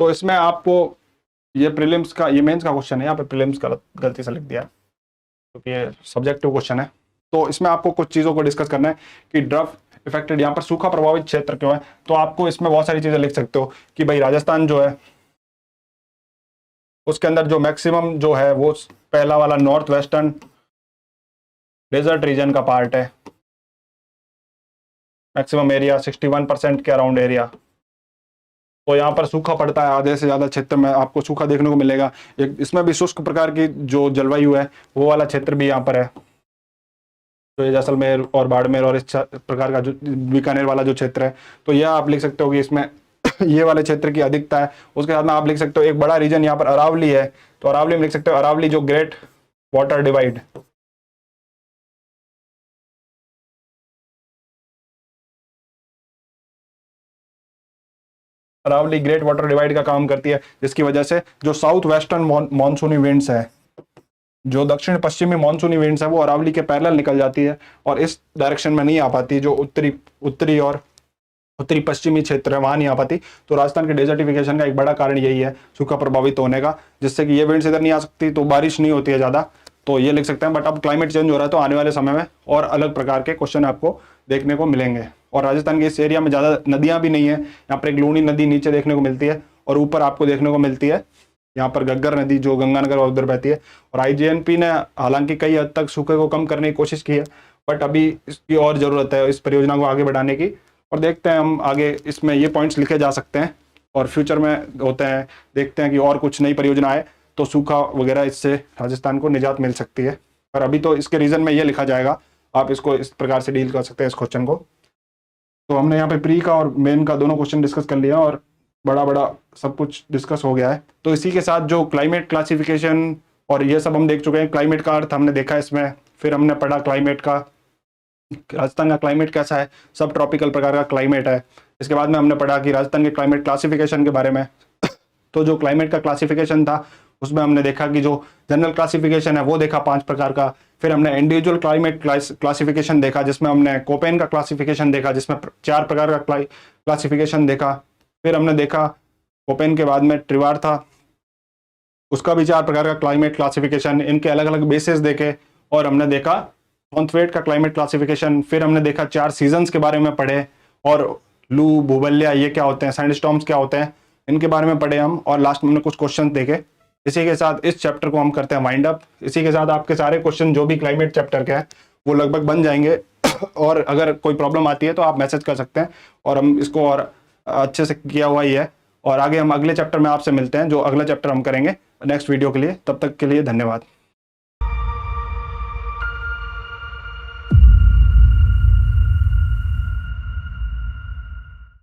तो इसमें आपको ये प्रीलिम्स का, ये मेंस का क्वेश्चन है, यहाँ पे प्रीलिम्स गलती से लिख दिया है क्योंकि ये सब्जेक्टिव क्वेश्चन है। तो इसमें आपको कुछ चीज़ों को डिस्कस करना है कि ड्राफ्ट इफेक्टेड, यहाँ पर सूखा प्रभावित क्षेत्र क्यों है। तो आपको इसमें बहुत सारी चीज़ें लिख सकते हो कि भाई राजस्थान जो है उसके अंदर जो मैक्सिमम जो है वो पहला वाला नॉर्थ वेस्टर्न डेजर्ट रीजन का पार्ट है, मैक्सिमम एरिया 61% के अराउंड एरिया। तो यहाँ पर सूखा पड़ता है, आधे से ज़्यादा क्षेत्र में आपको सूखा देखने को मिलेगा। एक इसमें भी शुष्क प्रकार की जो जलवायु है वो वाला क्षेत्र भी यहाँ पर है, तो ये जैसलमेर और बाड़मेर और इस प्रकार का जो बीकानेर वाला जो क्षेत्र है। तो यह आप लिख सकते हो कि इसमें ये वाले क्षेत्र की अधिकता है। उसके साथ में आप लिख सकते हो एक बड़ा रीजन यहाँ पर अरावली है, तो अरावली में लिख सकते हो अरावली जो great water divide, Aravalli great water divide का काम करती है, जिसकी वजह से जो साउथ वेस्टर्न मॉनसूनी विंड्स है, जो दक्षिण पश्चिमी मॉनसूनी विंड्स है, वो अरावली के पैरेलल निकल जाती है और इस डायरेक्शन में नहीं आ पाती, जो उत्तरी और उत्तरी पश्चिमी क्षेत्र है वहां नहीं आ पाती। तो राजस्थान के डेजर्टिफिकेशन का एक बड़ा कारण यही है सूखा प्रभावित होने का, जिससे कि ये विंड्स इधर नहीं आ सकती, तो बारिश नहीं होती है ज़्यादा। तो ये लिख सकते हैं। बट अब क्लाइमेट चेंज हो रहा है तो आने वाले समय में और अलग प्रकार के क्वेश्चन आपको देखने को मिलेंगे। और राजस्थान के इस एरिया में ज़्यादा नदियाँ भी नहीं है, यहाँ पर एक लूनी नदी नीचे देखने को मिलती है और ऊपर आपको देखने को मिलती है यहाँ पर घग्गर नदी जो गंगानगर और उधर बहती है। और IJNP ने हालांकि कई हद तक सूखे को कम करने की कोशिश की है, बट अभी इसकी और ज़रूरत है इस परियोजना को आगे बढ़ाने की। और देखते हैं हम आगे इसमें ये पॉइंट्स लिखे जा सकते हैं और फ्यूचर में होते हैं, देखते हैं कि और कुछ नई परियोजना आए तो सूखा वगैरह इससे राजस्थान को निजात मिल सकती है। पर अभी तो इसके रीज़न में ये लिखा जाएगा, आप इसको इस प्रकार से डील कर सकते हैं इस क्वेश्चन को। तो हमने यहाँ पे प्री का और मेन का दोनों क्वेश्चन डिस्कस कर लिया और बड़ा बड़ा सब कुछ डिस्कस हो गया है। तो इसी के साथ जो क्लाइमेट क्लासिफिकेशन और ये सब हम देख चुके हैं। क्लाइमेट का अर्थ हमने देखा इसमें, फिर हमने पढ़ा क्लाइमेट का, राजस्थान का क्लाइमेट कैसा है, सब ट्रॉपिकल प्रकार का क्लाइमेट है। इसके बाद में हमने पढ़ा कि राजस्थान के क्लाइमेट क्लासिफिकेशन के बारे में। तो जो क्लाइमेट का क्लासिफिकेशन था उसमें हमने देखा कि जो जनरल क्लासिफिकेशन है वो देखा 5 प्रकार का। फिर हमने इंडिविजुअल क्लाइमेट क्लासिफिकेशन देखा जिसमें हमने कोपेन का क्लासिफिकेशन देखा जिसमें 4 प्रकार का क्लासिफिकेशन देखा। फिर हमने देखा कोपेन के बाद में ट्रिवार था, उसका भी 4 प्रकार का क्लाइमेट क्लासिफिकेशन, इनके अलग अलग बेसिस देखे। और हमने देखा थॉर्नथवेट का क्लाइमेट क्लासिफिकेशन। फिर हमने देखा 4 सीजन्स के बारे में पढ़े, और लू, भूबल्या ये क्या होते हैं, सैंडस्टॉर्म्स क्या होते हैं, इनके बारे में पढ़े हम। और लास्ट में हमने कुछ क्वेश्चन देखे। इसी के साथ इस चैप्टर को हम करते हैं वाइंड अप। इसी के साथ आपके सारे क्वेश्चन जो भी क्लाइमेट चैप्टर के हैं वो लगभग बन जाएंगे। और अगर कोई प्रॉब्लम आती है तो आप मैसेज कर सकते हैं, और हम इसको और अच्छे से किया हुआ ही है। और आगे हम अगले चैप्टर में आपसे मिलते हैं, जो अगला चैप्टर हम करेंगे नेक्स्ट वीडियो के लिए। तब तक के लिए धन्यवाद।